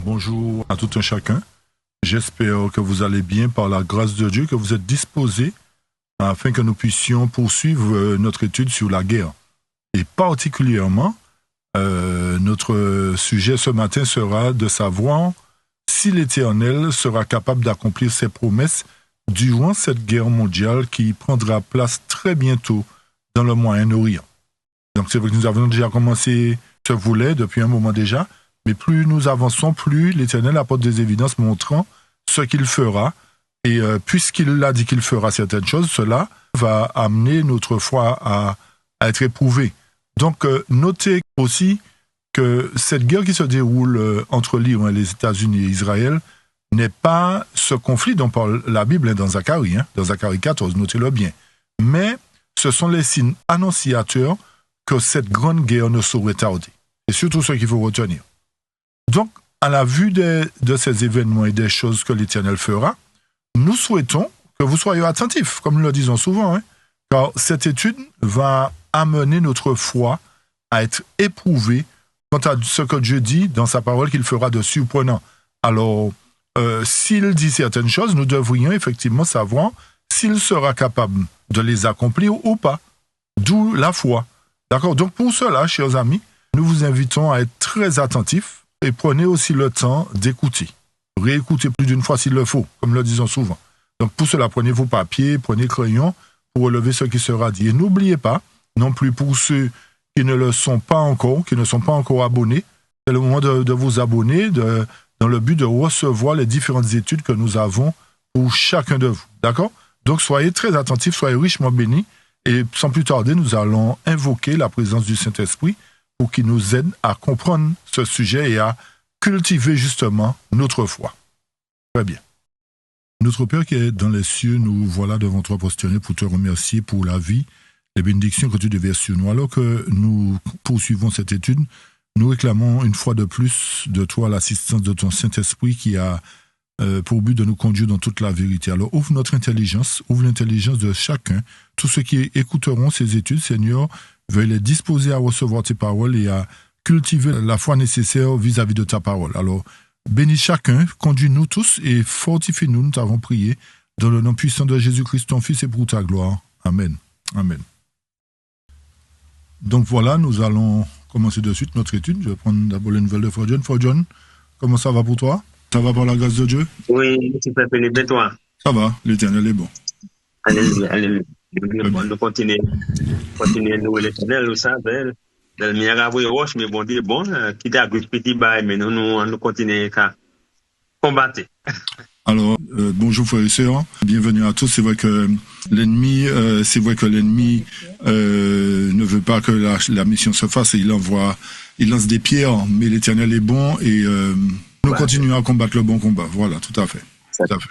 Bonjour à tout un chacun. J'espère que vous allez bien par la grâce de Dieu, que vous êtes disposés afin que nous puissions poursuivre notre étude sur la guerre. Et particulièrement, notre sujet ce matin sera de savoir si l'Éternel sera capable d'accomplir ses promesses durant cette guerre mondiale qui prendra place très bientôt dans le Moyen-Orient. Donc c'est vrai que nous avons déjà commencé ce volet depuis un moment déjà, mais plus nous avançons, plus l'Éternel apporte des évidences montrant ce qu'il fera. Et puisqu'il a dit qu'il fera certaines choses, cela va amener notre foi à être éprouvée. Donc notez aussi que cette guerre qui se déroule entre l'Iran et les États-Unis et Israël n'est pas ce conflit dont parle la Bible dans Zacharie, dans Zacharie 14, notez-le bien. Mais ce sont les signes annonciateurs que cette grande guerre ne saurait tarder. C'est surtout ce qu'il faut retenir. Donc, à la vue de ces événements et des choses que l'Éternel fera, nous souhaitons que vous soyez attentifs, comme nous le disons souvent, car cette étude va amener notre foi à être éprouvée quant à ce que Dieu dit dans sa parole qu'il fera de surprenant. Alors, s'il dit certaines choses, nous devrions effectivement savoir s'il sera capable de les accomplir ou pas. D'où la foi. D'accord? Donc pour cela, chers amis, nous vous invitons à être très attentifs et prenez aussi le temps d'écouter. Réécoutez plus d'une fois s'il le faut, comme le disons souvent. Donc pour cela, prenez vos papiers, prenez crayon pour relever ce qui sera dit. Et n'oubliez pas, non plus pour ceux qui ne le sont pas encore, qui ne sont pas encore abonnés, c'est le moment de vous abonner dans le but de recevoir les différentes études que nous avons pour chacun de vous. D'accord? Donc soyez très attentifs, soyez richement bénis. Et sans plus tarder, nous allons invoquer la présence du Saint-Esprit pour qu'il nous aide à comprendre ce sujet et à cultiver justement notre foi. Très bien. Notre Père qui est dans les cieux, nous voilà devant toi posternés pour te remercier pour la vie, les bénédictions que tu déverses sur nous. Alors que nous poursuivons cette étude, nous réclamons une fois de plus de toi l'assistance de ton Saint-Esprit qui a pour but de nous conduire dans toute la vérité. Alors ouvre notre intelligence, ouvre l'intelligence de chacun. Tous ceux qui écouteront ces études, Seigneur, veuille les disposer à recevoir tes paroles et à cultiver la foi nécessaire vis-à-vis de ta parole. Alors bénis chacun, conduis-nous tous et fortifie-nous, nous t'avons prié, dans le nom puissant de Jésus-Christ, ton Fils, et pour ta gloire. Amen. Amen. Donc voilà, nous allons commencer de suite notre étude. Je vais prendre d'abord les nouvelles de Frère John. Frère John, comment ça va pour toi? Ça va par la grâce de Dieu? Oui, tu peux appeler de toi. Ça va, l'Éternel est bon. Alléluia, alléluia. Nous continuons nous l'Éternel, nous savons. Le meilleur avoué roche, mais bon Dieu, bon, qui t'a gagné petit bail, mais nous continuons à combattre. Alors, bonjour frères et sœurs, bienvenue à tous. C'est vrai que l'ennemi, ne veut pas que la mission se fasse et il lance des pierres, mais l'Éternel est bon et nous continuons à combattre le bon combat. Voilà, tout à fait. Tout à fait.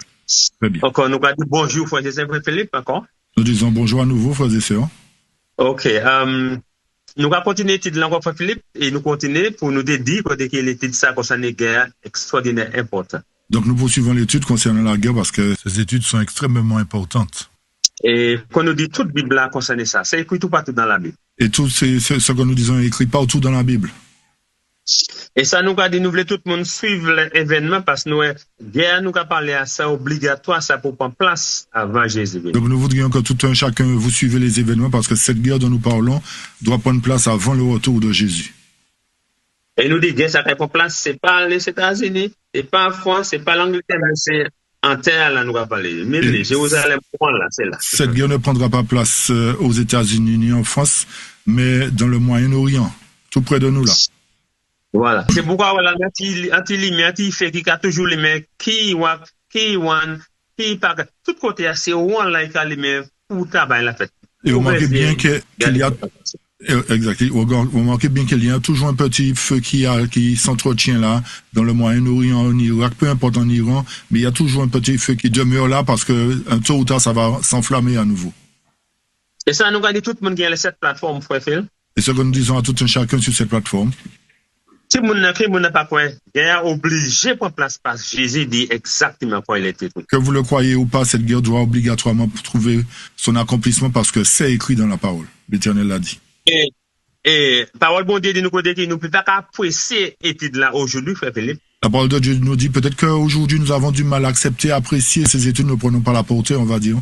Très bien. Encore, nous allons dire bonjour, frère Philippe, encore. Nous disons bonjour à nouveau, frères et sœurs. Ok. Nous allons continuer l'étude encore, frère Philippe, et nous continuer pour nous dire que l'étude ça concerne les guerres extraordinaires importantes. Donc nous poursuivons l'étude concernant la guerre parce que ces études sont extrêmement importantes. Et quand nous dit toute Bible là concerne ça, c'est écrit tout partout dans la Bible. Et tout ce que nous disons est écrit partout dans la Bible. Et ça nous a dit, nous voulons tout le monde suivre l'événement parce que nous, guerre, nous a parlé à ça obligatoire, ça pour prendre place avant Jésus. Donc nous voudrions que tout un chacun vous suivez les événements parce que cette guerre dont nous parlons doit prendre place avant le retour de Jésus. Et nous dit, guerre, ça prend place, c'est pas les États-Unis, c'est pas en France, c'est pas l'Angleterre, mais c'est en terre, là, nous a parlé. Mais Jérusalem, là, c'est là. Cette guerre ne prendra pas place aux États-Unis ni en France, mais dans le Moyen-Orient, tout près de nous là. Voilà. C'est pourquoi, voilà, anti-fait qui a toujours les mains, qui pas, tout côté, c'est au là, qui a les mains pour tabac, la fête. Et vous remarquez bien qu'il y a, exactement, vous remarquez bien qu'il y a toujours un petit feu qui s'entretient là, dans le Moyen-Orient, en Irak, peu importe en Iran, mais il y a toujours un petit feu qui demeure là parce que, tôt ou tard, ça va s'enflammer à nouveau. Et ça nous a dit tout le monde qui a cette plateforme, frère Phil. Et ce que nous disons à tout un chacun sur cette plateforme. Si vous n'avez pas quoi, il est obligé pour place parce que Jésus dit exactement quoi il était. Que vous le croyez ou pas, cette guerre doit obligatoirement trouver son accomplissement parce que c'est écrit dans la parole. L'Éternel l'a dit. Et parole bon Dieu dit nous côté qui nous peut pas apprécier étude là aujourd'hui, frère Philippe. La parole de Dieu nous dit peut-être qu'aujourd'hui nous avons du mal à accepter, à apprécier ces études, ne prenons pas la portée, on va dire.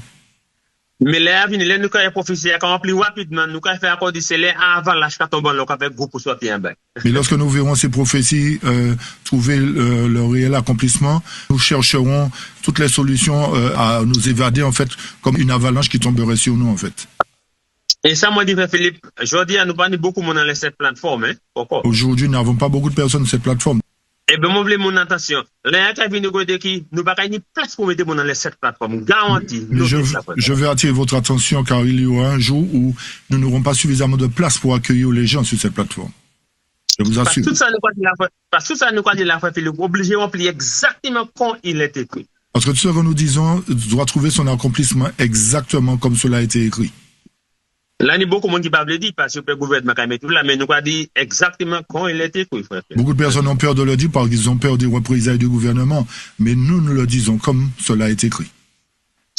Mais les venir, nous avons prophétie, quand on plie rapidement, nous avons fait accord de c'est avant l'âge quand on va avec groupe pour sortir en bas. Mais lorsque nous verrons ces prophéties trouver leur réel accomplissement, nous chercherons toutes les solutions à nous évader en fait, comme une avalanche qui tomberait sur nous en fait. Et ça, moi, dit Philippe, je dis à nous pas beaucoup de monde dans cette plateforme, hein, pourquoi? Aujourd'hui, nous n'avons pas beaucoup de personnes sur cette plateforme. Eh bien, moi, je veux mon attention. Là, qui vient de qui, nous n'avons pas de place pour mettre dans cette plateforme. Garantie. Je vais attirer votre attention car il y aura un jour où nous n'aurons pas suffisamment de place pour accueillir les gens sur cette plateforme. Je vous assure. Parce que tout ça, nous dit la fois, Philippe, obligé de remplir exactement quand il est écrit. Parce que tout ce que nous disons doit trouver son accomplissement exactement comme cela a été écrit. Là, il y a beaucoup de monde qui parle dit parce que le gouvernement a mis tout là, mais nous avons dit exactement quand il est écrit, frère. Beaucoup de personnes ont peur de le dire parce qu'ils ont peur des représailles du gouvernement, mais nous le disons comme cela a été écrit.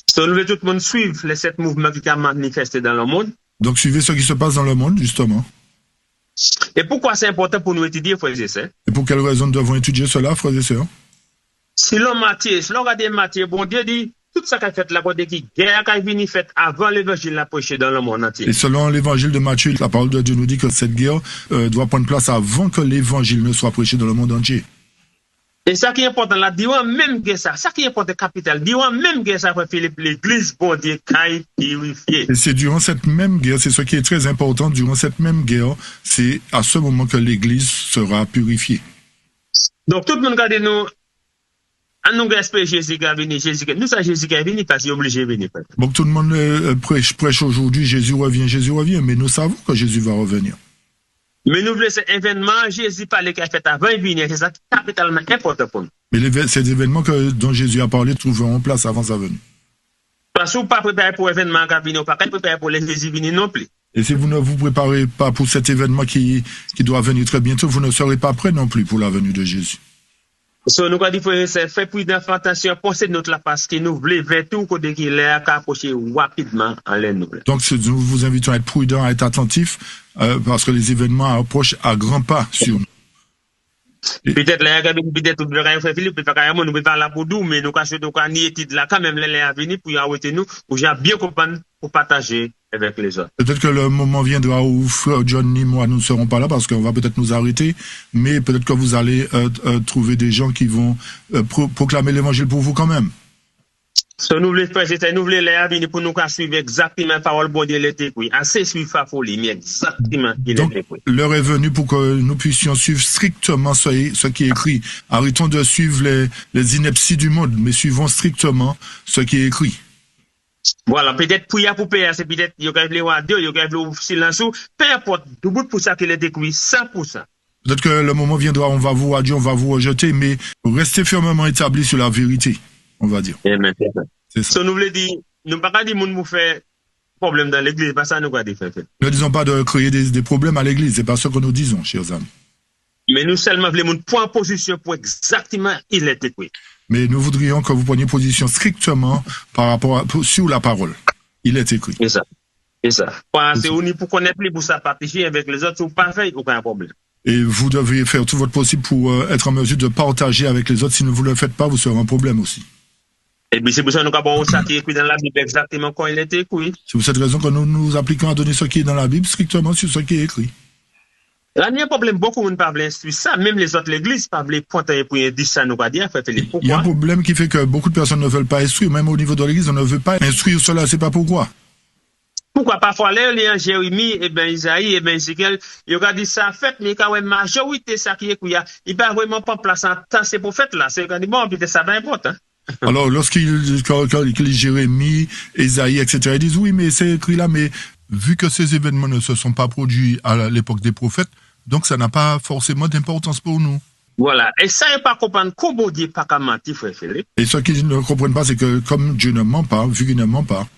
So, nous voulons tout le monde suivre les 7 mouvements qui ont manifesté dans le monde. Donc suivez ce qui se passe dans le monde, justement. Et pourquoi c'est important pour nous étudier, frères et sœurs? Et pour quelles raisons nous devons étudier cela, frères et sœurs? Si l'on regarde Matthieu, bon Dieu dit, tout ça qu'a fait la côté qui guerre qui est venue faite avant l'évangile l'a prêché dans le monde entier. Et selon l'évangile de Matthieu, la parole de Dieu nous dit que cette guerre doit prendre place avant que l'évangile ne soit prêché dans le monde entier. Et ça qui est important là, dis-moi même guerre ça qui est important capital, dis-moi même guerre ça, frère Philippe, l'église, bon Dieu, qui purifiée. Et c'est durant cette même guerre, c'est ce qui est très important, durant cette même guerre, c'est à ce moment que l'église sera purifiée. Donc tout le monde regarde nous. Nous espérons Jésus qui est venu, nous savons Jésus qui est venu parce qu'il est obligé de venir. Donc tout le monde prêche aujourd'hui, Jésus revient, mais nous savons que Jésus va revenir. Mais nous voulons cet événement, Jésus parlait qu'il a fait avant de venir, c'est ça qui est capitalement important pour nous. Mais ces événements dont Jésus a parlé trouveront place avant sa venue. Parce que vous ne pas préparé pour l'événement qui va venir, vous ne pas préparé pour les Jésus venir non plus. Et si vous ne vous préparez pas pour cet événement qui doit venir très bientôt, vous ne serez pas prêt non plus pour la venue de Jésus. So, nous, quand il faut faire plus d'infantation, penser de notre la parce que nous voulons vers tout côté qui est approcher rapidement en l'air nous. Donc, nous vous invitons à être prudents, à être attentifs, parce que les événements approchent à grands pas sur nous. Peut-être peut-être Philippe, nous ne pas là pour nous, mais nous avons ni étude là quand même les à venir pour y arrêter nous, pour bien comprendre, pour partager avec les autres. Peut-être que le moment viendra où frère John ni moi nous ne serons pas là parce qu'on va peut-être nous arrêter, mais peut-être que vous allez trouver des gens qui vont proclamer l'évangile pour vous quand même. So, nous voulons faire, nous voulons les venir pour nous suivre exactement la parole de Dieu l'été, oui. Assez suivre la folie, mais exactement il Donc, est. l'heure est venue pour que nous puissions suivre strictement ce qui est écrit. Arrêtons de suivre les inepties du monde, mais suivons strictement ce qui est écrit. Voilà, peut-être pour payer, c'est peut-être, il y a le Dieu, il y a le silence, peu importe, double pour ça qu'il est écrit, 100%. Peut-être que le moment viendra, on va vous radier, on va vous rejeter, mais restez fermement établis sur la vérité, on va dire. Amen. C'est ça. So, nous voulons dire, nous ne pouvons pas dire que nous faisons problème dans l'église, pas ça nous va dire. Ne disons pas de créer des problèmes à l'église, c'est pas ce que nous disons, chers amis. Mais nous seulement voulons prendre position pour exactement il est écrit. Mais nous voudrions que vous preniez position strictement par rapport sur la parole. Il est écrit. C'est ça. C'est ça. C'est uni pour connaître plus pour ça partager avec les autres, ou pas faire, aucun problème. Et vous devez faire tout votre possible pour être en mesure de partager avec les autres. Si vous ne le faites pas, vous serez un problème aussi. Et puis c'est pour ça que nous avons ça qui est écrit dans la Bible exactement quand il est écrit. C'est pour cette raison que nous nous appliquons à donner ce qui est dans la Bible strictement sur ce qui est écrit. Là, il y a un problème, beaucoup ne parlent instruire ça, même les autres l'église parlent pointer pour dire ça, nous va dire, pourquoi? Il y a un problème qui fait que beaucoup de personnes ne veulent pas instruire, même au niveau de l'église, on ne veut pas instruire cela, c'est pas pourquoi. Pourquoi parfois les en Jérémie, Isaïe, Ézéchiel, il a dit ça fait, mais quand même majorité ça qui est il va vraiment pas place en temps ces prophètes là, c'est quand dit bon, peut-être ça va importe. Alors lorsqu'il lit Jérémie, Isaïe, etc., ils disent oui, mais c'est écrit là, mais vu que ces événements ne se sont pas produits à l'époque des prophètes, donc ça n'a pas forcément d'importance pour nous. Voilà. Et ça, il ne pas comprendre comment Dieu pas qu'à mentir, frère Philippe. Et ce qu'ils ne comprennent pas, c'est que comme Dieu ne ment pas, vu qu'il ne ment pas,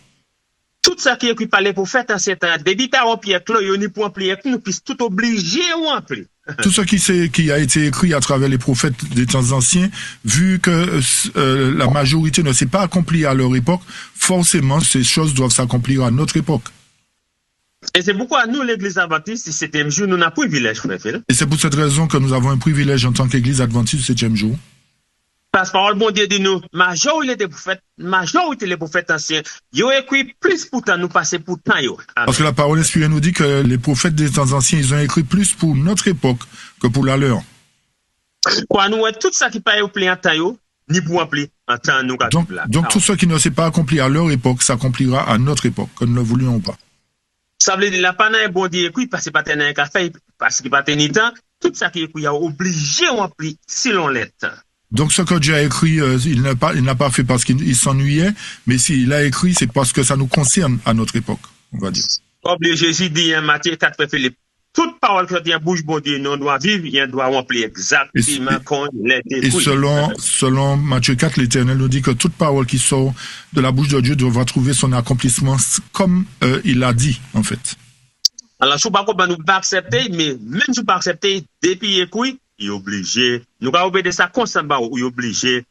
tout ça qui est écrit par les prophètes en ces temps, débit à remplir, il n'y a pas remplir, nous puissions tout obligé à remplir. Tout ce qui a été écrit à travers les prophètes des temps anciens, vu que la majorité ne s'est pas accomplie à leur époque, forcément ces choses doivent s'accomplir à notre époque. Et c'est pourquoi nous, l'Église adventiste, du 7e jour, nous avons un privilège, frère Phil. Et c'est pour cette raison que nous avons un privilège en tant qu'Église adventiste du 7e jour. Parce que parole bon Dieu dit nous, majorité les prophètes anciens, ils ont écrit plus pour temps, nous passer pour temps. Parce que la parole inspirée nous dit que les prophètes des temps anciens, ils ont écrit plus pour notre époque que pour la leur. Quoi, nous, tout ça qui pas appelé en temps, ni pour appeler en temps, nous. Donc tout ce qui ne s'est pas accompli à leur époque, s'accomplira à notre époque, que nous ne le voulions pas. Ça veut dire, la pas un bon Dieu écrit, parce que pas un café, parce qu'il pas ni temps, tout ça qui est écrit, il a obligé à appeler si l'on l'est. Donc ce que Dieu a écrit, il n'a pas fait parce qu'il s'ennuyait, mais s'il a écrit, c'est parce que ça nous concerne à notre époque, on va dire. Comme Jésus dit en Matthieu 4, Philippe, toute parole qui sortit en bouche bon Dieu, nous doit vivre, il doit remplir exactement comme il est écrit. Et selon Matthieu 4, l'Éternel nous dit que toute parole qui sort de la bouche de Dieu devra trouver son accomplissement comme il l'a dit, en fait. Alors, si nous ne pas accepter, mais même si nous ne pas accepter, depuis écrit, il est obligé. Nous avons obéi ça constamment, il est obligé.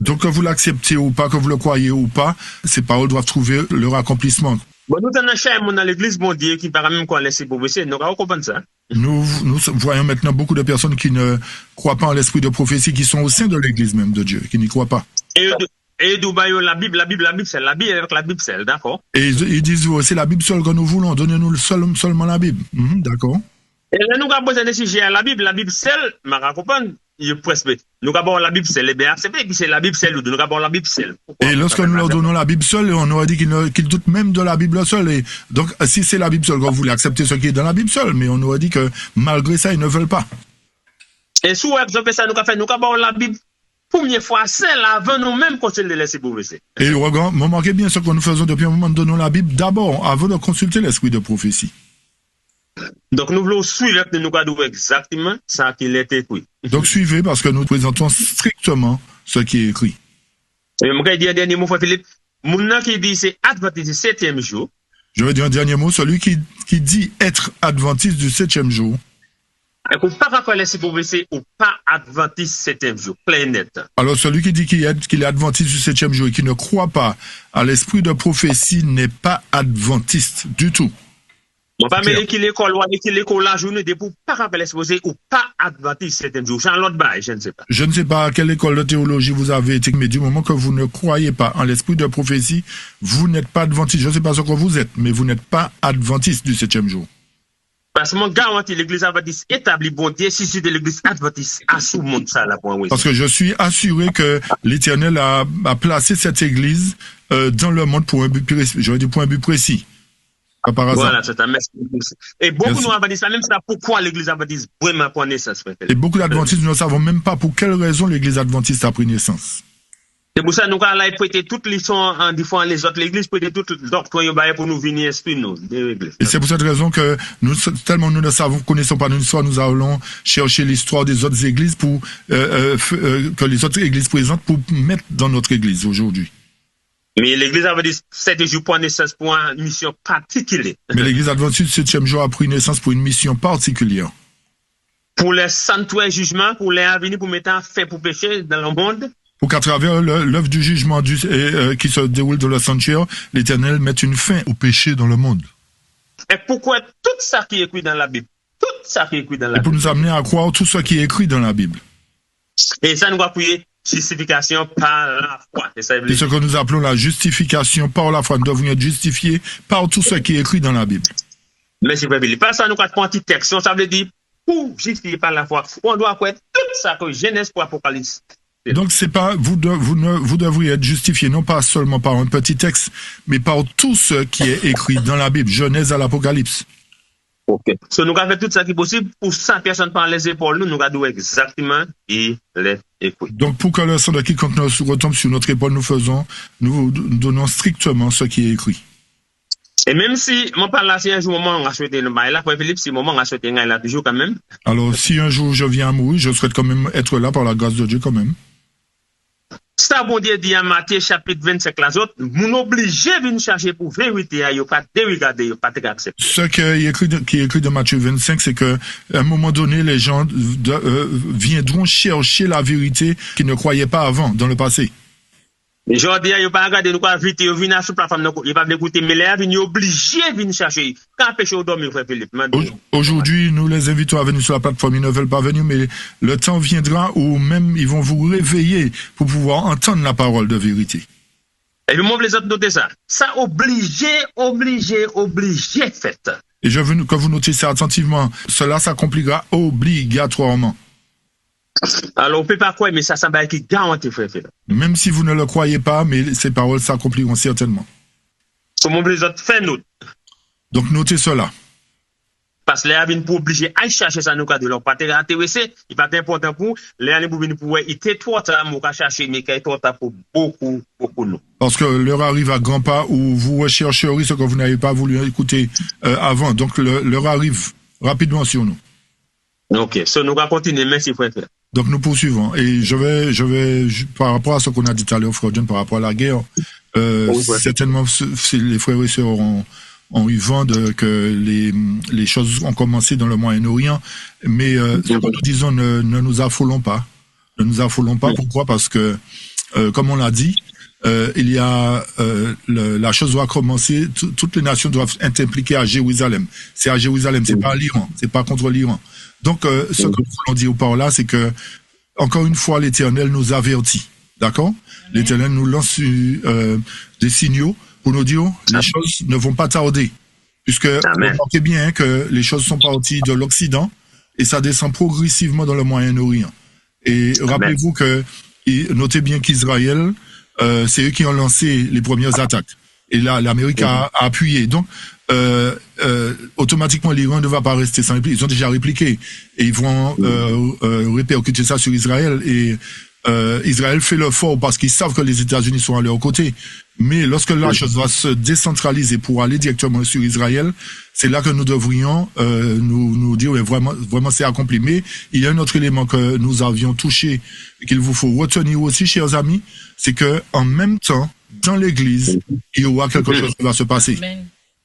Donc, que vous l'acceptez ou pas, que vous le croyez ou pas, ces paroles doivent trouver leur accomplissement. Bon, nous avons dans l'église, bon Dieu, qui ne même pas laisser prophétie. Nous avons compris ça. Nous voyons maintenant beaucoup de personnes qui ne croient pas en l'esprit de prophétie, qui sont au sein de l'église même de Dieu, qui n'y croient pas. Et la Bible, c'est la Bible avec la Bible, c'est d'accord. Et ils disent, c'est la Bible seule que nous voulons, donnez-nous seulement la Bible. D'accord. Et là, nous avons besoin de sujet à la Bible seule, je comprends, il est presque. Nous avons la Bible seule, bien accepté, et puis c'est la Bible seule, nous avons la Bible seule. Et lorsque nous leur donnons la Bible seule, on aurait dit qu'ils doutent même de la Bible seule. Et donc, si c'est la Bible seule, vous voulez accepter ce qui est dans la Bible seule, mais on aurait dit que malgré ça, ils ne veulent pas. Et si vous avez fait ça, nous avons la Bible. Première fois, celle avant nous-mêmes continuer de laisser prophétie. Et remarquez bien ce que nous faisons depuis un moment, donnons la Bible d'abord, avant de consulter l'esprit de prophétie. Donc nous voulons suivre, nous avons exactement ça qui est écrit. Donc suivez parce que nous présentons strictement ce qui est écrit. Et je vais dire un dernier mot, frère Philippe. Mon qui dit c'est adventiste du 7e jour. Je vais dire un dernier mot, celui qui dit être adventiste du 7e jour. Et qu'on pas encore laisser prophétie ou pas adventiste 7e jour, plein net. Alors celui qui dit qu'il est adventiste du 7e jour et qui ne croit pas à l'esprit de prophétie n'est pas adventiste du tout. On va mettre qu'il l'école la journée de pour pas rappeler exposé ou pas adventiste 7e jour. J'ai un autre bail, je ne sais pas. Je ne sais pas à quelle école de théologie vous avez été, mais du moment que vous ne croyez pas en l'esprit de prophétie, vous n'êtes pas adventiste. Je ne sais pas ce que vous êtes, mais vous n'êtes pas adventiste du 7e jour. Parce que mon garantie, l'église adventiste établit bon Dieu, si c'est de l'église adventiste, à sous monde ça, là, point. Parce que je suis assuré que l'Éternel a placé cette église dans le monde pour un but précis. J'aurais dit pour un but précis. Pas par hasard. Voilà, c'est un message. Et beaucoup nous adventistes, même ça, pourquoi l'église adventiste vraiment prend naissance. Et beaucoup d'adventistes, nous ne savons même pas pour quelle raison l'église adventiste a pris naissance. C'est pour ça que nous allons prêter toutes les leçons en différents les autres. L'église prêter toutes les doctrines pour nous venir inspirer nous. Et c'est pour cette raison que tellement nous ne connaissons pas notre histoire, nous allons chercher l'histoire des autres églises pour que les autres églises présentent pour mettre dans notre église aujourd'hui. Mais l'église adventiste 7e jour prend naissance pour une mission particulière. Mais l'église adventiste 7e jour a pris naissance pour une mission particulière. Pour les sanctuaires jugements, pour les avenirs, pour mettre un fin pour pécher dans le monde. Pour qu'à travers l'œuvre du jugement qui se déroule dans le sanctuaire, l'Éternel mette une fin au péché dans le monde. Et pourquoi tout ça qui est écrit dans la Bible? Tout ça qui est écrit dans la Bible. Et pour nous amener à croire tout ce qui est écrit dans la Bible. Et ça nous va prier justification par la foi. C'est ce que nous appelons la justification par la foi. Nous devons être justifiés par tout ce qui est écrit dans la Bible. Merci, Frère Philippe. Pas ça, nous avons un petit texte. Ça veut dire, pour justifier par la foi, on doit croire tout ça que Genèse pour Apocalypse. Donc c'est pas vous devriez être justifié non pas seulement par un petit texte, mais par tout ce qui est écrit dans la Bible, Genèse à l'Apocalypse. Ok. So nous avons fait tout ça qui est possible pour 100 personnes par les épaules, nous avons exactement et les écrits. Donc pour que le sang de quiconque nous retombe sur notre épaule, nous donnons strictement ce qui est écrit. Et même si, moi, par là, si un jour, moment, on a souhaité le bail là, Frère Philippe, si moment, on a souhaité là, toujours quand même. Alors, si un jour je viens à mourir, je souhaite quand même être là par la grâce de Dieu quand même. Ça, bon Dieu dit en Matthieu chapitre 25, la autres, vous n'obligez de nous chercher pour vérité, il n'y a pas de regarder, il n'y a pas de accepter. Ce qui est écrit dans Matthieu 25, c'est qu'à un moment donné, les gens viendront chercher la vérité qu'ils ne croyaient pas avant, dans le passé. Mais aujourd'hui, il n'y a pas regardé nous quoi vite, il vient sur la plateforme, il va écouter, mais là, il est obligé de venir chercher. Quand pêche au dormir, frère Philippe. Aujourd'hui, nous les invitons à venir sur la plateforme, ils ne veulent pas venir, mais le temps viendra où même ils vont vous réveiller pour pouvoir entendre la parole de vérité. Et puis, moi, je les noter ça. Ça, obligé fait. Et je veux que vous notiez ça attentivement. Cela s'accomplira obligatoirement. Alors, on ne peut pas croire, mais ça va être garanti, frère Philippe. Même si vous ne le croyez pas, mais ces paroles s'accompliront certainement. Sur mon les autres, fait note. Donc, notez cela. Parce que les gens pour obliger à chercher ça, nous, de leur pas intéressé, il n'est pas important pour les gens pour il était trop tard pour chercher, mais il est trop tard pour beaucoup nous. Parce que l'heure arrive à grands pas où vous rechercherez ce que vous n'avez pas voulu écouter avant. Donc, l'heure arrive rapidement sur nous. Ok, so nous allons continuer. Merci, frère. Donc, nous poursuivons. Et je vais, par rapport à ce qu'on a dit tout à l'heure, frère John, par rapport à la guerre, certainement, les frères et sœurs ont eu vent que les choses ont commencé dans le Moyen-Orient, mais ce que nous disons, ne nous affolons pas. Ne nous affolons pas. Pourquoi? Parce que, comme on l'a dit, il y a la chose doit commencer. Toutes les nations doivent être impliquées à Jérusalem. C'est à Jérusalem, c'est pas à l'Iran, c'est pas contre l'Iran. Donc, ce que nous voulons dire par là, c'est que encore une fois, l'Éternel nous avertit, d'accord? L'Éternel nous lance des signaux pour nous dire les choses ne vont pas tarder, puisque vous remarquez bien que les choses sont parties de l'Occident et ça descend progressivement dans le Moyen-Orient. Et rappelez-vous que, notez bien qu'Israël, c'est eux qui ont lancé les premières attaques. Et là, l'Amérique a appuyé. Donc, automatiquement, l'Iran ne va pas rester sans réplique. Ils ont déjà répliqué. Et ils vont répercuter ça sur Israël. Et Israël fait le fort parce qu'ils savent que les États-Unis sont à leur côté. Mais lorsque la chose va se décentraliser pour aller directement sur Israël, c'est là que nous devrions nous dire vraiment c'est accompli. Mais il y a un autre élément que nous avions touché et qu'il vous faut retenir aussi, chers amis, c'est que en même temps, dans l'Église, il y aura quelque chose qui va se passer.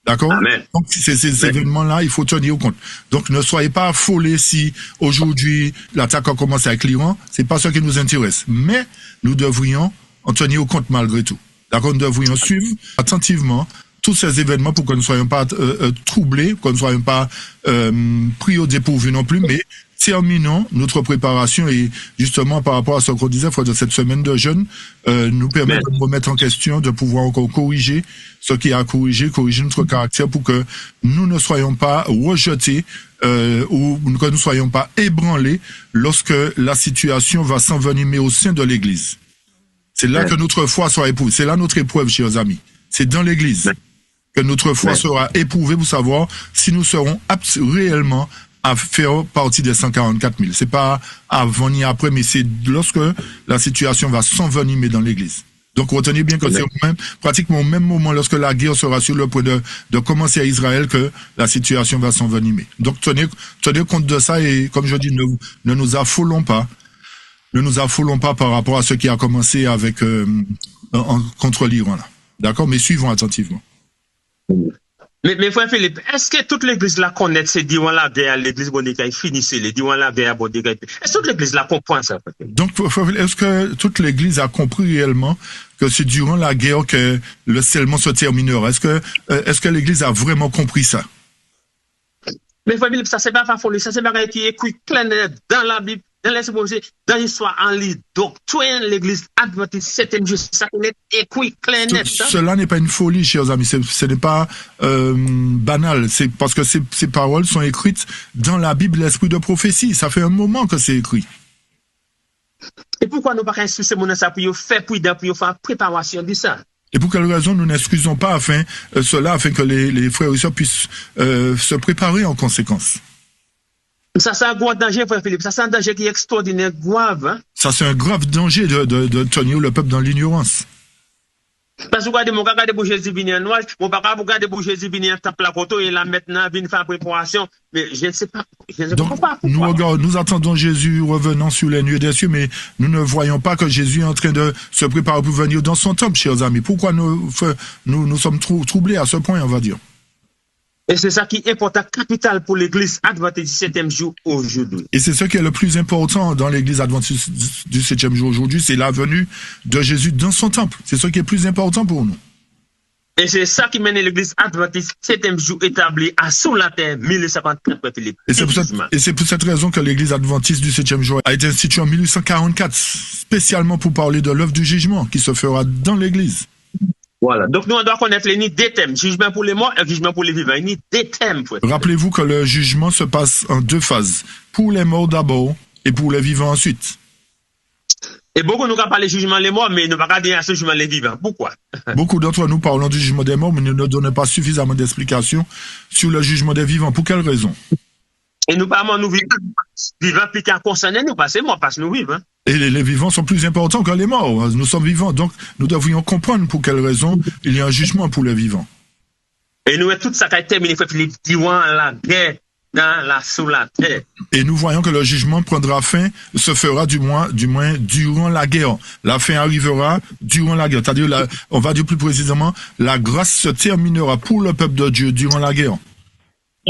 D'accord? Donc, ces événements-là, il faut tenir compte. Donc, ne soyez pas affolés si aujourd'hui l'attaque a commencé avec l'Iran. C'est pas ce qui nous intéresse. Mais nous devrions en tenir compte malgré tout. D'accord? Nous devrions suivre attentivement tous ces événements pour que nous ne soyons pas troublés, que nous ne soyons pas pris au dépourvu non plus, mais terminons notre préparation et justement par rapport à ce qu'on disait de cette semaine de jeûne, nous permet de nous remettre en question, de pouvoir encore corriger ce qui a corriger notre caractère pour que nous ne soyons pas rejetés ou que nous ne soyons pas ébranlés lorsque la situation va s'envenimer au sein de l'Église. C'est là que notre foi sera éprouvée. C'est là notre épreuve, chers amis. C'est dans l'Église que notre foi sera éprouvée pour savoir si nous serons aptes réellement à faire partie des 144 000. C'est pas avant ni après, mais c'est lorsque la situation va s'envenimer dans l'Église. Donc retenez bien que c'est pratiquement au même moment, lorsque la guerre sera sur le point de commencer à Israël, que la situation va s'envenimer. Donc tenez compte de ça et comme je dis, ne nous affolons pas. Ne nous affolons pas par rapport à ce qui a commencé avec contre l'Iran là. D'accord? Mais suivons attentivement. Mais frère Philippe, est-ce que toute l'église la connaît, c'est durant la guerre, l'église Bondécaï finissait, durant la guerre Bondécaï. Est-ce que toute l'église la comprend ça? Donc, est-ce que toute l'église a compris réellement que c'est durant la guerre que le scellement se terminera? Est-ce que l'église a vraiment compris ça? Mais frère Philippe, ça c'est pas folie, ça c'est pas qui est écrit clair dans la Bible. Dans l'histoire en lit doctrine, l'église adventiste, c'est juste ça qui est écrit clair net. Cela n'est pas une folie, chers amis, ce n'est pas banal, c'est parce que ces paroles sont écrites dans la Bible, l'esprit de prophétie. Ça fait un moment que c'est écrit. Et pourquoi nous pas instruire mon ça pour faire préparation de ça? Et pour quelle raison nous n'excusons pas afin que les frères et sœurs puissent se préparer en conséquence? Ça, c'est un gros danger, frère Philippe. Ça, c'est un danger qui est extraordinaire, grave. Hein? Ça, c'est un grave danger de tenir le peuple dans l'ignorance. Parce que regardez, mon gars, regardez pour Jésus venir en noir, mon papa, regardez pour Jésus venir en tape la côte, et là, maintenant, vient faire préparation. Mais je ne sais pas. Je ne comprends pas. Nous attendons Jésus revenant sur les nuées des cieux, mais nous ne voyons pas que Jésus est en train de se préparer pour venir dans son temple, chers amis. Pourquoi nous sommes troublés à ce point, on va dire? Et c'est ça qui est important, capital pour l'église adventiste du 7e jour aujourd'hui. Et c'est ce qui est le plus important dans l'église adventiste du 7e jour aujourd'hui, c'est la venue de Jésus dans son temple. C'est ce qui est plus important pour nous. Et c'est ça qui mène l'église adventiste 7e jour établie à sous la terre 1854 Philippe. Et c'est pour cette raison que l'église adventiste du 7e jour a été instituée en 1844, spécialement pour parler de l'œuvre du jugement qui se fera dans l'église. Voilà. Donc, nous, on doit connaître les deux thèmes. Jugement pour les morts et jugement pour les vivants. Il y a deux thèmes. Rappelez-vous que le jugement se passe en deux phases. Pour les morts d'abord et pour les vivants ensuite. Et beaucoup nous parlent du jugement des morts, mais nous ne pas dire à ce jugement les vivants. Pourquoi? Beaucoup d'entre nous parlons du jugement des morts, mais nous ne donnons pas suffisamment d'explications sur le jugement des vivants. Pour quelle raison? Et nous parlons nous vivants plus qu'à concerner nous, parce que moi, parce que nous vivons. Et les vivants sont plus importants que les morts. Nous sommes vivants, donc nous devrions comprendre pour quelle raison il y a un jugement pour les vivants. Et nous, tout ça qui a terminé, Philippe, durant la guerre sous la terre. Et nous voyons que le jugement prendra fin, se fera du moins durant la guerre. La fin arrivera durant la guerre. C'est-à-dire, on va dire plus précisément, la grâce se terminera pour le peuple de Dieu durant la guerre.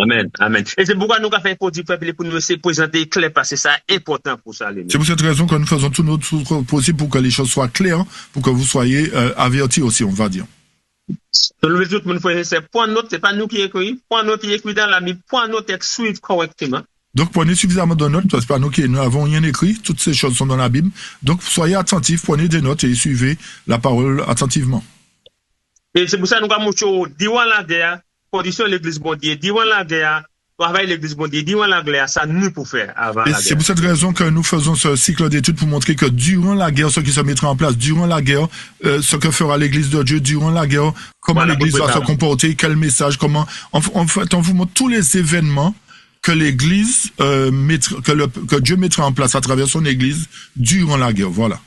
Amen, amen. Et c'est pourquoi nous avons fait un produit pour nous présenter clair, parce que c'est important pour ça. C'est pour cette raison que nous faisons tout notre possible pour que les choses soient claires, pour que vous soyez avertis aussi, on va dire. Le tout le monde fait, c'est point note, c'est pas nous qui écrit, point note qui écrit dans la Bible, point note suivre correctement. Donc prenez suffisamment de notes, parce que c'est pas nous n'avons rien écrit, toutes ces choses sont dans la Bible. Donc soyez attentifs, prenez des notes et suivez la parole attentivement. Et c'est pour ça que nous avons dit la guerre. Condition l'église bon Dieu, durant la guerre, travail l'église bon Dieu, durant la guerre, ça nous pour faire avant la guerre. C'est pour cette raison que nous faisons ce cycle d'études pour montrer que durant la guerre, ce qui se mettra en place, durant la guerre, ce que fera l'église de Dieu durant la guerre, comment l'église va se comporter, quel message, comment, en fait, on vous montre tous les événements que l'église, que Dieu mettra en place à travers son église durant la guerre, voilà.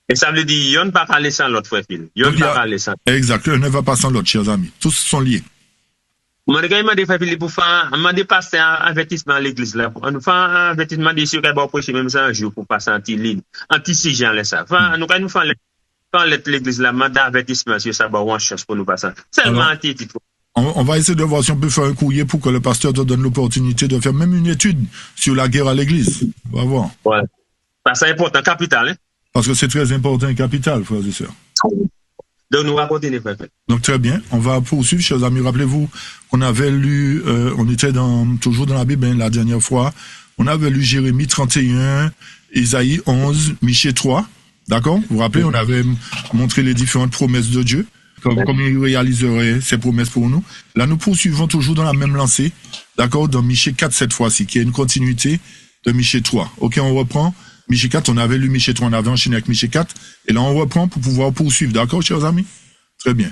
Et ça veut dire, on ne va pas parler sans l'autre, frère Phil. On ne va pas parler sans. Exact, on ne va pas sans l'autre, chers amis. Tous sont liés. Moi, je m'a dit, frère Philippe, pour faire, m'a dépassé un avertissement à l'église, là. On nous fait un avertissement de sûr qu'elle va prêcher même ça un jour pour passer anti-ligne, anti-sigen, là, ça. Enfin, nous, quand nous faisons l'église, là, mandat avertissement sur ça, bah, on chance pour nous passer. Seulement anti-titre. On va essayer de voir si on peut faire un courrier pour que le pasteur te donne l'opportunité de faire même une étude sur la guerre à l'église. On va voir. Ouais. Parce que c'est important, capital, hein. Parce que c'est très important et capital, frères et sœurs. Donc, nous va continuer, frère. Donc, très bien. On va poursuivre, chers amis. Rappelez-vous qu'on avait lu, on était toujours dans la Bible, hein, la dernière fois. On avait lu Jérémie 31, Isaïe 11, Michée 3. D'accord? Vous vous rappelez, on avait montré les différentes promesses de Dieu. Comme il réaliserait ses promesses pour nous. Là, nous poursuivons toujours dans la même lancée. D'accord? Dans Michée 4 cette fois-ci, qui est une continuité de Michée 3. Ok, on reprend. Michée 4, on avait lu Michée 3, on avait enchaîné avec Michée 4. Et là, on reprend pour pouvoir poursuivre. D'accord, chers amis? Très bien.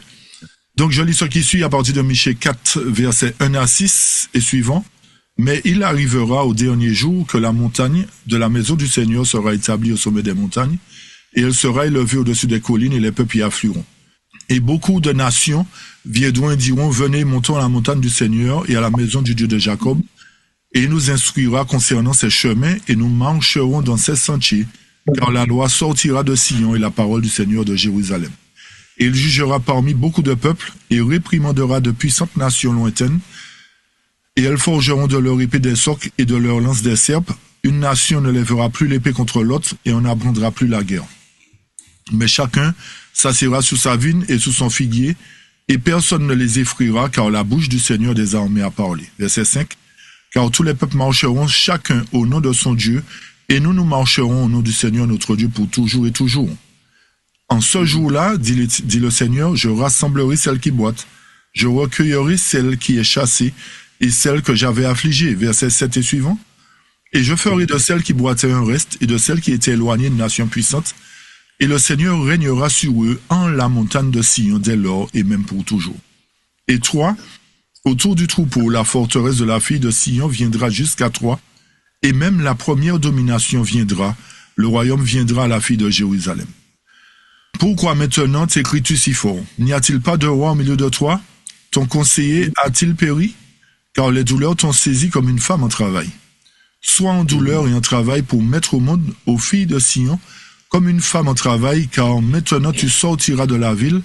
Donc, je lis ce qui suit à partir de Michée 4, versets 1 à 6 et suivant. Mais il arrivera au dernier jour que la montagne de la maison du Seigneur sera établie au sommet des montagnes, et elle sera élevée au-dessus des collines, et les peuples y afflueront. Et beaucoup de nations viendront et diront, venez, montons à la montagne du Seigneur et à la maison du Dieu de Jacob, et il nous instruira concernant ses chemins, et nous marcherons dans ses sentiers, car la loi sortira de Sion et la parole du Seigneur de Jérusalem. Et il jugera parmi beaucoup de peuples, et réprimandera de puissantes nations lointaines, et elles forgeront de leur épée des socs et de leur lance des serpes. Une nation ne lèvera plus l'épée contre l'autre, et on n'apprendra plus la guerre. Mais chacun s'assiera sous sa vigne et sous son figuier, et personne ne les effrayera, car la bouche du Seigneur des armées a parlé. Verset 5. Car tous les peuples marcheront chacun au nom de son Dieu, et nous marcherons au nom du Seigneur notre Dieu pour toujours et toujours. En ce jour-là, dit le Seigneur, je rassemblerai celle qui boite, je recueillerai celle qui est chassée, et celle que j'avais affligée. Verset 7 et suivant. Et je ferai de celle qui boitait un reste, et de celle qui était éloignée une nation puissante, et le Seigneur régnera sur eux en la montagne de Sion dès lors et même pour toujours. Et 3. Autour du troupeau, la forteresse de la fille de Sion viendra jusqu'à 3, et même la première domination viendra, le royaume viendra à la fille de Jérusalem. Pourquoi maintenant t'écris-tu si fort? N'y a-t-il pas de roi au milieu de toi? Ton conseiller a-t-il péri? Car les douleurs t'ont saisi comme une femme en travail. Sois en douleur et en travail pour mettre au monde, aux filles de Sion, comme une femme en travail, car maintenant tu sortiras de la ville,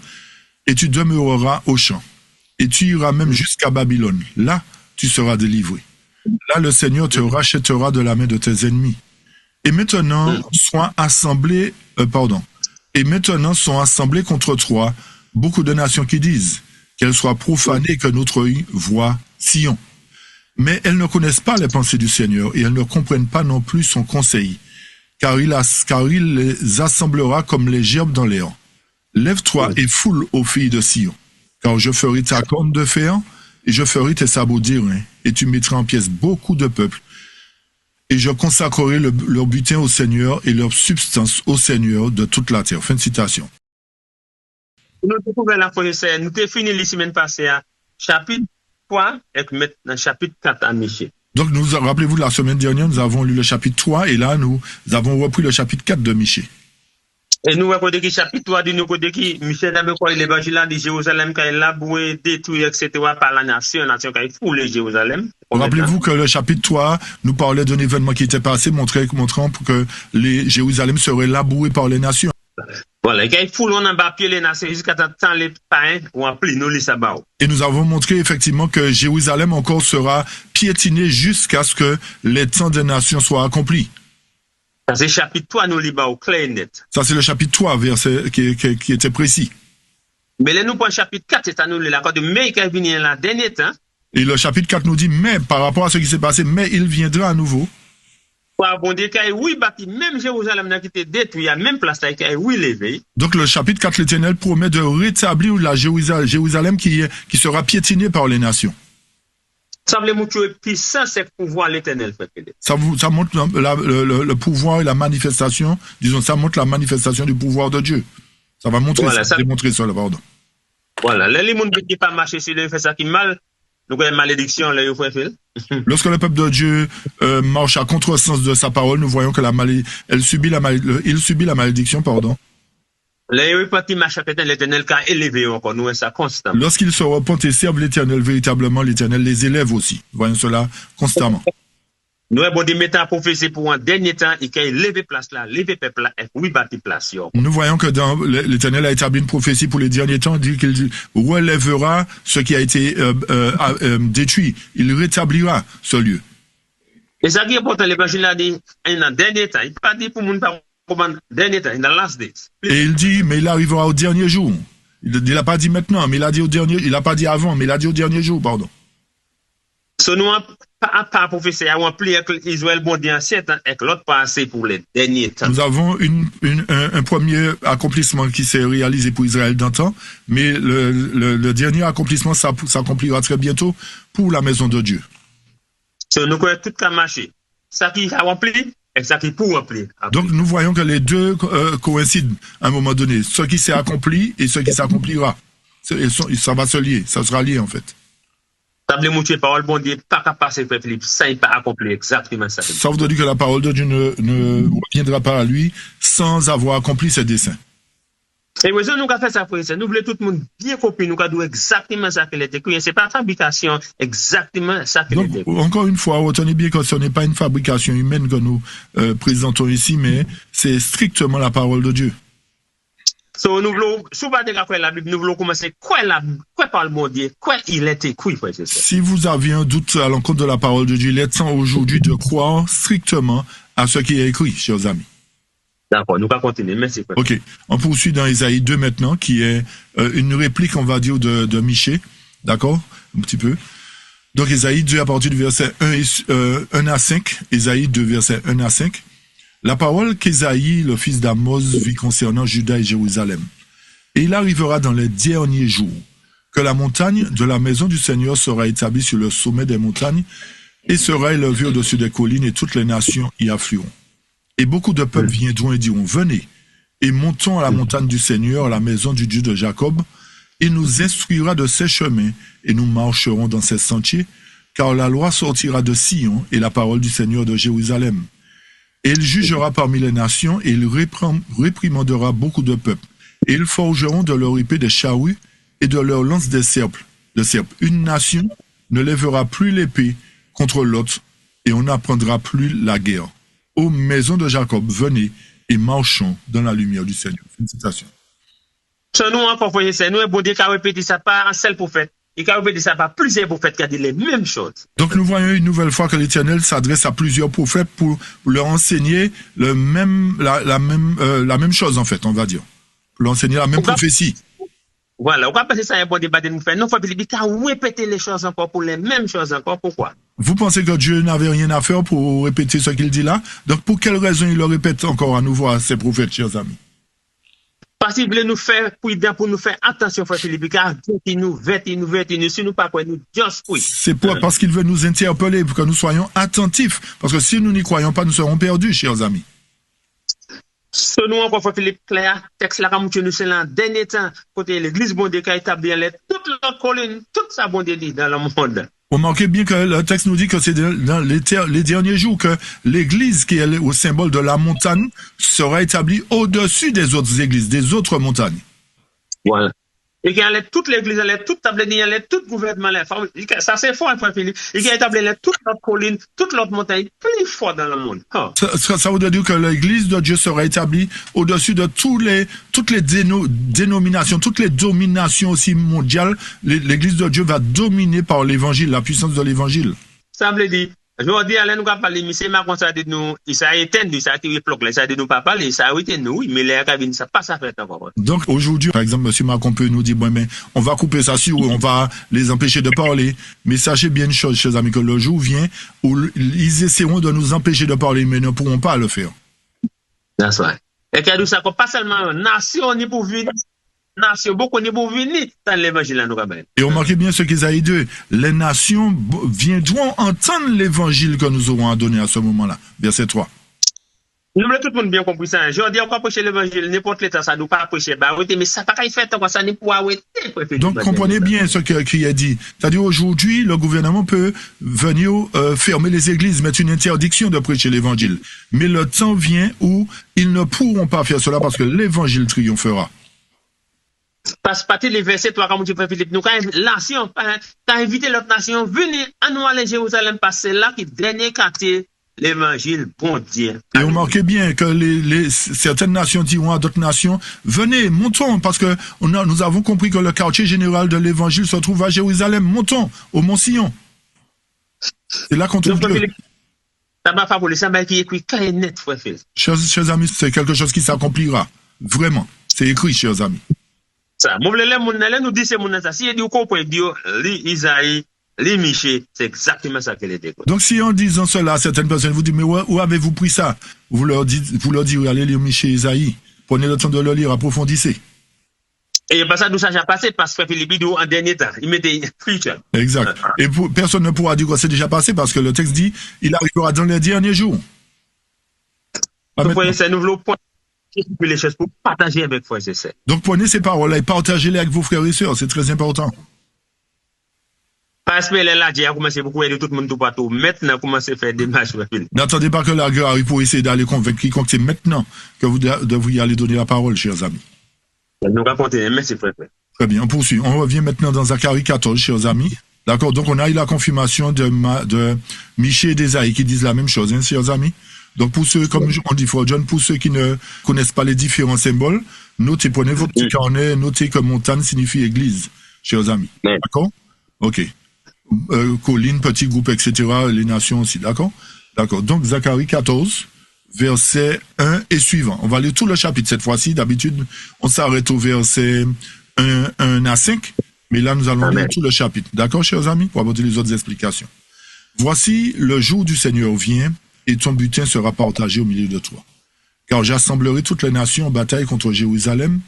et tu demeureras au champ. et tu iras même jusqu'à Babylone. Là, tu seras délivré. Là, le Seigneur te rachètera de la main de tes ennemis. Et maintenant, Et maintenant sont assemblés contre toi beaucoup de nations qui disent qu'elle soit profanée, que notre œil voit Sion. Mais elles ne connaissent pas les pensées du Seigneur et elles ne comprennent pas non plus son conseil, car il les assemblera comme les gerbes dans l'air. Lève-toi et foule aux filles de Sion, car je ferai ta corne de fer et je ferai tes sabots d'airain, et tu mettras en pièces beaucoup de peuples. Et je consacrerai leur butin au Seigneur et leur substance au Seigneur de toute la terre. Fin de citation. Nous avons fini la semaine passée à chapitre 3 et maintenant chapitre 4 à Michée. Donc, rappelez-vous, la semaine dernière, nous avons lu le chapitre 3 et là, nous avons repris le chapitre 4 de Michée. Et nous avons dit chapitre 3 de nous qui Michée avait quoi l'évangile de Jérusalem quand il a boué, détruit, etc. par la nation qui a foulé Jérusalem. Rappelez-vous que le chapitre 3 nous parlait d'un événement qui était passé, montrant que Jérusalem serait laboué par les nations. Voilà, quand il foule on a pied les nations jusqu'à temps les païens ou en pli nous les sabbats. Et nous avons montré effectivement que Jérusalem encore sera piétiné jusqu'à ce que les temps des nations soient accomplis. Ça c'est chapitre 3 nous liba au clair net. Ça c'est le chapitre 3 verset qui était précis. Mais là nous pour le chapitre 4 c'est à nous l'accord de mai qui vient la dernier temps. Et le chapitre 4 nous dit mais par rapport à ce qui s'est passé mais il viendra à nouveau. Même Jérusalem qui était détruit, à même place qui est levé. Donc le chapitre 4, l'Éternel promet de rétablir la Jérusalem qui sera piétinée par les nations. Ça veut montrer puissant c'est pouvoir l'Éternel. Ça montre le pouvoir et la manifestation, disons, ça montre la manifestation du pouvoir de Dieu. Ça va montrer voilà, ça, démontrer ça, pardon. Voilà, les gens qui ne pas marcher sur le fait ça qui mal, nous avons une malédiction, là, il faut faire. Lorsque le peuple de Dieu marche à contresens de sa parole, nous voyons que il subit la malédiction, pardon. Lorsqu'ils se repentent et servent l'Éternel véritablement, l'Éternel les élève aussi. Voyons cela constamment. Nous avons des méta prophéties pour un dernier temps et qu'il levé place là, levé peuple là, et oui bâti place. Nous voyons que l'Éternel a établi une prophétie pour les derniers temps, dit qu'il relèvera ce qui a été détruit. Il rétablira ce lieu. Et ça qui est important, l'évangile a dit, en dernier temps, il pas dit pour mon dernier temps, in the last days. Et il dit, mais il arrivera au dernier jour. Il n'a pas dit maintenant, mais il a dit au dernier, il n'a pas dit avant, mais il a dit au dernier jour, pardon. So nous pas prophétie à remplir avec Israël bon Dieu ancien temps et l'autre passé pour les derniers temps. Nous avons un premier accomplissement qui s'est réalisé pour Israël d'antan, mais le dernier accomplissement s'accomplira très bientôt pour la maison de Dieu. So nous connaissons tout comme marché. Ça qui a rempli et ça qui pour remplir. Donc nous voyons que les deux coïncident à un moment donné, ce qui s'est accompli et ce qui s'accomplira. Ça va se lier, ça sera lié en fait. Ça veut montrer parole bon Dieu pas capable passer peuple ça il pas accompli exactement ça. Ça veut dire que la parole de Dieu ne reviendra pas à lui sans avoir accompli ses desseins. Et oui, nous avons fait ça pour ça. Nous voulons tout le monde bien compris, nous avons exactement ça qu'il était écrit. C'est pas fabrication exactement ça qu'il était écrit. Encore une fois, retenez bien que ce n'est pas une fabrication humaine que nous présentons ici, mais c'est strictement la parole de Dieu. So, nous voulons, souvent de la Bible, nous voulons commencer, quoi parle mon Dieu, quoi il est écrit, frère, c'est ça. Si vous aviez un doute à l'encontre de la parole de Dieu, il est temps aujourd'hui de croire strictement à ce qui est écrit, chers amis. D'accord, nous allons continuer, merci. Frère. Ok, on poursuit dans Ésaïe 2 maintenant, qui est une réplique, on va dire, de Michée, d'accord, un petit peu. Donc Ésaïe 2 à partir du verset 1 à 5, Ésaïe 2 verset 1 à 5. La parole qu'Ésaïe, le fils d'Amos, vit concernant Juda et Jérusalem. Et il arrivera dans les derniers jours que la montagne de la maison du Seigneur sera établie sur le sommet des montagnes et sera élevée au-dessus des collines et toutes les nations y afflueront. Et beaucoup de peuples viendront et diront, venez et montons à la montagne du Seigneur, à la maison du Dieu de Jacob. Il nous instruira de ses chemins et nous marcherons dans ses sentiers, car la loi sortira de Sion et la parole du Seigneur de Jérusalem. Et il jugera parmi les nations, et il réprimandera beaucoup de peuples. Et ils forgeront de leur épée des charrues, et de leur lance des serpes. Une nation ne lèvera plus l'épée contre l'autre, et on n'apprendra plus la guerre. Ô maison de Jacob, venez et marchons dans la lumière du Seigneur. Félicitations. Nous encore voyez ça, nous bon Dieu qui a répété ça pas un seul prophète. Il a répété ça par plusieurs prophètes qui a dit les mêmes choses. Donc nous voyons une nouvelle fois que l'Éternel s'adresse à plusieurs prophètes pour leur enseigner la même chose en fait, on va dire. Pour leur enseigner la même prophétie. Voilà, on va passer ça un bon débat de nous faire. Non, Philippe, il a répété les choses encore pour les mêmes choses encore. Pourquoi? Vous pensez que Dieu n'avait rien à faire pour répéter ce qu'il dit là? Donc pour quelle raison il le répète encore à nouveau à ses prophètes, chers amis? Parce qu'il voulait nous faire prudent pour nous faire attention, frère Philippe, car il nous vêtit, si nous pas quoi, nous just oui. C'est parce qu'il veut nous interpeller pour que nous soyons attentifs. Parce que si nous n'y croyons pas, nous serons perdus, chers amis. Ce nous encore, frère Philippe, clair, texte là, comme nous c'est là, dernier temps, côté l'église bondée qui a établi toute la colline, toute sa bondée dit dans le monde. Remarquez bien que le texte nous dit que c'est dans les derniers jours que l'église qui est au symbole de la montagne sera établie au-dessus des autres églises, des autres montagnes. Voilà. Et qu'il y a toute l'église, toute table, il y a tout gouvernement, ça c'est fort, frère Philippe. Et qu'il y a établi toute notre colline, toute notre montagne, plus fort dans le monde. Oh. Ça voudrait dire que l'église de Dieu sera établie au-dessus de toutes les dénominations, toutes les dominations aussi mondiales. L'église de Dieu va dominer par l'évangile, la puissance de l'évangile. Ça veut dire, je veux dire, allez nous parler, mais c'est ma conseil de nous, ça a éteint, ça a tiré bloc, ça a dit nous pas parler, ça a été nous, mais les cabines, ça passe à faire encore. Donc aujourd'hui, par exemple, monsieur Macron peut nous dire, bon, mais on va couper ça sur, on va les empêcher de parler. Mais sachez bien une chose, chers amis, que le jour vient où ils essaieront de nous empêcher de parler, mais ne pourront pas le faire. That's right. Et qu'il y a ça, pas seulement nation, ni pour venir. Nations, beaucoup ne pour venir dans l'évangile à nous. Et remarquez bien ce qu'Isaïe 2, les nations viendront entendre l'évangile que nous aurons à donner à ce moment-là. Verset 3. Nous avons tout le monde bien compris ça. Je dis, on va prêcher l'évangile, n'importe l'état, ça ne doit pas prêcher. Mais ça ne peut pas faire ça, n'est pas arrêter. Donc, comprenez bien ce qui est dit. C'est-à-dire, aujourd'hui, le gouvernement peut venir fermer les églises, mettre une interdiction de prêcher l'évangile. Mais le temps vient où ils ne pourront pas faire cela parce que l'évangile triomphera. Parce que les versets, toi, comme tu fais, Philippe, nous, quand nation, t'as invité l'autre nation, venez à nous aller à Jérusalem, parce que c'est là qui dernier quartier, l'évangile, bon Dieu. Et remarquez bien que certaines nations diront à d'autres nations, venez, montons, parce que nous avons compris que le quartier général de l'évangile se trouve à Jérusalem, montons, au Mont Sion. C'est là qu'on trouve Dieu. Ça va favoriser, ça va qui écrit clair net, frère. Chers amis, c'est quelque chose qui s'accomplira. Vraiment. C'est écrit, chers amis. Ça, nous dit c'est mon ça. Si il dit qu'on peut dire, Isaïe, Miché, c'est exactement ça qu'elle était. Donc, si en disant cela, certaines personnes vous disent, mais où avez-vous pris ça? Vous leur dites, allez lire Miché, Isaïe. Prenez le temps de le lire, approfondissez. Et pas ça, nous ça a passé parce que Philippe dit en dernier temps. Il mettait future. Exact. Et personne ne pourra dire que c'est déjà passé parce que le texte dit, il arrivera dans les derniers jours. Vous voyez, c'est un nouveau point. Les choses pour partager avec vous, c'est ça. Donc prenez ces paroles-là et partagez-les avec vos frères et sœurs, c'est très important. Parce que là, j'ai commencé beaucoup de tout le monde tout partout. Maintenant, commencez à faire des marches. N'attendez pas que la guerre arrive pour essayer d'aller convaincre quiconque. C'est maintenant que vous devriez aller donner la parole, chers amis. Nous racontez, merci frère. Très bien, on poursuit. On revient maintenant dans Zacharie 14, chers amis. D'accord, donc on a eu la confirmation de Miché et d'Ésaïe qui disent la même chose, hein, chers amis. Donc pour ceux, comme on dit Frère John, pour ceux qui ne connaissent pas les différents symboles, prenez votre petit carnet, notez que montagne signifie église, chers amis. D'accord? Ok. Colline, petit groupe, etc., les nations aussi, d'accord? D'accord. Donc Zacharie 14, verset 1 et suivant. On va lire tout le chapitre cette fois-ci. D'habitude, on s'arrête au verset 1 à 5, mais là nous allons lire tout le chapitre. D'accord, chers amis? Pour apporter les autres explications. Voici, le jour du Seigneur vient, et ton butin sera partagé au milieu de toi. Car j'assemblerai toutes les nations en bataille contre Jérusalem,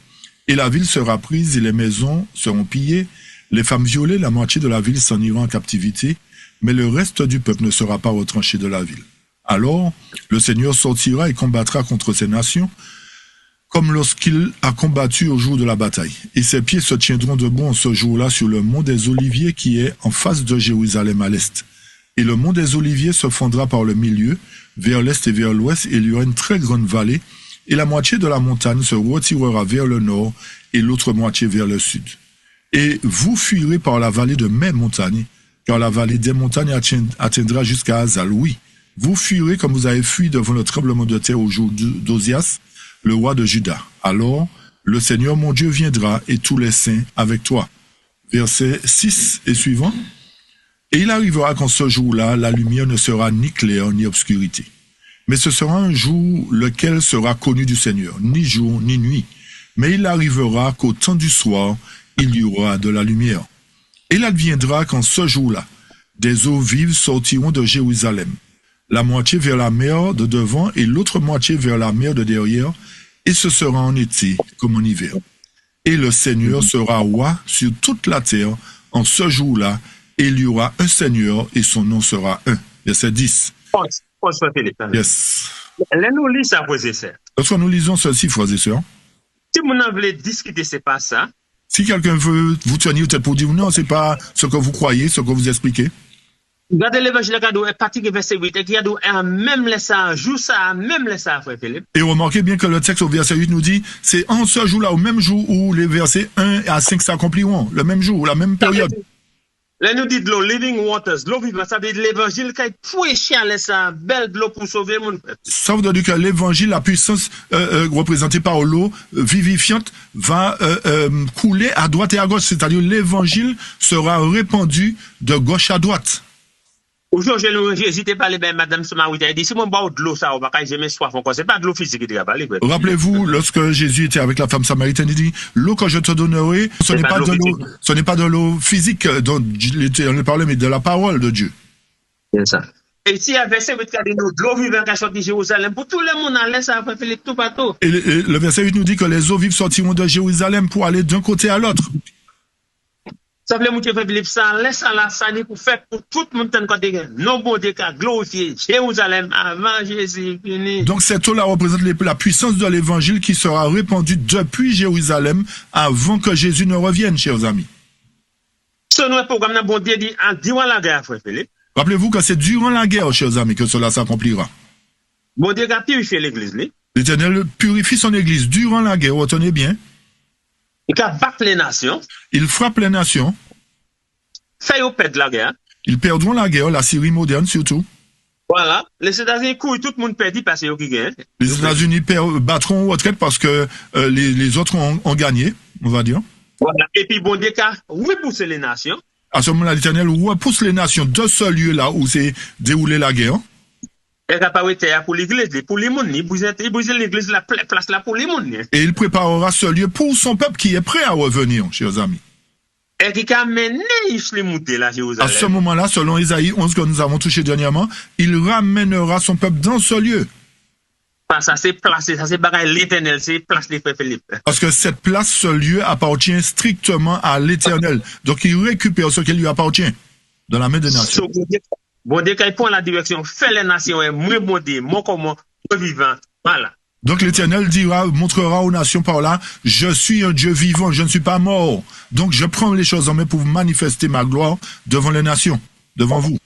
et la ville sera prise, et les maisons seront pillées, les femmes violées, la moitié de la ville s'en ira en captivité, mais le reste du peuple ne sera pas retranché de la ville. Alors, le Seigneur sortira et combattra contre ces nations, comme lorsqu'il a combattu au jour de la bataille. Et ses pieds se tiendront debout en ce jour-là sur le mont des Oliviers qui est en face de Jérusalem à l'est. Et le mont des Oliviers se fondra par le milieu, vers l'est et vers l'ouest, et il y aura une très grande vallée, et la moitié de la montagne se retirera vers le nord, et l'autre moitié vers le sud. Et vous fuirez par la vallée de mes montagnes, car la vallée des montagnes atteindra jusqu'à Azal. Oui, vous fuirez comme vous avez fui devant le tremblement de terre au jour d'Ozias, le roi de Juda. Alors, le Seigneur mon Dieu viendra, et tous les saints avec toi. Verset 6 et suivant. Et il arrivera qu'en ce jour-là, la lumière ne sera ni claire ni obscurité. Mais ce sera un jour lequel sera connu du Seigneur, ni jour ni nuit. Mais il arrivera qu'au temps du soir, il y aura de la lumière. Et il adviendra qu'en ce jour-là, des eaux vives sortiront de Jérusalem, la moitié vers la mer de devant et l'autre moitié vers la mer de derrière, et ce sera en été comme en hiver. Et le Seigneur sera roi sur toute la terre en ce jour-là, et il y aura un Seigneur et son nom sera un. Verset 10. Yes. Nous lisons ça, frères et sœurs. Lorsque nous lisons ceci, frères et sœurs, si vous voulez discuter, c'est pas ça. Si quelqu'un veut vous tenir tête pour dire non, c'est pas ce que vous croyez, ce que vous expliquez. Regardez l'évangile de partie verset 8, et qui a dit même laissé un jour ça, même laissé un frère Philippe. Et remarquez bien que le texte au verset 8 nous dit, c'est en ce jour-là, au même jour où les versets 1 à 5 s'accompliront, le même jour, la même période. Là, nous dit de l'eau, living waters, l'eau vivante, ça veut dire l'évangile qui est prêché à laisser un bel de l'eau pour sauver mon peuple. Ça veut dire que l'évangile, la puissance représentée par l'eau vivifiante, va couler à droite et à gauche. C'est-à-dire l'évangile sera répandu de gauche à droite. Aujourd'hui, j'hésitais pas les madame Samaritaine, elle dit, si moi bois de l'eau, ça, on va pas jamais soif encore. C'est pas de l'eau physique qui va parler. Rappelez-vous, lorsque Jésus était avec la femme samaritaine, il dit, l'eau que je te donnerai, ce n'est pas de l'eau physique dont on parlait, mais de la parole de Dieu. C'est ça. Et ici, il y a verset 8 qui a dit, de l'eau vivante qui sorti de Jérusalem, pour tout le monde, allait ça, après Philippe, tout partout. Et le verset 8 nous dit que les eaux vives sortiront de Jérusalem pour aller d'un côté à l'autre. Ça veut dire que Philippe, ça laisse à la salle pour faire pour tout le monde côté non bon Dieu qui glorifié Jérusalem avant Jésus fini. Donc cette eau-là représente la puissance de l'évangile qui sera répandue depuis Jérusalem avant que Jésus ne revienne, chers amis. Ce nouveau programme, bon Dieu dit, durant la guerre, frère Philippe. Rappelez-vous que c'est durant la guerre, chers amis, que cela s'accomplira. Bon Dieu a purifié l'église. L'Éternel purifie son église durant la guerre, retenez bien. Il a battu les nations. Il frappe les nations. Fait au perdre la guerre. Ils perdront la guerre, la Syrie moderne surtout. Voilà. Les États-Unis courent, tout le monde perdit parce qu'ils gagnent. Les États-Unis battront retraite parce que les autres ont gagné, on va dire. Voilà. Et puis bon Dieu a repoussé les nations. À ce moment-là, l'Éternel repousse les nations de ce lieu-là où s'est déroulée la guerre. Et pour l'église, pour les mondes, il brise l'église, la place là pour les mondes. Et il préparera ce lieu pour son peuple qui est prêt à revenir, chers amis. Et qui a mené les là, Jérusalem. À ce moment-là, selon Isaïe 11 que nous avons touché dernièrement, il ramènera son peuple dans ce lieu. Ça c'est place, ça c'est bagaille l'Éternel, c'est place des frères Philippe. Parce que cette place, ce lieu appartient strictement à l'Éternel. Donc il récupère ce qui lui appartient dans la main des nations. Bon Dieu, quand il prend la direction, fait les nations, moi bon Dieu, moi comment, moi vivant, voilà. Donc l'Éternel montrera aux nations par là, je suis un Dieu vivant, je ne suis pas mort. Donc je prends les choses en main pour manifester ma gloire devant les nations, devant vous.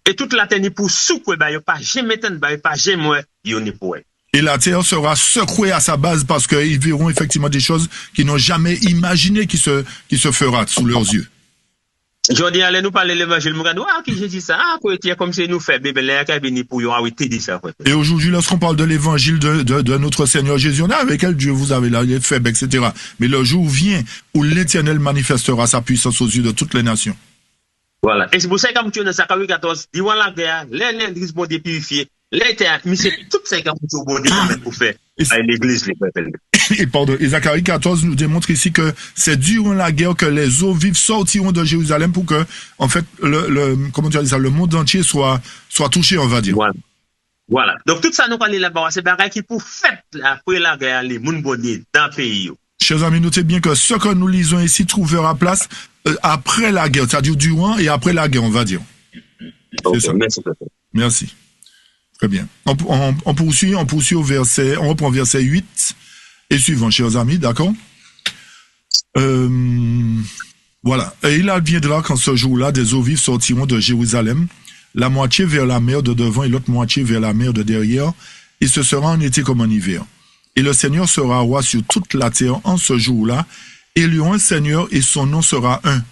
Et toute la terre pour secouer, il n'y a pas jamais pas jamais, il n'y a pas. Et la terre sera secouée à sa base parce qu'ils verront effectivement des choses qu'ils n'ont jamais imaginé qui se fera sous leurs yeux. Je dis, allez nous parler de l'évangile, qui j'ai dit ça, comme si nous fait bébé l'air qui est venu pour y dit ça. Et aujourd'hui, lorsqu'on parle de l'évangile de notre Seigneur Jésus, on est avec quel Dieu vous avez là, il est faible, etc. Mais le jour vient où l'Éternel manifestera sa puissance aux yeux de toutes les nations. Voilà. Et c'est pour ça que tu dans Zacharie 14, durant la guerre, l'église bon Dieu purifié, l'éternel, mais c'est tout ça qu'on bon Dieu pour faire à l'église, les peuples. Et Zacharie 14 nous démontre ici que c'est durant la guerre que les eaux vives sortiront de Jérusalem pour que, en fait, comment tu as dit ça, le monde entier soit touché, on va dire. Voilà. Donc, tout ça, nous parlons là-bas, c'est pareil qui pour faire, après la guerre, les monde bon Dieu dans le pays. Chers amis, notez bien que ce que nous lisons ici trouvera place après la guerre, c'est-à-dire durant et après la guerre, on va dire. Okay, c'est ça. Merci. Très bien. On poursuit au verset, on reprend verset 8 et suivant, chers amis, d'accord? Voilà. Et il adviendra qu'en ce jour-là, des eaux vives sortiront de Jérusalem, la moitié vers la mer de devant et l'autre moitié vers la mer de derrière, et ce sera en été comme en hiver. Et le Seigneur sera roi sur toute la terre en ce jour-là, et il y aura un Seigneur et son nom sera un.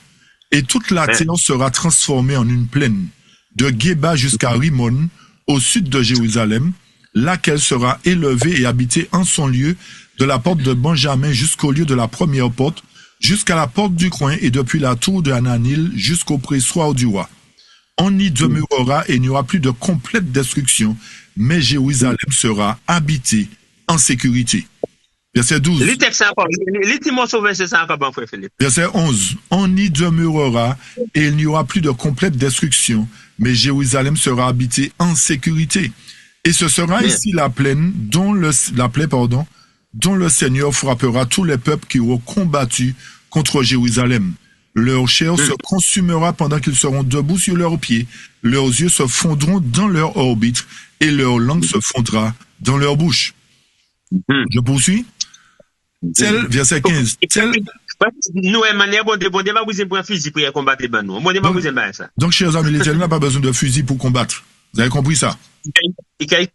Et toute la terre sera transformée en une plaine, de Géba jusqu'à Rimon, au sud de Jérusalem, laquelle sera élevée et habitée en son lieu, de la porte de Benjamin jusqu'au lieu de la première porte, jusqu'à la porte du coin et depuis la tour de Hananil jusqu'au pressoir du roi. On y demeurera et il n'y aura plus de complète destruction, mais Jérusalem sera habité en sécurité. Verset 12. Verset 11. On y demeurera et il n'y aura plus de complète destruction, mais Jérusalem sera habité en sécurité. Et ce sera ici la plaie, dont le Seigneur frappera tous les peuples qui auront combattu contre Jérusalem. Leur chair se consumera pendant qu'ils seront debout sur leurs pieds. Leurs yeux se fondront dans leur orbite et leur langue se fondra dans leur bouche. Je poursuis. Verset 15. Donc, chers amis, l'Éternel n'a pas besoin de fusil pour combattre. Vous avez compris ça? Il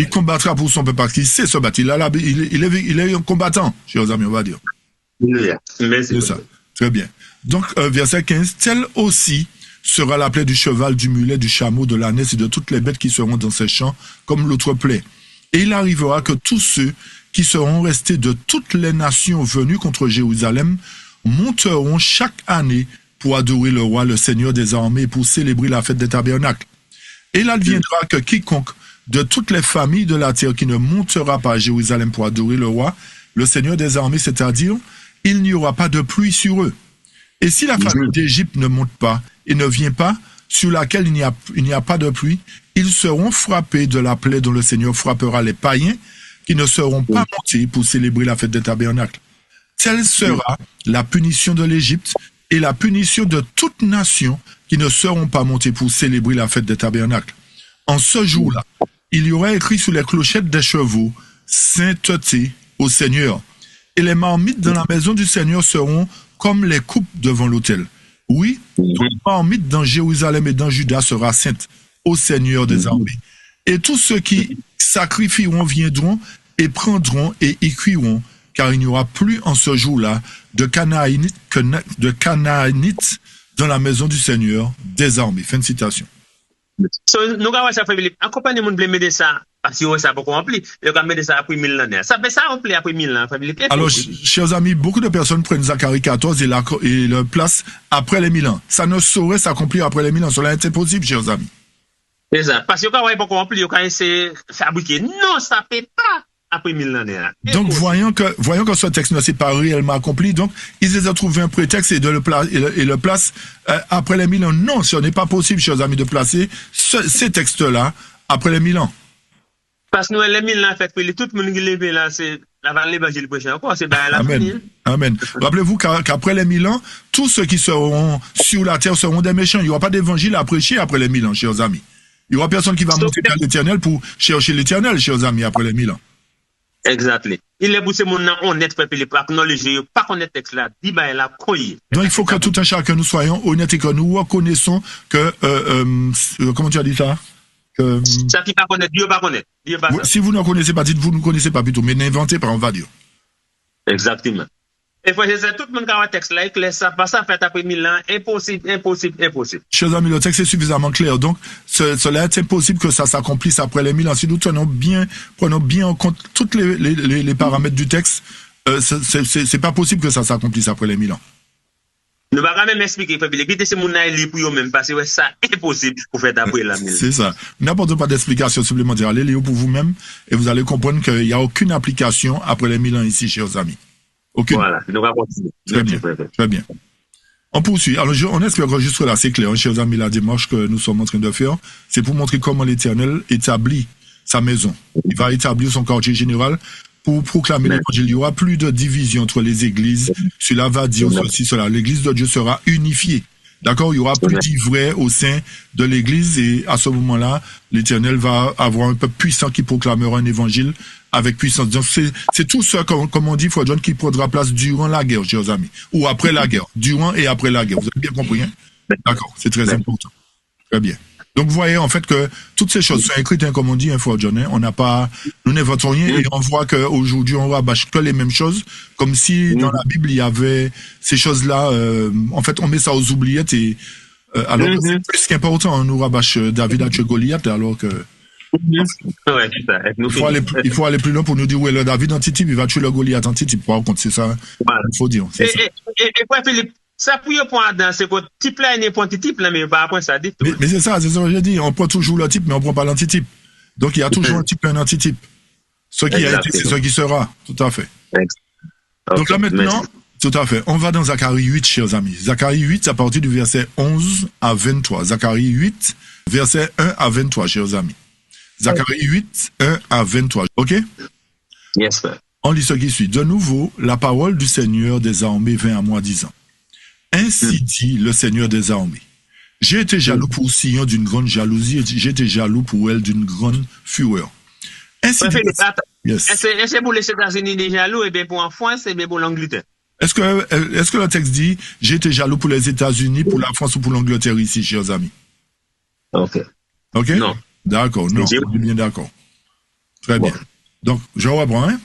combattra pour son peuple parce qu'il sait se battre. Il est un combattant, chers amis, on va dire. C'est ça. Très bien. Donc, verset 15. Tel aussi sera la plaie du cheval, du mulet, du chameau, de l'ânesse et de toutes les bêtes qui seront dans ces champs, comme l'autre plaie. Et il arrivera que tous ceux qui seront restés de toutes les nations venues contre Jérusalem monteront chaque année pour adorer le roi, le Seigneur des armées, pour célébrer la fête des tabernacles. Et il adviendra que quiconque de toutes les familles de la terre qui ne montera pas à Jérusalem pour adorer le roi, le Seigneur des armées, c'est-à-dire, il n'y aura pas de pluie sur eux. Et si la famille d'Égypte ne monte pas et ne vient pas, sur laquelle il n'y a pas de pluie, ils seront frappés de la plaie dont le Seigneur frappera les païens qui ne seront pas montés pour célébrer la fête des tabernacles. Telle sera la punition de l'Égypte et la punition de toute nation qui ne seront pas montés pour célébrer la fête des tabernacles. En ce jour-là, il y aura écrit sur les clochettes des chevaux « Sainteté au Seigneur ». Et les marmites dans la maison du Seigneur seront comme les coupes devant l'autel. Oui, toute marmite dans Jérusalem et dans Juda sera sainte au Seigneur des armées. Et tous ceux qui sacrifieront viendront et prendront et y cuiront, car il n'y aura plus en ce jour-là de Canaanites dans la maison du Seigneur des armées. Fin de citation. Nous avons ça fait accompagner mon blé de ça parce que ça beaucoup rempli et on met ça après 1000 ans. Ça fait ça rempli après 1000 ans. Alors chers amis, beaucoup de personnes prennent Zacharie 14 et le placent après les 1000 ans. Ça ne saurait s'accomplir après les 1000 ans. Cela est impossible, chers amis. C'est ça. Parce que quand on est beaucoup rempli, on essaie de fabriquer. Non, ça ne fait pas après 1000 ans. Donc voyons que ce texte ne s'est pas réellement accompli, donc ils ont trouvé un prétexte et le place après les 1000 ans. Non, ce n'est pas possible, chers amis, de placer ces textes-là après les 1000 ans. Parce que nous, les 1000 ans, en fait, tout le monde qui lève là, c'est l'évangile prochain. C'est la Amen. Amen. Rappelez-vous qu'après les 1000 ans, tous ceux qui seront sur la terre seront des méchants. Il n'y aura pas d'évangile à prêcher après les 1000 ans, chers amis. Il n'y aura personne qui va monter vers l'Éternel pour chercher l'Éternel, chers amis, après les 1000 ans. Exactement. Il est pour ce monde honnête, peuple, pas knowledge, pas connaître texte là, dit bah la croyez. Donc il faut que tout un chacun nous soyons honnêtes et que nous reconnaissons que comment tu as dit ça? Que ça qui pas connaître, Dieu pas connaître. Si vous ne connaissez pas, dites vous ne connaissez pas plutôt, mais n'inventez pas, on va dire. Exactement. Et faut que tout le monde qui a un texte là, clair, ça pas ça fait après 1000 ans, impossible. Chers amis, le texte est suffisamment clair, donc cela est impossible que ça s'accomplisse après les 1000 ans. Si nous prenons bien en compte tous les paramètres du texte, c'est pas possible que ça s'accomplisse après les 1000 ans. Nous ne pouvons pas même expliquer, quitter ce monde-là et pour eux-mêmes, parce que ça est impossible pour faire après la 1000 ans. C'est ça. N'apportez pas d'explication supplémentaire. Allez lire pour vous-même et vous allez comprendre qu'il n'y a aucune application après les 1000 ans ici, chers amis. Aucune. Voilà, nous allons continuer. Très bien. On poursuit. Alors, on espère que jusque là, c'est clair, chers amis, la démarche que nous sommes en train de faire, c'est pour montrer comment l'Éternel établit sa maison. Il va établir son quartier général pour proclamer l'évangile. Il n'y aura plus de division entre les églises. Cela va dire ceci, cela. L'église de Dieu sera unifiée. D'accord? Il y aura plus d'ivraie au sein de l'église et à ce moment-là, l'Éternel va avoir un peuple puissant qui proclamera un évangile avec puissance. Donc, c'est tout ça, comme on dit, Frère John, qui prendra place durant la guerre, chers amis. Ou après la guerre. Durant et après la guerre. Vous avez bien compris, hein? D'accord. C'est très important. Très bien. Donc, vous voyez, en fait, que toutes ces choses sont écrites, hein, comme on dit, hein, Frère John, hein? Nous n'inventons rien et on voit qu'aujourd'hui, on rabâche que les mêmes choses, comme si dans la Bible, il y avait ces choses-là, en fait, on met ça aux oubliettes et, alors que c'est plus qu'important, on nous rabâche David a tué Goliath, alors que Ouais, c'est ça. Il faut aller plus loin pour nous dire, ouais, le David anti-type, il va tuer le Goliath anti-type. Par contre, c'est ça, il faut dire. Et quoi, Philippe, ça pour y prendre dans ce côté, type là, il n'est pas anti-type là, mais pas après ça dit tout. Mais c'est ça que j'ai dit. On prend toujours le type, mais on prend pas l'antitype. Donc, il y a toujours un type et un antitype. Ce qui a été, c'est ce qui sera. Tout à fait. Donc là, maintenant, tout à fait. On va dans Zacharie 8, chers amis. Zacharie 8, à partir du verset 11 à 23. Zacharie 8, verset 1 à 23, chers amis. Zacharie 8, 1 à 23. OK? Yes, sir. On lit ce qui suit. De nouveau, la parole du Seigneur des armées vint à moi disant, ainsi dit le Seigneur des armées. J'ai été jaloux pour Sion d'une grande jalousie et j'ai été jaloux pour elle d'une grande fureur. Ainsi dit, yes. Est-ce pour les États-Unis des jaloux et bien pour en France et bien pour l'Angleterre? Est-ce que le texte dit j'ai été jaloux pour les États-Unis, pour la France ou pour l'Angleterre ici, chers amis? OK. Non. D'accord, non. On est bien d'accord. Très bien. Donc, je reprends, hein,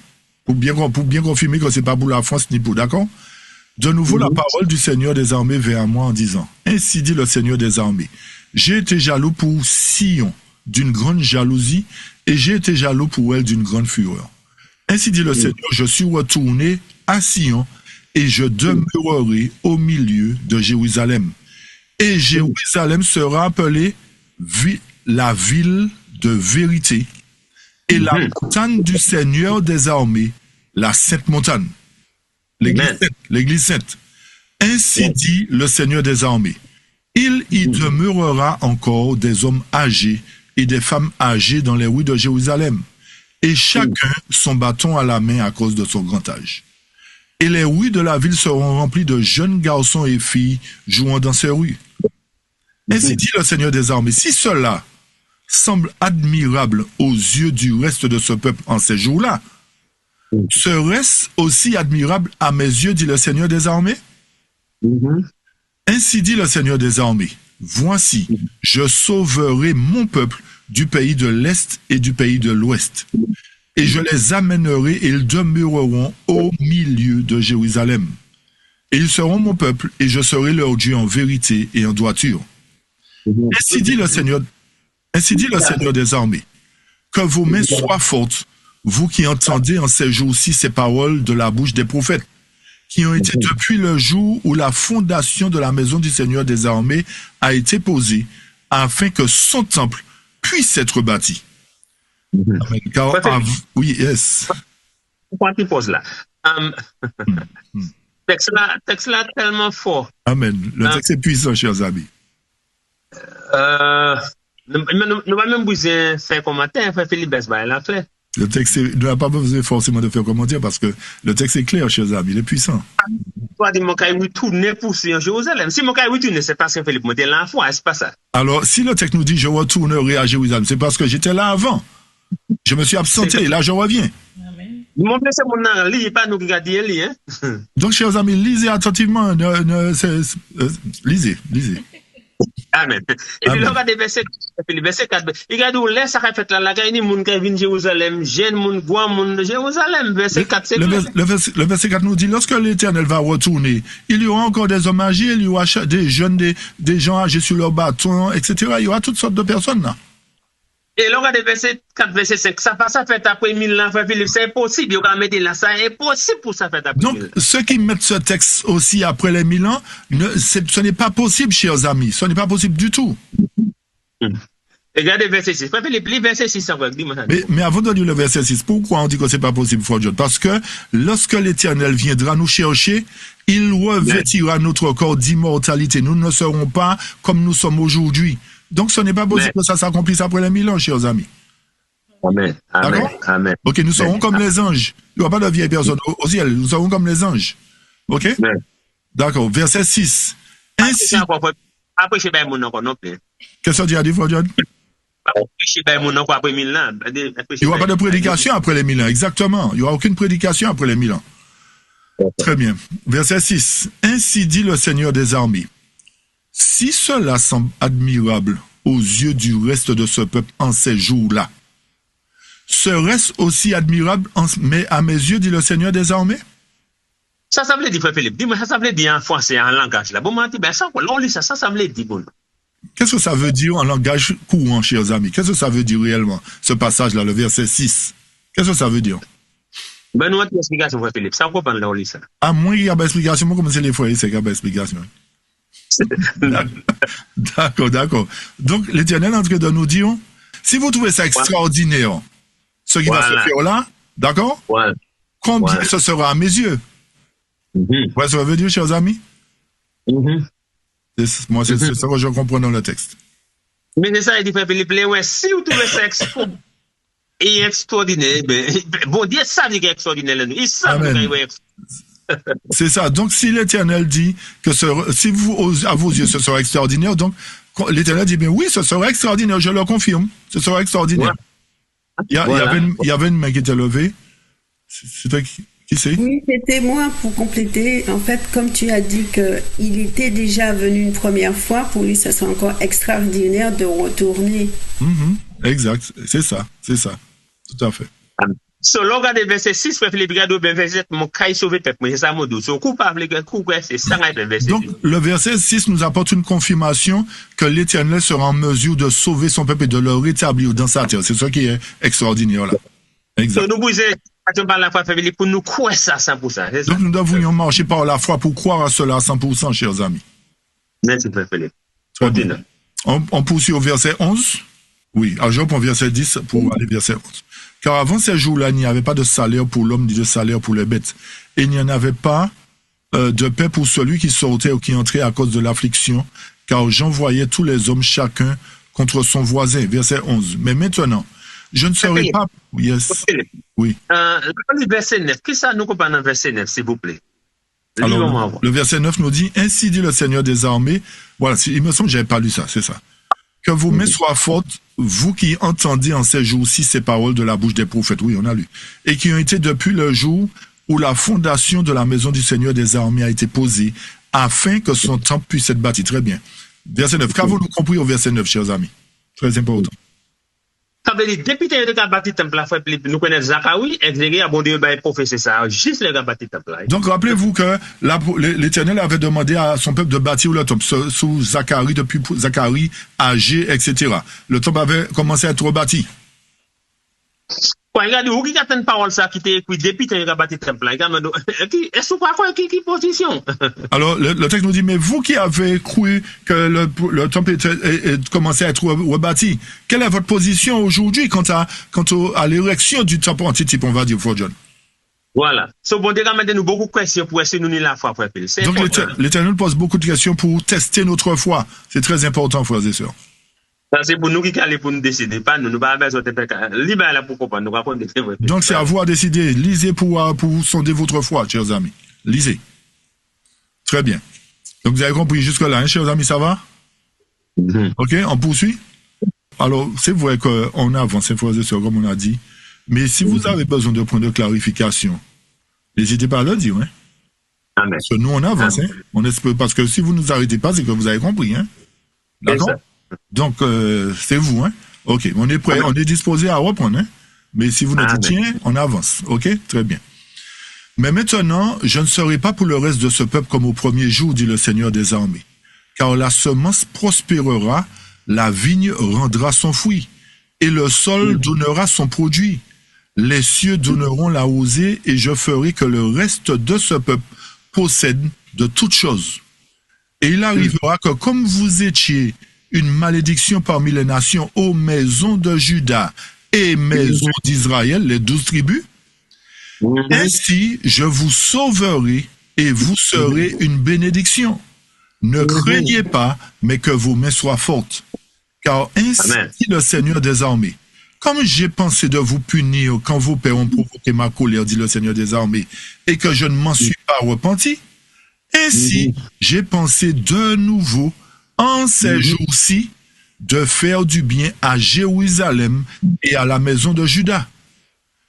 pour bien confirmer que c'est pas pour la France ni pour, d'accord? De nouveau, la parole du Seigneur des armées vint à moi en disant, ainsi dit le Seigneur des armées, j'ai été jaloux pour Sion d'une grande jalousie et j'ai été jaloux pour elle d'une grande fureur. Ainsi dit le Seigneur, je suis retourné à Sion et je demeurerai au milieu de Jérusalem. Et Jérusalem sera appelée la ville de vérité et la montagne du Seigneur des armées, la sainte montagne. L'église sainte. Ainsi dit le Seigneur des armées. Il y demeurera encore des hommes âgés et des femmes âgées dans les rues de Jérusalem, et chacun son bâton à la main à cause de son grand âge. Et les rues de la ville seront remplies de jeunes garçons et filles jouant dans ces rues. Ainsi dit le Seigneur des armées. Si cela semble admirable aux yeux du reste de ce peuple en ces jours-là, serait-ce aussi admirable à mes yeux, dit le Seigneur des armées? Ainsi dit le Seigneur des armées. Voici, je sauverai mon peuple du pays de l'Est et du pays de l'Ouest. Et je les amènerai et ils demeureront au milieu de Jérusalem. Et ils seront mon peuple et je serai leur Dieu en vérité et en droiture. Ainsi dit le Seigneur des armées. Que vos mains soient fortes, vous qui entendez en ces jours-ci ces paroles de la bouche des prophètes, qui ont été depuis le jour où la fondation de la maison du Seigneur des armées a été posée, afin que son temple puisse être bâti. Amen. Car, oui, yes. Pourquoi tu poses là? Texte là tellement fort. Amen. Le texte est puissant, chers amis. Nous va même briser faire commentaire, faire Philippe Besba, là, clair. Le texte, nous n'avons pas besoin forcément de faire commentaire parce que le texte est clair, chers amis, il est puissant. Toi, dis-moi qu'il retourne pour Jérusalem. Si mon cas retourne, c'est parce que Philippe montait là en foi, c'est pas ça. Alors, si le texte nous dit je retournerai à Jérusalem, c'est parce que j'étais là avant. Je me suis absenté et là je reviens. Mon blessé, mon nom, lisez pas nous regarder, hein. Donc, chers amis, lisez attentivement. Lisez. Amen. Et puis, là, on va des versets 4. Regarde où là, ça fait là, il y a des gens qui viennent de Jérusalem, jeunes, moun, grand monde de Jérusalem. Verset 4, c'est le verset 4 nous dit, lorsque l'Éternel va retourner, il y aura encore des hommes âgés, il y aura des jeunes, des gens âgés sur leur bâton, etc. Il y aura toutes sortes de personnes là. Et là, on a des versets 4, verset 5. Ça fait après 1000 ans, Philippe, c'est impossible. On va mettre là, c'est impossible pour ça faire après 1000 ans. Donc, ceux qui mettent ce texte aussi après les 1000 ans, ce n'est pas possible, chers amis. Ce n'est pas possible du tout. Regardez verset 6. Philippe, lis verset 6 encore. Mais avant de lire le verset 6, pourquoi on dit que ce n'est pas possible, Frère John? Parce que lorsque l'Éternel viendra nous chercher, il revêtira notre corps d'immortalité. Nous ne serons pas comme nous sommes aujourd'hui. Donc, ce n'est pas possible que ça s'accomplisse après les 1000 ans, chers amis. Amen. Amen. Ok, nous serons comme les anges. Il n'y aura pas de vieilles personnes au ciel. Nous serons comme les anges. Ok? D'accord. Verset 6. Ainsi. Après, je ne sais pas non plus. Qu'est-ce que tu as dit, Frère John? Il n'y aura pas de prédication après les 1000 ans. Exactement. Il n'y aura aucune prédication après les 1000 ans. Très bien. Verset 6. Ainsi dit le Seigneur des armées. Si cela semble admirable aux yeux du reste de ce peuple en ces jours-là, serait-ce aussi admirable mais à mes yeux, dit le Seigneur des armées? Ça veut dire, Philippe, dis-moi, ça veut dire en français, en langage là. Bon, ben ça, on lit ça, ça veut dire bon. Qu'est-ce que ça veut dire en langage courant, chers amis? Qu'est-ce que ça veut dire réellement, ce passage-là, le verset 6? Qu'est-ce que ça veut dire? Ben, nous avons une explication, frère Philippe. Ça comprend là, on lit ça. À moins qu'il y a une explication, moi, comme c'est les frères, c'est qu'il y a une explication. D'accord. Donc, l'Éternel est en train de nous dire, si vous trouvez ça extraordinaire, ce qui va se faire là, d'accord? Combien ce sera à mes yeux? Vous voyez ce que ça veut dire, chers amis? Moi, c'est ça que je comprends dans le texte. Mais c'est ça, il dit, frère Philippe, si vous trouvez ça extraordinaire, bon Dieu, ça dit qu'il est extraordinaire. Il savent qu'il est extraordinaire. C'est ça. Donc, si l'Éternel dit que si à vos yeux, ce sera extraordinaire, donc l'Éternel dit bien oui, ce sera extraordinaire, je le confirme. Ce sera extraordinaire. Il y avait une main qui était levée. C'était qui c'est? Oui, c'était moi pour compléter. En fait, comme tu as dit qu'il était déjà venu une première fois, pour lui, ça serait encore extraordinaire de retourner. Exact. C'est ça. Tout à fait. Selon regardez verset 6, frère Philippe, regardez verset 7, mon caille sauvé peuple, c'est ça mon dos. So, coupable, c'est ça, verset 6. Donc, le verset 6 nous apporte une confirmation que l'Éternel sera en mesure de sauver son peuple et de le rétablir dans sa terre. C'est ça qui est extraordinaire là. Exact. So, nous disons, par la foi, frère Philippe, pour nous croire ça à 100%. Donc, nous devons marcher par la foi pour croire à cela à 100%, chers amis. Merci, frère Philippe. Très bien. On poursuit au verset 11. Oui, alors je reprends verset 10 pour aller verset 11. Car avant ces jours-là, il n'y avait pas de salaire pour l'homme, ni de salaire pour les bêtes. Et il n'y en avait pas de paix pour celui qui sortait ou qui entrait à cause de l'affliction, car j'envoyais tous les hommes chacun contre son voisin. Verset 11. Mais maintenant, je ne serai pas... Yes. Oui. Le verset 9. Qu'est-ce que ça nous comprend dans le verset 9, s'il vous plaît? Alors, le verset 9 nous dit, ainsi dit le Seigneur des armées. Voilà, il me semble que je n'avais pas lu ça, c'est ça. Que vos mains soient fortes, vous qui entendez en ces jours-ci ces paroles de la bouche des prophètes. Oui, on a lu. Et qui ont été depuis le jour où la fondation de la maison du Seigneur des armées a été posée, afin que son temple puisse être bâti. Très bien. Verset 9. Qu'avons-nous compris au verset 9, chers amis? Très important. Ça veut dire, depuis que tu as bâti le temple, nous connaissons Zacharie, exégé, abondé, professeur ça, juste le bâti le temple. Donc, rappelez-vous que l'Éternel avait demandé à son peuple de bâtir le temple sous Zacharie, depuis Zacharie, Agé, etc. Le temple avait commencé à être rebâti. Regardez, où qui a une parole ça qui était écrit depuis que tu as bâti le temple? Est-ce que qui position? Alors, le texte nous dit, mais vous qui avez cru que le temple commençait à être rebâti, quelle est votre position aujourd'hui quant à l'érection du temple antitype, on va dire, Frère John? Voilà. So, bon, déjà, maintenant, nous beaucoup de questions pour essayer de nous la foi, frère Philippe. Donc, l'Éternel pose beaucoup de questions pour tester notre foi. C'est très important, frères et sœurs. C'est pour nous qui allons pour nous décider, pas nous, nous pas besoin de faire libéral pour comprendre, nous rapporter. Donc c'est à vous à décider. Lisez pour sonder votre foi, chers amis. Lisez. Très bien. Donc vous avez compris jusque-là, hein, chers amis, ça va? Ok, on poursuit? Alors, c'est vrai qu'on avance, frères et sœurs, comme on a dit. Mais si vous avez besoin de points de clarification, n'hésitez pas à le dire, hein? Amen. Parce que nous, on avance, hein? On espère, parce que si vous ne nous arrêtez pas, c'est que vous avez compris, hein? D'accord? Donc, c'est vous, hein? OK, on est prêt, on est disposé à reprendre, hein? Mais si vous nous dites tiens, on avance. OK? Très bien. Mais maintenant, je ne serai pas pour le reste de ce peuple comme au premier jour, dit le Seigneur des armées. Car la semence prospérera, la vigne rendra son fruit, et le sol donnera son produit. Les cieux donneront la rosée, et je ferai que le reste de ce peuple possède de toutes choses. Et il arrivera que comme vous étiez une malédiction parmi les nations aux maisons de Juda et maisons d'Israël, les 12 tribus. Ainsi, je vous sauverai et vous serez une bénédiction. Ne craignez pas, mais que vos mains soient fortes. Car ainsi dit le Seigneur des armées. Comme j'ai pensé de vous punir quand vos pères ont provoqué ma colère, dit le Seigneur des armées, et que je ne m'en suis pas repenti, ainsi j'ai pensé de nouveau en ces jours-ci, de faire du bien à Jérusalem et à la maison de Juda.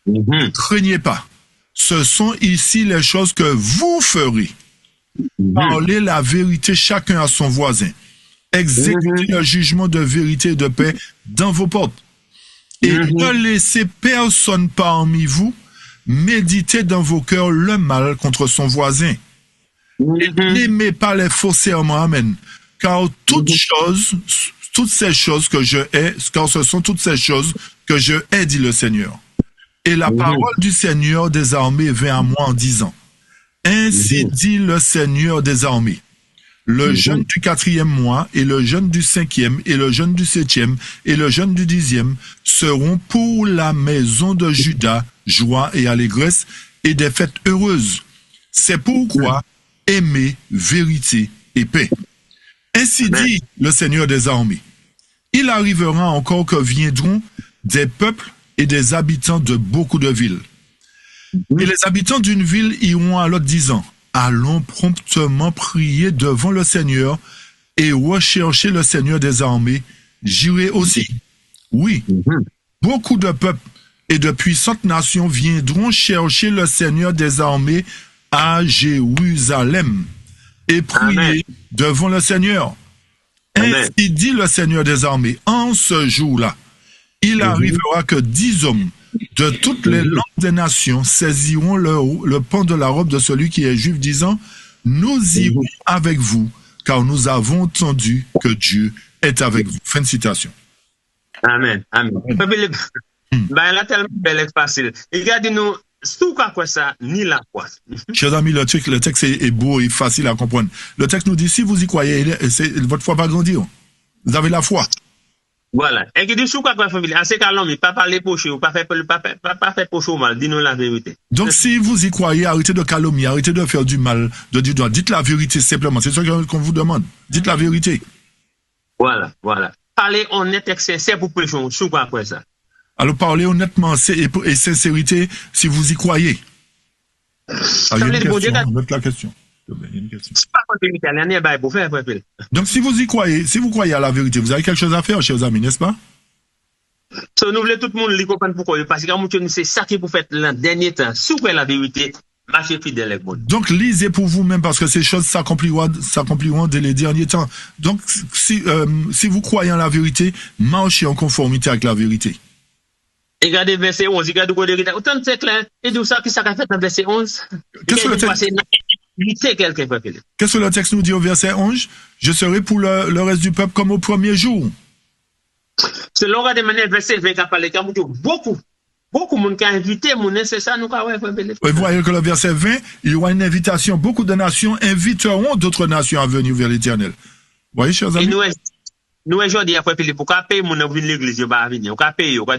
Ne craignez pas. Ce sont ici les choses que vous ferez. Parlez la vérité chacun à son voisin. Exécutez le jugement de vérité et de paix dans vos portes. Et ne laissez personne parmi vous méditer dans vos cœurs le mal contre son voisin. Et n'aimez pas les faux serments. Amen. car toutes ces choses que je hais, car ce sont toutes ces choses que je hais, dit le Seigneur. Et la parole du Seigneur des armées vint à moi en disant, ainsi dit le Seigneur des armées, le jeûne du 4e mois et le jeûne du 5e et le jeûne du 7e et le jeûne du 10e seront pour la maison de Juda joie et allégresse et des fêtes heureuses. C'est pourquoi aimez vérité et paix. Ainsi dit le Seigneur des armées. Il arrivera encore que viendront des peuples et des habitants de beaucoup de villes. Et les habitants d'une ville iront alors disant, allons promptement prier devant le Seigneur et rechercher le Seigneur des armées. J'irai aussi. Oui, beaucoup de peuples et de puissantes nations viendront chercher le Seigneur des armées à Jérusalem et prier devant le Seigneur. Ainsi dit le Seigneur des armées, en ce jour-là, il arrivera que 10 hommes de toutes les langues des nations saisiront le pan de la robe de celui qui est juif, disant, nous irons avec vous, car nous avons entendu que Dieu est avec vous. Fin de citation. Amen. Ben là, tellement belle et facile. Regardez-nous, tout quoi ça, ni la foi. Chers amis, le texte est beau et facile à comprendre. Le texte nous dit, si vous y croyez, votre foi va grandir. Vous avez la foi. Voilà. Et qui dit, sous quoi famille, assez calme, mais pas parler poché, ou pas faire poché mal, dis-nous la vérité. Donc, si vous y croyez, arrêtez de calomnier, arrêtez de faire du mal, de dire, dites la vérité simplement. C'est ce qu'on vous demande. Dites la vérité. Voilà. Parlez honnête et sincère pour prêcher, sous quoi ça. Alors, parlez honnêtement et sincérité si vous y croyez. Il y a une question. C'est pas pour faire. Donc, si vous croyez à la vérité, vous avez quelque chose à faire, chers amis, n'est-ce pas? Nous voulons tout le monde comprendre pourquoi. Parce que c'est ça qui vous fait le dernier temps. Si vous croyez la vérité, marchez fidèle avec moi. Donc, lisez pour vous-même parce que ces choses s'accompliront dès les derniers temps. Donc, si vous croyez en la vérité, marchez en conformité avec la vérité. Regardez verset 11, regardez quoi de vérité. Autant de clair, et tout ça qui s'est fait dans verset 11. Qu'est-ce que le texte nous dit au verset 11? Je serai pour le reste du peuple comme au premier jour. Selon regardez manière verset 20 qui a parlé, beaucoup de monde qui a invité, c'est ça nous vous voyez que le verset 20, il y aura une invitation. Beaucoup de nations inviteront d'autres nations à venir vers l'Éternel. Vous voyez, chers amis? Nous, aujourd'hui, après, pourquoi payer mon venir l'église, il va venir. Pourquoi payer, pourquoi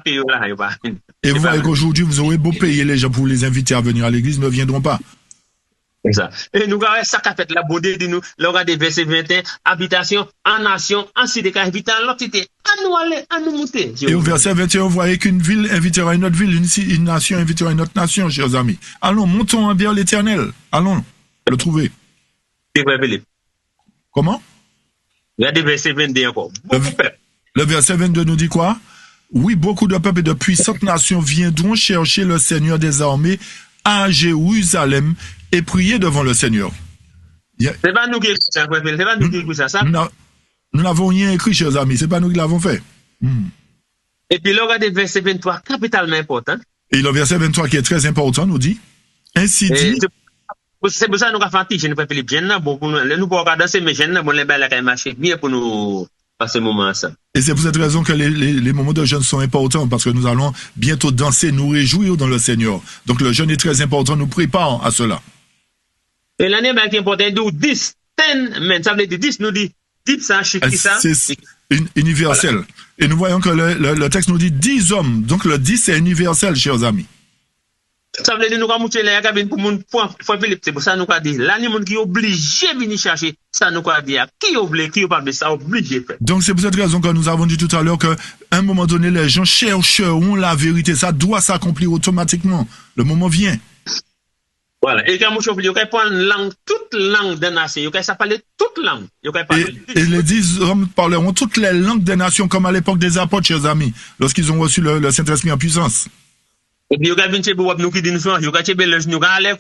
payer là, il va venir. Et vous voyez qu'aujourd'hui, vous aurez beau payer les gens pour les inviter à venir à l'église, ils ne viendront pas. Exact. Et nous, ça qu'a fait la beauté de nous, le des versets 21, habitation, en nation, ainsi de cas, invitant l'autre cité, à nous aller, à nous monter. Et au verset 21, vous voyez qu'une ville invitera une autre ville, une nation invitera une autre nation, chers amis. Allons, montons vers l'Éternel. Allons, le trouver. C'est vrai, Philippe. Comment? Regardez verset 22 encore. Le verset 22 nous dit quoi? Oui, beaucoup de peuples et de puissantes nations viendront chercher le Seigneur des armées à Jérusalem et prier devant le Seigneur. C'est pas nous qui écrivons ça, c'est pas nous qui écrivons ça. Nous n'avons rien écrit, chers amis, c'est pas nous qui l'avons fait. Et puis là, regardez verset 23, capitalement important. Et le verset 23 qui est très important nous dit, ainsi dit... C'est pour ça que nous avons fait un Philippe Jeanne, bon, nous pouvons regarder ces jeunes, bon, les belles qui marchent bien pour nous passer ce moment ça. Et c'est pour cette raison que les moments de jeûne sont importants, parce que nous allons bientôt danser, nous réjouir dans le Seigneur. Donc le jeûne est très important, nous préparons à cela. Et l'année qui est importante, nous 10, 10, mais ça veut dire 10, nous dit 10 ça, chiqui ça. C'est universel. Voilà. Et nous voyons que le texte nous dit 10 hommes, donc le 10 c'est universel, chers amis. Ça veut dire nous avons monté les cabines pour mon point Philippe, c'est pour ça nous avons dit là les gens qui obligé de venir chercher ça nous avons dit qui obligé qui parle de ça obligé. Donc c'est pour cette raison que nous avons dit tout à l'heure que à un moment donné les gens chercheront la vérité, ça doit s'accomplir automatiquement. Le moment vient. Voilà, et quand vous pouvez prendre langue, toute langue des nations, vous pouvez parler toute langue. Et les 10 hommes parleront toutes les langues des nations comme à l'époque des apôtres, chers amis, lorsqu'ils ont reçu le Saint-Esprit en puissance. Et puis, vous avez vu nous qui disent, vous avez le genou, vous avez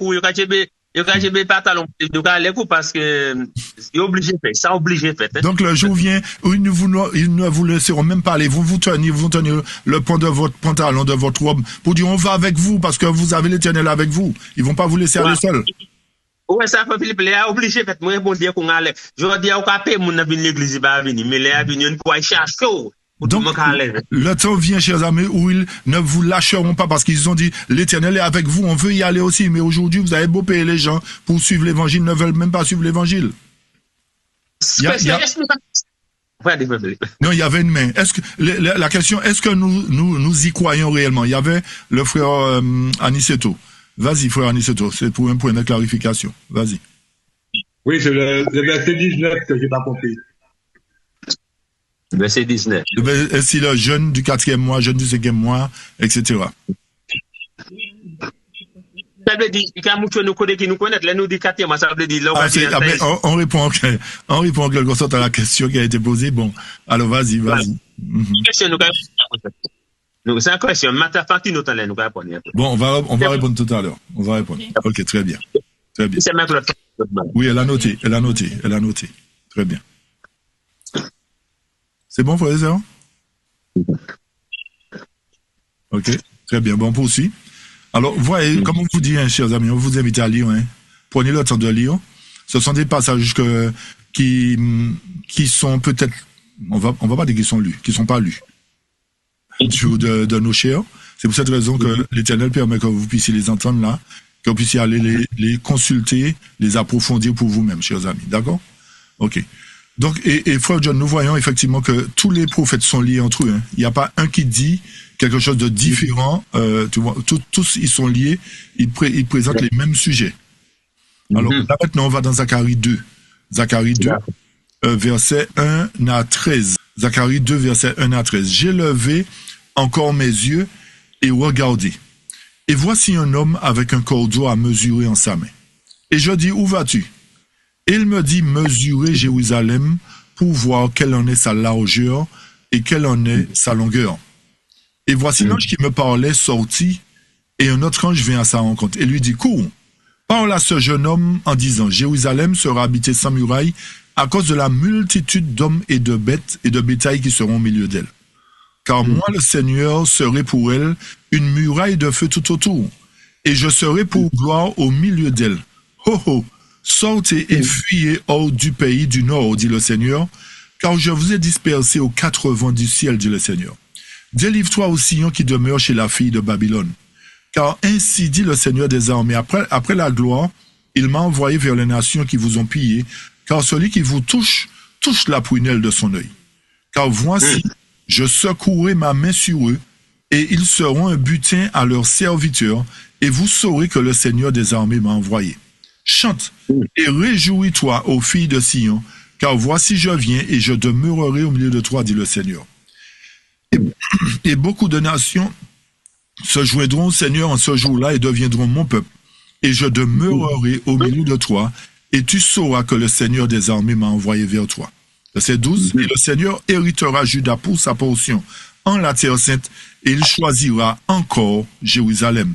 pantalon, vous avez parce que c'est obligé de faire, ça obligé de faire. Donc, le jour vient où ils ne vous laisseront même pas aller. Vous tenez le point de votre pantalon, de votre robe, pour dire, on va avec vous parce que vous avez l'Éternel avec vous. Ils vont pas vous laisser aller seul. Ouais, ça fait Philippe, les a obligé, fait, moi, bon dire qu'on a l'air. Je dis, on a payé, mon avis, l'église, pas venir, mais les a venir, une fois, cherche chaud. Donc, le temps vient, chers amis, où ils ne vous lâcheront pas parce qu'ils ont dit, l'Éternel est avec vous, on veut y aller aussi, mais aujourd'hui, vous avez beau payer les gens pour suivre l'évangile, ne veulent même pas suivre l'évangile. Non, il y avait une main. Est-ce que, la question, est-ce que nous y croyons réellement? Il y avait le frère Aniceto. Vas-y, frère Aniceto, c'est pour un point de clarification. Vas-y. Oui, c'est le verset 19 que j'ai pas compris. Verset 19. C'est le jeûne du 4e mois, jeûne du 5e mois, etc. Ça veut dire, il y a beaucoup de nous qui nous connaissent, là, nous dit 4e mois, ça veut dire, là, on répond en quelque sorte à la question qui a été posée. Bon, alors vas-y. C'est une question. Bon, on va répondre tout à l'heure. On va répondre. Ok, très bien. Très bien. Oui, elle a noté. Très bien. C'est bon, frère et sœurs? Ok, très bien. Bon, on poursuit. Alors, voyez, comme on vous dit, hein, chers amis, on vous invite à lire. Hein. Prenez le temps de lire. Ce sont des passages qui sont peut-être, on va pas dire qu'ils sont lus, qui sont pas lus. De nos chers. C'est pour cette raison que l'Éternel permet que vous puissiez les entendre là, que vous puissiez aller les consulter, les approfondir pour vous-même, chers amis. D'accord? Ok. Donc, et frère John, nous voyons effectivement que tous les prophètes sont liés entre eux. Hein. Il n'y a pas un qui dit quelque chose de différent. Tu vois, tous ils sont liés. Ils présentent les mêmes sujets. Alors là maintenant, on va dans Zacharie 2. Zacharie 2, verset 1 à 13. Zacharie 2, verset 1 à 13. J'ai levé encore mes yeux et regardé. Et voici un homme avec un cordeau à mesurer en sa main. Et je dis, où vas-tu? Et il me dit, mesurer Jérusalem pour voir quelle en est sa largeur et quelle en est sa longueur. Et voici l'ange qui me parlait sortit, et un autre ange vient à sa rencontre et lui dit, cours, parle à ce jeune homme en disant, Jérusalem sera habitée sans muraille à cause de la multitude d'hommes et de bêtes et de bétail qui seront au milieu d'elle. Car moi, le Seigneur, serai pour elle une muraille de feu tout autour, et je serai pour gloire au milieu d'elle. Ho ho, sortez et fuyez hors du pays du nord, dit le Seigneur, car je vous ai dispersés aux 4 vents du ciel, dit le Seigneur. Délivre-toi au Sion qui demeure chez la fille de Babylone. Car ainsi dit le Seigneur des armées, après la gloire, il m'a envoyé vers les nations qui vous ont pillés, car celui qui vous touche la prunelle de son œil. Car voici, je secouerai ma main sur eux, et ils seront un butin à leurs serviteurs, et vous saurez que le Seigneur des armées m'a envoyé. Chante et réjouis-toi, ô filles de Sion, car voici je viens et je demeurerai au milieu de toi, dit le Seigneur. Et beaucoup de nations se joindront au Seigneur en ce jour-là et deviendront mon peuple. Et je demeurerai au milieu de toi, et tu sauras que le Seigneur des armées m'a envoyé vers toi. Verset 12, et le Seigneur héritera Juda pour sa portion en la terre sainte, et il choisira encore Jérusalem.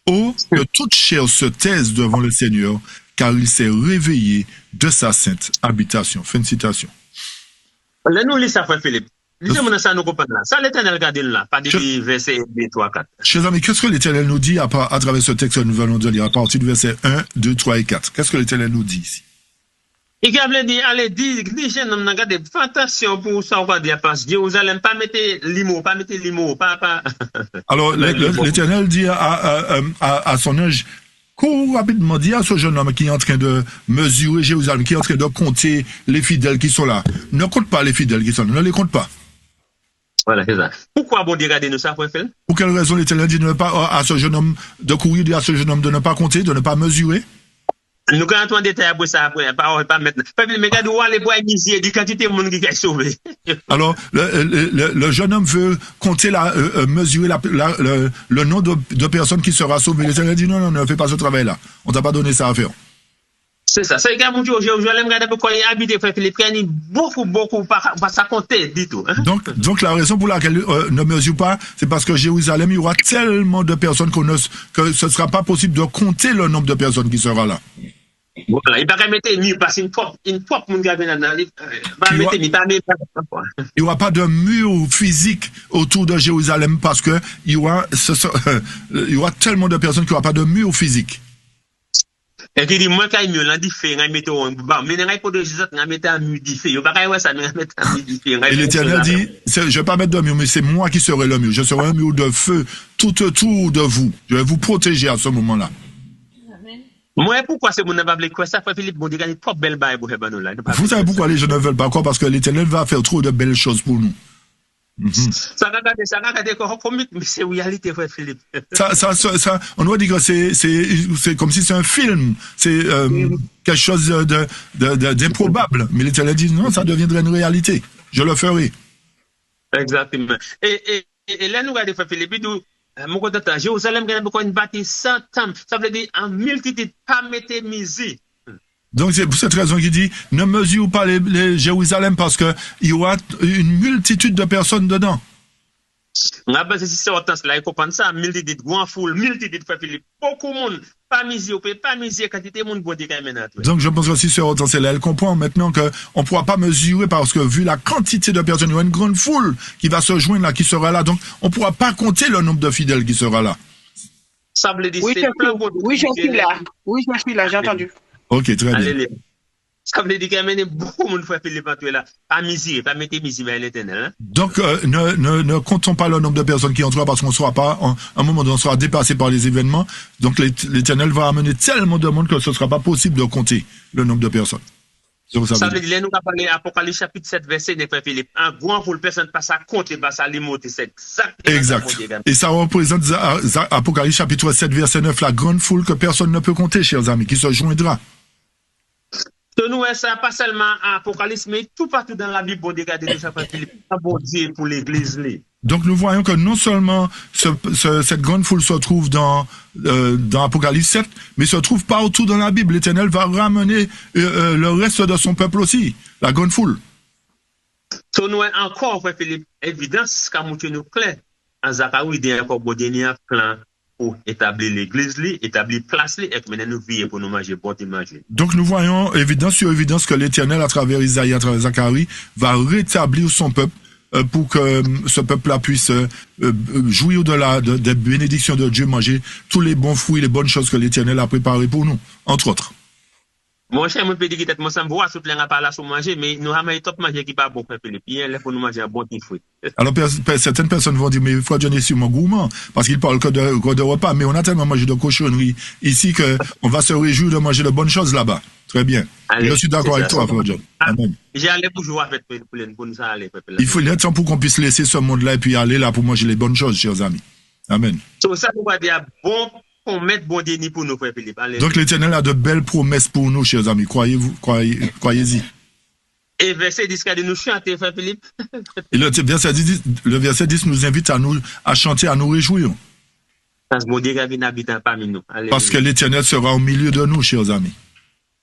Oh, que toute chair se taise devant le Seigneur, car il s'est réveillé de sa sainte habitation. Fin de citation. Nous lisons ça, frère Philippe. Lisez-moi ça, nous comprenons là. Ça, l'Éternel regarde là, pas des versets 2, 3, 4. Chers amis, qu'est-ce que l'Éternel nous dit à travers ce texte que nous venons de lire, à partir du verset 1, 2, 3 et 4? Qu'est-ce que l'Éternel nous dit ici? Il a dit, allez, dis, regardez, fais attention pour ça, on va dire, parce que Jérusalem, pas mettre l'imo, pas. Alors, l'Éternel dit à son ange, cours rapidement, dis à ce jeune homme qui est en train de mesurer Jérusalem, qui est en train de compter les fidèles qui sont là. Ne compte pas les fidèles qui sont là, ne les compte pas. Voilà, c'est ça. Pourquoi bon Dieu regarder nous ça, pour faire? Pour quelle raison l'Éternel dit à ce jeune homme de courir, dit à ce jeune homme de ne pas compter, de ne pas mesurer? Nous quand on détaille pour ça après, pas maintenant. Mais regarde où les bois misés, du quantité de monde qui est sauvé. Alors, le jeune homme veut compter mesurer le nombre de personnes qui sera sauvées. L'Éternel dit non, ne fais pas ce travail-là. On t'a pas donné ça à faire. C'est ça. C'est quand Jérusalem regarde pourquoi il habite frère Philippe, il y a beaucoup pas ça compter du tout. Donc la raison pour laquelle ne mesure pas, c'est parce que Jérusalem, il y aura tellement de personnes que ce sera pas possible de compter le nombre de personnes qui sera là. Voilà, il va pas mettre mur parce une pop mon gars vient dans il y aura pas de mur physique autour de Jérusalem parce que il y aura tellement de personnes qu'il n'y aura pas de mur physique. Et qui dit, moi, quand il me l'a dit, fait, on met au bas, mais on a pas de Jésus, on met un midi, fait, on va pas ça, on met un midi, fait. Et l'Éternel dit, je vais pas mettre de mur, mais c'est moi qui serai le mur. Je serai un mur de feu tout autour de vous. Je vais vous protéger à ce moment-là. Moi, pourquoi c'est mon avable quoi ça, Philippe, bon, il trop belle baille pour nous là. Vous savez pourquoi les gens ne veulent pas quoi? Parce que l'Éternel va faire trop de belles choses pour nous. Ça va regarder comique, mais c'est réalité, frère Philippe. Ça, on doit dire que c'est comme si c'est un film. C'est quelque chose d'improbable. Mais l'Éternel dit non, ça deviendrait une réalité. Je le ferai. Exactement. Et là, nous regardons, frère Philippe, mon côté, Jérusalem, il y a beaucoup une bâtisse 100 ans. Ça veut dire en multitude, pas mettre misé. Donc c'est pour cette raison qu'il dit ne mesure pas les Jérusalem parce que il y aura une multitude de personnes dedans. Si c'est autant là, il comprend ça, multitude, grand foule, multitude, frère Philippe, beaucoup de monde, pas misé, pas misé, quantité de monde, bon Dieu, donc je pense que si c'est autant c'est là, elle comprend maintenant qu'on ne pourra pas mesurer parce que vu la quantité de personnes, il y aura une grande foule qui va se joindre là, qui sera là, donc on ne pourra pas compter le nombre de fidèles qui sera là. Ça veut dire oui, je suis là. Oui, je suis là, j'ai entendu. Ok, très bien. Ça veut dire qu'il y a beaucoup de monde frère Philippe là. Pas misé, pas mettre misé vers l'Éternel. Hein? Donc, ne comptons pas le nombre de personnes qui entreront parce qu'on ne sera pas, à un moment donné, on sera dépassé par les événements. Donc, l'Éternel va amener tellement de monde que ce ne sera pas possible de compter le nombre de personnes. Ça veut dire, nous avons parlé Apocalypse chapitre 7, verset 9, frère Philippe. Un grand pour personne passe à compter, passe à l'imoter. C'est exactement. Exact. Et ça représente Apocalypse chapitre 7, verset 9, la grande foule que personne ne peut compter, chers amis, qui se joindra. Nous, ça pas seulement à Apocalypse, mais tout partout dans la Bible, on regarde déjà, frère Philippe, bon Dieu pour l'Église. Donc nous voyons que non seulement cette grande foule se trouve dans Apocalypse 7, mais se trouve partout dans la Bible. L'Éternel va ramener le reste de son peuple aussi, la grande foule. Donc nous encore, frère Philippe, évidence qu'a montré nous clair. En Zacharie, il y a encore un dernier plan pour établir l'église, établir place, et que maintenant nous veillons pour nous manger, pour nous manger. Donc nous voyons évidence sur évidence que l'Éternel, à travers Isaïe, à travers Zacharie, va rétablir son peuple pour que ce peuple-là puisse jouir des bénédictions de Dieu, manger tous les bons fruits, les bonnes choses que l'Éternel a préparées pour nous, entre autres. Mon cher, mon petit qui moi ça me voit, souple n'a pas là sur manger, mais nous avons un top manger qui pas bon, frère Philippe. Il faut nous manger un bon petit fruit. Alors, certaines personnes vont dire, mais frère John est sûrement gourmand, parce qu'il parle que de repas, mais on a tellement mangé de cochonneries ici qu'on va se réjouir de manger de bonnes choses là-bas. Très bien. Allez, je suis d'accord avec toi, frère John. Amen. J'ai allé pour jouer avec pour nous aller, frère Philippe. Il faut le temps pour qu'on puisse laisser ce monde-là et puis aller là pour manger les bonnes choses, chers amis. Amen. So, ça nous va dire bon. On met bon déni pour nous, frère Philippe. Allez. Donc l'Éternel a de belles promesses pour nous, chers amis. Croyez-y. Et verset 10 de nous chanter, frère Philippe. Et le verset 10 nous invite à chanter, à nous réjouir. Parce que mon Dieu vient habiter parmi nous. Allez. Parce que l'Éternel sera au milieu de nous, chers amis.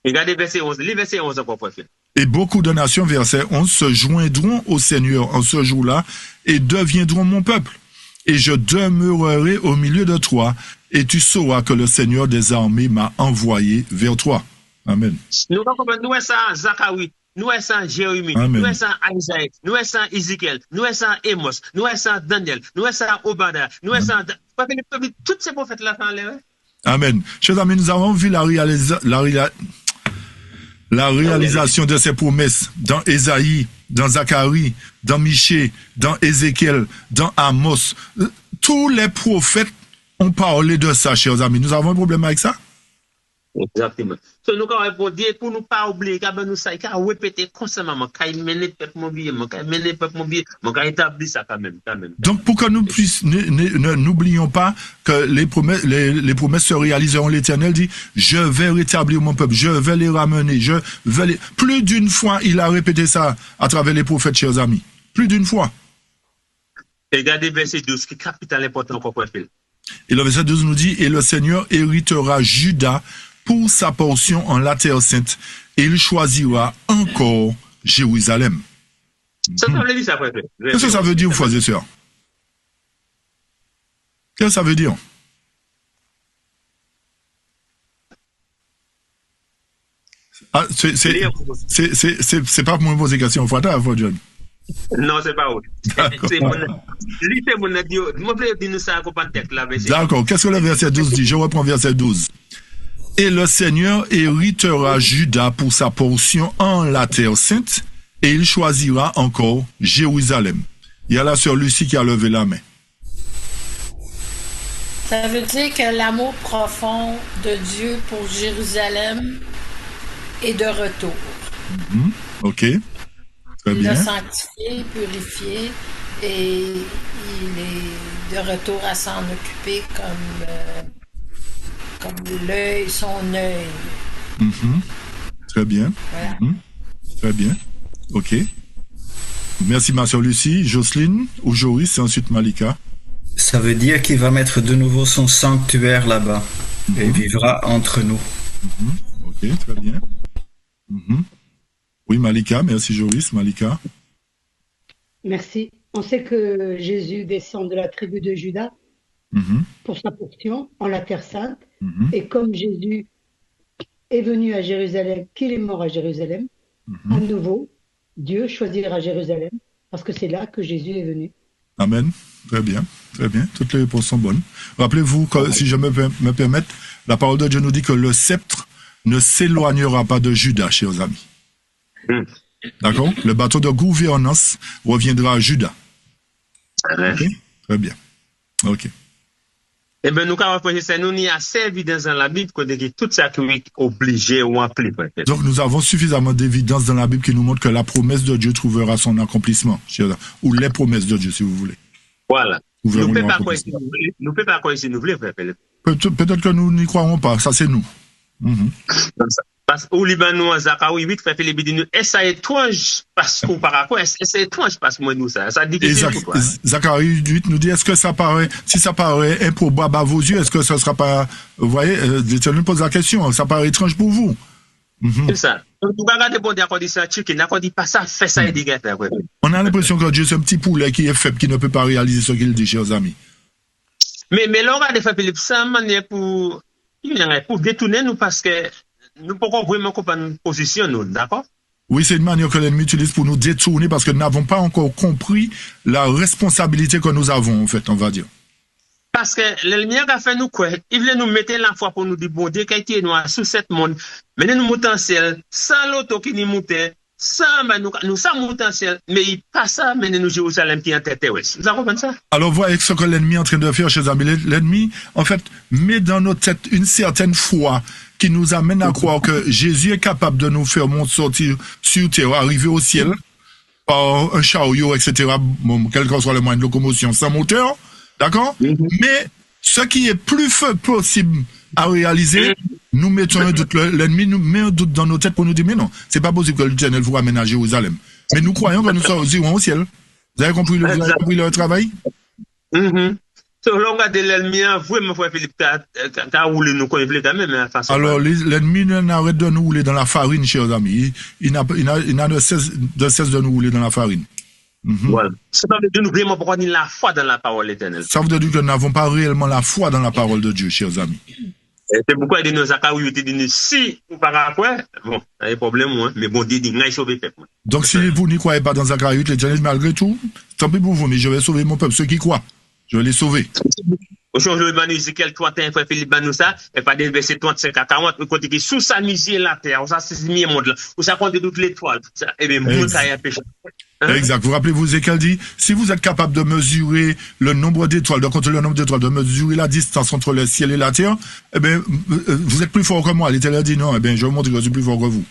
Regardez verset 11. Les versets 11 encore, frère Philippe. Et beaucoup de nations, verset 11, se joindront au Seigneur en ce jour-là et deviendront mon peuple. Et je demeurerai au milieu de toi, et tu sauras que le Seigneur des armées m'a envoyé vers toi. Amen. Nous sommes ça Zacharie, nous sommes ça Jérémie, nous sommes ça Isaïe, nous sommes ça Ézéchiel, nous sommes ça Amos, nous sommes ça Daniel, nous sommes ça Obadiah, nous sommes ça... Toutes ces prophètes-là sont là. Amen. Chers amis, nous avons vu la réalisation de ces promesses dans Ésaïe, dans Zacharie, dans Michée, dans Ézéchiel, dans Amos. Tous les prophètes ont parlé de ça, chers amis. Nous avons un problème avec ça? Exactement. So, nous avons dit pour nous pas oublier, car nous ça, car répéter constamment, car il mène peuple mon bien, car mène peuple mon bien, car établir ça quand même. Donc, pour que nous puissions, n'oublions pas que les promesses se réaliseront. L'Éternel dit, je vais rétablir mon peuple, je vais les ramener, Plus d'une fois, il a répété ça à travers les prophètes, chers amis. Plus d'une fois. Regardez verset 12, qui est capital important pour Philippe. Et le verset 12 nous dit, et le Seigneur héritera Juda pour sa portion en la terre sainte, et il choisira encore Jérusalem. Ça veut dire ça, frère. Qu'est-ce que ça veut dire, frères et sœurs? Qu'est-ce que ça veut dire? Ah, c'est pas pour me poser question, frère John. Non, c'est pas autre. C'est mon D'accord. Qu'est-ce que le verset 12 dit? Je reprends verset 12. Et le Seigneur héritera Juda pour sa portion en la terre sainte, et il choisira encore Jérusalem. Il y a la sœur Lucie qui a levé la main. Ça veut dire que l'amour profond de Dieu pour Jérusalem est de retour. OK. Très bien. Il l'a sanctifié, purifié, et il est de retour à s'en occuper comme l'œil, son œil. Très bien. Voilà. Très bien. OK. Merci, ma soeur Lucie. Jocelyne, ou Joris, et ensuite Malika. Ça veut dire qu'il va mettre de nouveau son sanctuaire là-bas et vivra entre nous. OK, très bien. Oui, Malika, merci Joris. Malika. Merci. On sait que Jésus descend de la tribu de Juda pour sa portion en la terre sainte. Et comme Jésus est venu à Jérusalem, qu'il est mort à Jérusalem, à nouveau, Dieu choisira Jérusalem parce que c'est là que Jésus est venu. Amen. Très bien. Très bien. Toutes les réponses sont bonnes. Rappelez-vous, que, si je me permette, la parole de Dieu nous dit que le sceptre ne s'éloignera pas de Juda, chers amis. D'accord? Le bateau de gouvernance reviendra à Juda. Okay? Très bien. OK. Eh bien, nous, quand nous y a assez évidence dans la Bible que tout ça qui est obligé ou appelé. Donc, nous avons suffisamment d'évidence dans la Bible qui nous montre que la promesse de Dieu trouvera son accomplissement. Ou les promesses de Dieu, si vous voulez. Voilà. Nous ne pouvons pas croire si nous voulons, frère Philippe. Peut-être que nous n'y croirons pas. Ça, c'est nous. Parce qu'au Liban, nous, en Zacharie 8, frère Philippe dit nous, et ça étrange parce qu'on par quoi, c'est étrange parce que moi, nous, ça dit difficile pour toi. Zacharie 8 nous dit, est-ce que ça paraît, si ça paraît improbable à vos yeux, est-ce que ça ne sera pas, vous voyez, l'Éternel pose la question, ça paraît étrange pour vous. C'est ça. Donc, nous regardons bon d'accord dit ça, tu n'as pas ça, fais ça et dis on a l'impression que Dieu, c'est un petit poulet qui est faible, qui ne peut pas réaliser ce qu'il dit, chers amis. Mais là, on va faire Philippe, ça, manière pour détourner nous parce que nous ne pouvons pas vraiment comprendre notre position, nous, d'accord? Oui, c'est une manière que l'ennemi utilise pour nous détourner parce que nous n'avons pas encore compris la responsabilité que nous avons, en fait, on va dire. Parce que l'ennemi a fait nous quoi? Il voulait nous mettre la foi pour nous dire, bon Dieu, qu'il nous a sous cette monde, mais nous montons en ciel, sans l'auto qui nous montait, sans, nous sommes montés en ciel, mais il passe ça, mais nous Jérusalem qui est en tête, ouais. Vous avez compris ça? Alors, voyez ce que l'ennemi est en train de faire, chers amis. L'ennemi, en fait, met dans nos têtes une certaine foi qui nous amène à croire que Jésus est capable de nous faire sortir sur terre, arriver au ciel, par un chariot, etc., quel que soit le moyen de locomotion, sans moteur, d'accord? Mais ce qui est plus possible à réaliser, nous mettons un doute, l'ennemi nous met un doute dans nos têtes pour nous dire, mais non, c'est pas possible que l'Éternel vous ramène à Jérusalem. Mais nous croyons que nous irons au ciel. Vous avez compris le travail? L'ennemi vraiment, Philippe, t'as roulé nous quand même. Alors, l'ennemi n'arrête de nous rouler dans la farine, chers amis. Il n'a de cesse de nous rouler dans la farine. Voilà. Ça veut dire que nous vraiment pas la foi dans la parole éternelle. Ça veut dire que nous n'avons pas réellement la foi dans la parole de Dieu, chers amis. C'est pourquoi il dit nos Zacharie, il dit si ou pas quoi, bon, il y a des problèmes, mais bon, Dieu dit, il sauver le peuple. Donc, si vous n'y croyez pas dans Zacharie 8, l'Éternel, malgré tout, tant pis pour vous, mais je vais sauver mon peuple, ceux qui croient. Je vais les sauver. Aujourd'hui, Ézéchiel 31, frère Philippe, nous ça, et pas des versets 35 à 40, où côté qui sous sa misère la terre, où ça c'est le monde là, où ça compte toutes l'étoile, et bien, monde ça y a péché. Exact. Vous rappelez-vous, Ézéchiel dit, si vous êtes capable de mesurer le nombre d'étoiles, de compter le nombre d'étoiles, de mesurer la distance entre le ciel et la terre, eh bien, vous êtes plus fort que moi. L'Éternel dit non, eh bien, je vais vous montrer que je suis plus fort que vous.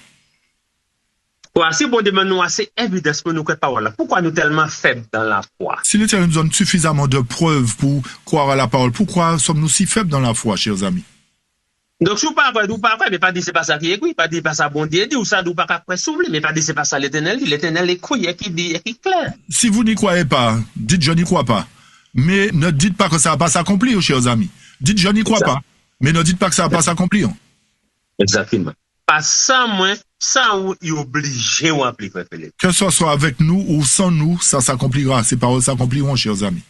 Si bon Dieu nous assez évidence pour nous que parole, pourquoi nous tellement faibles dans la foi? Si l'Éternel nous donne suffisamment de preuves pour croire à la parole, pourquoi sommes-nous si faibles dans la foi, chers amis? Donc, si vous ne parlez pas, mais pas dire c'est pas ça qui est écrit, pas dire pas ça bon Dieu dit, ou ça nous pas qu'après souffler, mais pas dire c'est pas ça l'Éternel dit, l'Éternel est écrit, qui dit, qui clair. Si vous n'y croyez pas, dites je n'y crois pas. Mais ne dites pas que ça va pas s'accomplir, chers amis. Dites je n'y crois pas, mais ne dites pas que ça va pas s'accomplir. Exactement. Pas sans moi, sans il est obligé ou appliquer. Que ce soit avec nous ou sans nous, ça s'accomplira. Ces paroles s'accompliront, chers amis.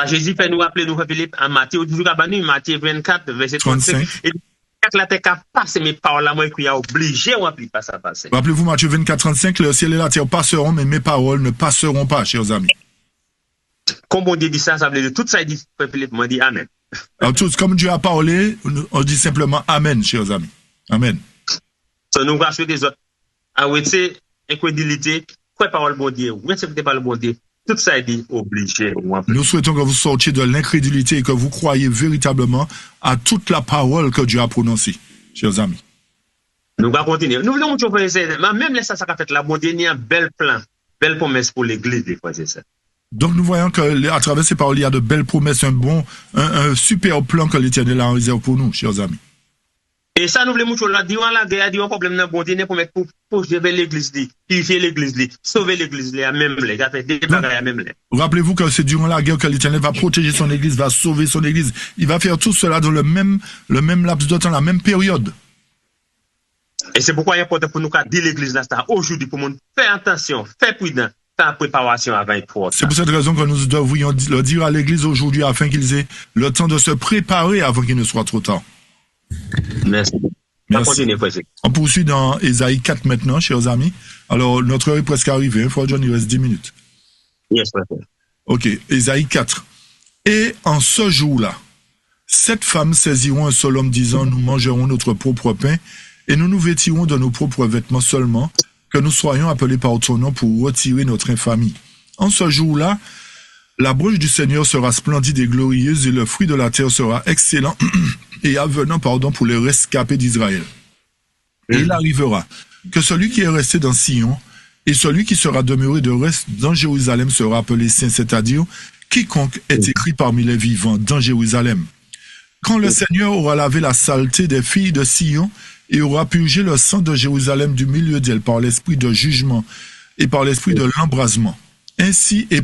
Jésus fait nous rappeler, nous, Philippe, en Matthieu 24, verset 35. Et quand la terre passe, mes paroles, moi, qui a obligé ou appliquer pas ça passer. Rappelez-vous, Matthieu 24, 35, le ciel et la terre passeront, mais mes paroles ne passeront pas, chers amis. Comme on dit ça, ça veut dire tout ça, il dit, Philippe, moi, dit Amen. Alors, comme Dieu a parlé, on dit simplement Amen, chers amis. Amen. So, nous allons souhaiter les autres. Ah oui, c'est incrédulité. Quoi parole bon Dieu? Oui, c'est pas le bon Dieu. Tout ça est dit obligé. Nous souhaitons que vous sortiez de l'incrédulité et que vous croyez véritablement à toute la parole que Dieu a prononcée, chers amis. Nous allons continuer. Nous voulons toujours faire ça. Même les ça qu'a fait la bon Dieu, il y a un bel plan, belle promesse pour l'église, des fois, c'est ça. Donc nous voyons qu'à travers ces paroles, il y a de belles promesses, un super plan que l'Éternel a en réserve pour nous, chers amis. Et ça, nous voulons toujours la dire, la guerre, dire un problème dans bon Dieu, pour gérer l'église, purifier l'église, sauver l'église, même les gars, des bagages même les. Rappelez-vous que c'est durant la guerre que l'Éternel va protéger son église, va sauver son église. Il va faire tout cela dans le même laps de temps, la même période. Et c'est pourquoi il est important pour nous qu'à dire l'église là, aujourd'hui, pour nous faire attention, faire prudent, faire préparation avant et pour. C'est pour cette raison que nous devrions le dire à l'église aujourd'hui afin qu'ils aient le temps de se préparer avant qu'il ne soit trop tard. Merci. Merci. On poursuit dans Ésaïe 4 maintenant, chers amis. Alors, notre heure est presque arrivée. Frère John, il reste 10 minutes. Yes, frère. Ok, Ésaïe 4. Et en ce jour-là, 7 femmes saisiront un seul homme disant, nous mangerons notre propre pain et nous nous vêtirons de nos propres vêtements seulement, que nous soyons appelés par ton nom pour retirer notre infamie. En ce jour-là, la branche du Seigneur sera splendide et glorieuse et le fruit de la terre sera excellent et avenant, pour les rescapés d'Israël. Et il arrivera que celui qui est resté dans Sion et celui qui sera demeuré de reste dans Jérusalem sera appelé saint, c'est-à-dire quiconque est écrit parmi les vivants dans Jérusalem. Quand le Seigneur aura lavé la saleté des filles de Sion et aura purgé le sang de Jérusalem du milieu d'elle par l'esprit de jugement et par l'esprit de l'embrasement. Ainsi, et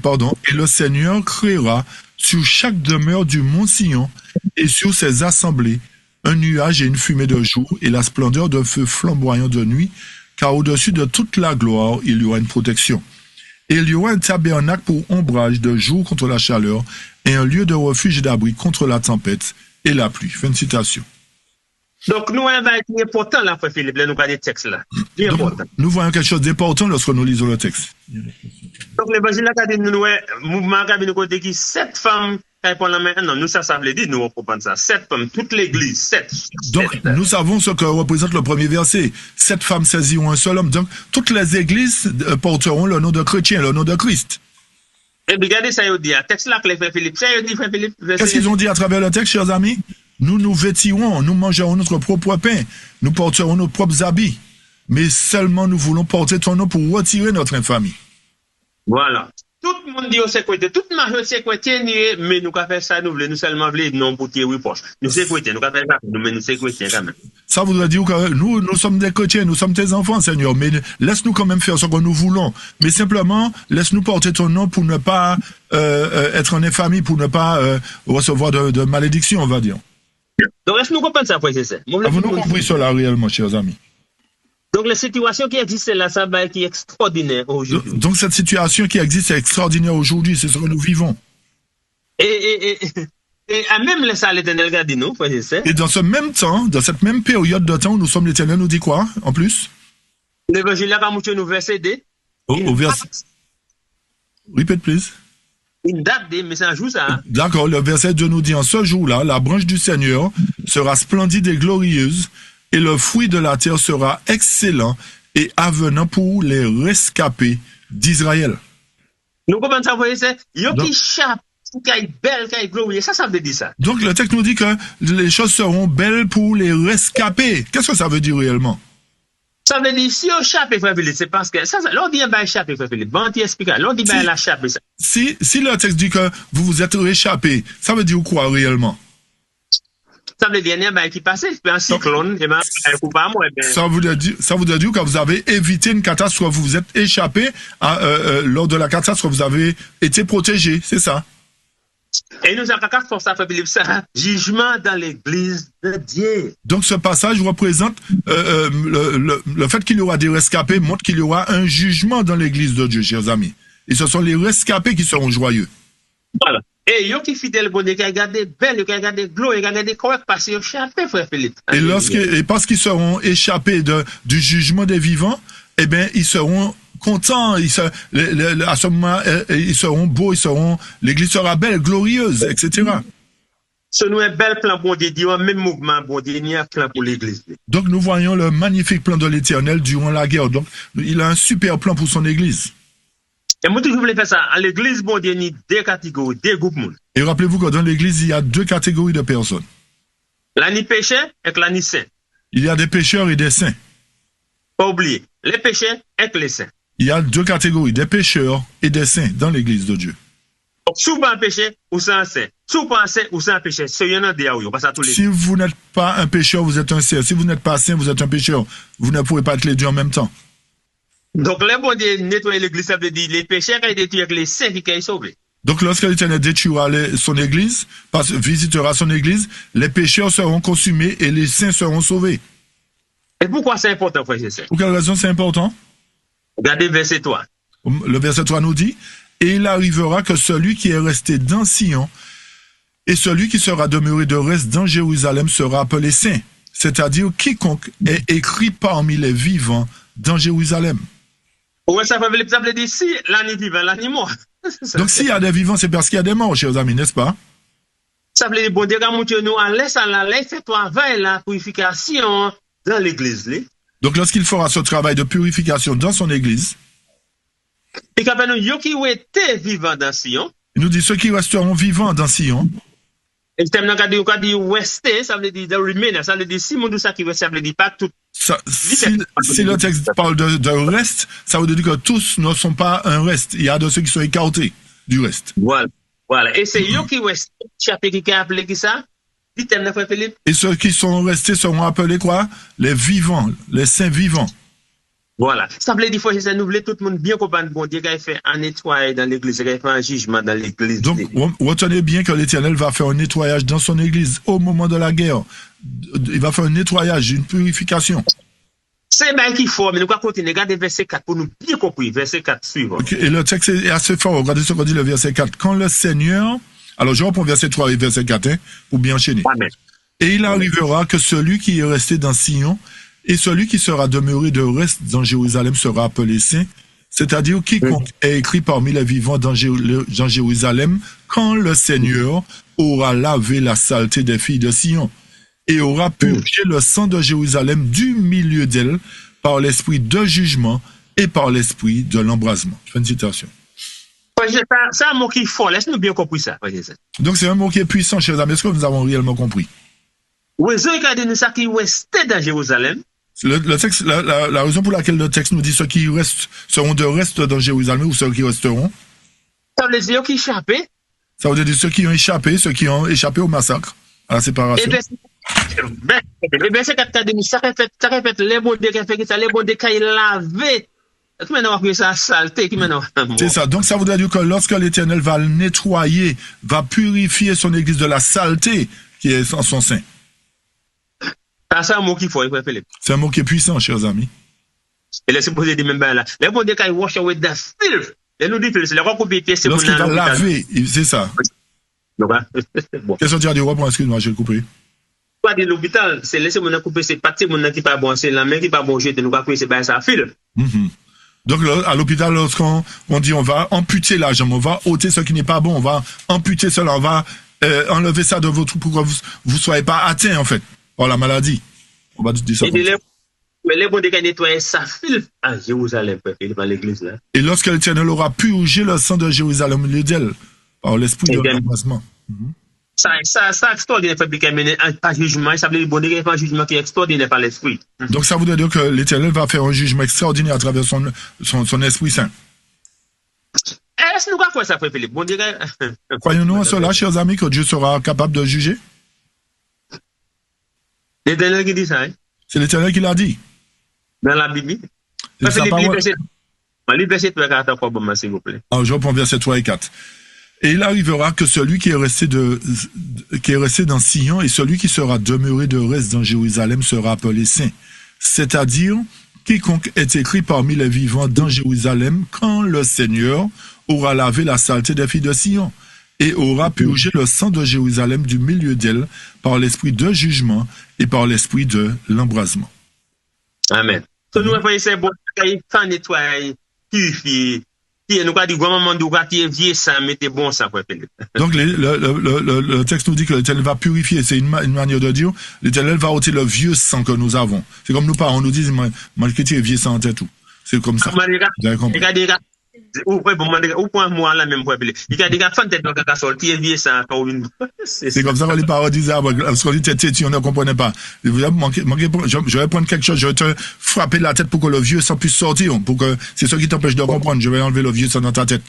le Seigneur créera sur chaque demeure du mont Sion et sur ses assemblées un nuage et une fumée de jour et la splendeur d'un feu flamboyant de nuit, car au-dessus de toute la gloire, il y aura une protection. Et il y aura un tabernacle pour ombrage de jour contre la chaleur et un lieu de refuge et d'abri contre la tempête et la pluie. Fin de citation. Donc, nous avons été important là, frère Philippe, nous avons des textes là. Nous voyons quelque chose d'important lorsque nous lisons le texte. Donc, l'évangile a dit, nous, mouvement qui nous côté qui 7 femmes qui répondent la main. Non, nous, ça veut dire, nous, on comprend ça. 7 femmes, toute l'église, 7. Donc, nous savons ce que représente le premier verset. 7 femmes saisiront un seul homme. Donc, toutes les églises porteront le nom de chrétien, le nom de Christ. Et regardez ça, il dit, texte là, frère Philippe. Ça, il dit, frère Philippe. Qu'est-ce qu'ils ont dit à travers le texte, chers amis? Nous nous vêtirons, nous mangerons notre propre pain, nous porterons nos propres habits, mais seulement nous voulons porter ton nom pour retirer notre infamie. Voilà. Tout le monde dit au sécurité, toute majorité sécurité, mais nous avons fait ça, nous voulons seulement non pour tirer poche. Nous sécurité, nous avons fait ça, mais nous sécurité quand même. Ça voudrait dire que nous sommes des chrétiens, nous sommes tes enfants, Seigneur, mais laisse-nous quand même faire ce que nous voulons. Mais simplement, laisse-nous porter ton nom pour ne pas être en infamie, pour ne pas recevoir de malédiction, on va dire. Donc, est-ce que nous comprenons ça, frère, c'est ça? Avez-vous compris cela réellement, chers amis? Donc, la situation qui existe là, ça va être extraordinaire aujourd'hui. Donc, cette situation qui existe est extraordinaire aujourd'hui, c'est ce que nous vivons. Et même les salles l'Éternel a dit nous, frère, c'est ça? Et dans ce même temps, dans cette même période de temps où nous sommes, l'Éternel nous dit quoi, en plus? L'évangile là, quand nous verset 2. Au verset. Repeat, please. Une date, mais c'est un jour ça. Hein? D'accord, le verset 2 nous dit, en ce jour-là, la branche du Seigneur sera splendide et glorieuse, et le fruit de la terre sera excellent et avenant pour les rescapés d'Israël. Nous comprenons ça, vous voyez, c'est qui chape, qui est belle, qui est glorieuse, ça veut dire ça. Donc le texte nous dit que les choses seront belles pour les rescapés. Qu'est-ce que ça veut dire réellement? Ça veut dire, si on chape, frère Philippe, c'est parce que, l'on dit un chape, frère Philippe, bon, tu expliques, l'on dit la chape, ça. Si le texte dit que vous vous êtes réchappé, ça veut dire quoi réellement? Ça veut dire, qui passe, un cyclone, et ça voudrait dire que vous avez évité une catastrophe, vous vous êtes échappé lors de la catastrophe, vous avez été protégé, c'est ça? Et nous avons qu'à faire ça, Philippe, ça, jugement dans l'église de Dieu. Donc ce passage représente le fait qu'il y aura des rescapés, montre qu'il y aura un jugement dans l'église de Dieu, chers amis. Et ce sont les rescapés qui seront joyeux. Voilà. Et yo qui fidèle bon Dieu, qui a gardé belle, qui a gardé gloire, qui a gardé correct, parce qu'ils ont échappé, frère Philippe. Et parce qu'ils seront échappés du jugement des vivants, eh bien, ils seront contents, à ce moment, ils seront beaux, l'église sera belle, glorieuse, etc. Ce nous un bel plan pour Dieu, un même mouvement pour Dieu, il y a un plan pour l'église. Donc nous voyons le magnifique plan de l'Éternel durant la guerre. Donc il a un super plan pour son église. Et moi toujours voulais faire ça. À l'église, bon Dieu, il y a deux catégories, deux groupes. Et rappelez-vous que dans l'église, il y a deux catégories de personnes. L'année pécheur et l'année saint. Il y a des pécheurs et des saints. Pas oublier, les pécheurs et les saints. Il y a deux catégories, des pécheurs et des saints dans l'église de Dieu. Donc, si vous pas un péché, ou c'est un saint. Si vous pas un saint, ou c'est un péché. C'est un an de passe à tous les Si vous n'êtes pas un pécheur, vous êtes un saint. Si vous n'êtes pas saint, vous êtes un pécheur. Vous ne pourrez pas être les deux en même temps. Donc, les bon Dieu nettoyer l'église, ça veut dire les pécheurs qui détruisent les saints qui sont sauvés. Donc, lorsque l'Éternel détruira son église, visitera son église, les pécheurs seront consumés et les saints seront sauvés. Et pourquoi c'est important, frère Jésus? Pour quelle raison c'est important? Regardez verset 3. Le verset 3 nous dit, et il arrivera que celui qui est resté dans Sion et celui qui sera demeuré de reste dans Jérusalem sera appelé saint, c'est-à-dire quiconque est écrit parmi les vivants dans Jérusalem. Ouais, ça veut dire si l'année vivant, l'année mort. Donc s'il y a des vivants, c'est parce qu'il y a des morts, chers amis, n'est-ce pas? Ça veut dire, bon Dieu, nous à l'aise, fait-toi veille la purification dans l'église. Donc lorsqu'il fera ce travail de purification dans son église, et quand nous qui étaient vivants dans Sion, il nous dit ceux qui resteront vivants dans Sion. Et quand on dit rester, ça veut dire de remain, ça veut dire si mon ça qui reste, ça veut dire pas tout. Si le texte parle de reste, ça veut dire que tous ne sont pas un reste. Il y a de ceux qui sont écartés du reste. Voilà. Et c'est eux qui restent, chapitre qui a appelé qui ça? Et ceux qui sont restés seront appelés quoi? Les vivants, les saints vivants. Voilà. Ça veut dire qu'il faut nous voulons tout le monde bien comprendre. Bon Dieu, il fait un nettoyage dans l'église, il fait un jugement dans l'église. Donc, retenez bien que l'Éternel va faire un nettoyage dans son église au moment de la guerre. Il va faire un nettoyage, une purification. C'est bien qu'il faut, mais nous allons continuer. Regardez verset 4 pour nous bien comprendre. Verset 4 suivant. Okay, et le texte est assez fort. Regardez ce qu'on dit le verset 4. Quand le Seigneur... Alors, je reprends verset 3 et verset 4 pour bien enchaîner. Amen. Et il arrivera que celui qui est resté dans Sion et celui qui sera demeuré de reste dans Jérusalem sera appelé saint, c'est-à-dire quiconque est écrit parmi les vivants dans Jérusalem, quand le Seigneur aura lavé la saleté des filles de Sion et aura purgé le sang de Jérusalem du milieu d'elle par l'esprit de jugement et par l'esprit de l'embrasement. Fin de citation. C'est un mot qui est fort, laisse-nous bien comprendre ça. Donc c'est un mot qui est puissant, chers amis. Est-ce que nous avons réellement compris? Oui, regardez-nous ça qui restait dans Jérusalem. Le texte, la raison pour laquelle le texte nous dit ceux qui restent seront de reste dans Jérusalem ou ceux qui resteront. Ça veut dire qui échappé. Ça veut dire ceux qui ont échappé au massacre, à la séparation. Et bien, c'est quand ça répète, les bons qui fait ça, les bons qui lavé. C'est ça. Donc ça voudrait dire que lorsque l'Éternel va le nettoyer, va purifier son église de la saleté qui est en son sein. C'est un mot qu'il faut, c'est un mot qui est puissant, chers amis. Et laissez poser des mêmes là. Les bons qui wash away the filth. Les nous dit c'est les recopier pièces. Lorsqu'il va laver, c'est ça. Qu'est-ce que tu as dit, reprends, excuse-moi, je vais le couper. Pas de l'hôpital, c'est laisser mon couper, c'est parti mon qui pas bon, c'est la main qui pas bon, jeter, nous pas couper, c'est bien ça fil. Donc, à l'hôpital, lorsqu'on dit on va amputer la jambe, on va ôter ce qui n'est pas bon, on va amputer cela, on va enlever ça de votre pour que vous soyez pas atteint, en fait, par la maladie. On va dire ça. Mais les bons dégâts nettoyer ça fil à Jérusalem, dans l'église, là. Et lorsque l'Éternel aura purgé le sang de Jérusalem au milieu d'elle, par l'esprit de l'embrassement. Ça extraordinaire, mais pas jugement, ça veut dire bon dégâts, pas jugement qui est extraordinaire par l'esprit. Donc ça voudrait dire que l'Éternel va faire un jugement extraordinaire à travers son Esprit Saint. Est-ce que nous croyons ça, Philippe? Bon dégâts. Croyons-nous en cela, chers amis, que Dieu sera capable de juger? L'Éternel qui dit ça, hein? C'est l'Éternel qui l'a dit. Dans la Bible. Parce que verset 3 et 4, s'il vous plaît. Alors, je reprends verset 3 et 4. Et il arrivera que celui qui est resté dans Sion et celui qui sera demeuré de reste dans Jérusalem sera appelé saint. C'est-à-dire, quiconque est écrit parmi les vivants dans Jérusalem quand le Seigneur aura lavé la saleté des filles de Sion et aura purgé le sang de Jérusalem du milieu d'elle par l'esprit de jugement et par l'esprit de l'embrasement. Amen. Nous avons c'est bon, il faut nettoyer, purifier, nous avons dit, grand-maman, nous avons vieux ça, mais t'es bon ça, frère Philippe. Donc, le texte nous dit que l'Éternel va purifier, c'est une manière de dire, l'Éternel va ôter le vieux sang que nous avons. C'est comme nous parents, on nous dit, moi, je tire vieux sang en tête tout. C'est comme ça. Vous avez compris? Ou point moi là même, frère Philippe. Il y a des gars, fan tête dans la casserole, qui est vieux ça, c'est comme ça que les parents disaient, parce qu'on dit tête, on ne comprenait pas. Je vais prendre quelque chose, je vais te frapper la tête pour que le vieux sang puisse sortir, pour que, c'est ça qui t'empêche de comprendre, je vais enlever le vieux sang dans ta tête.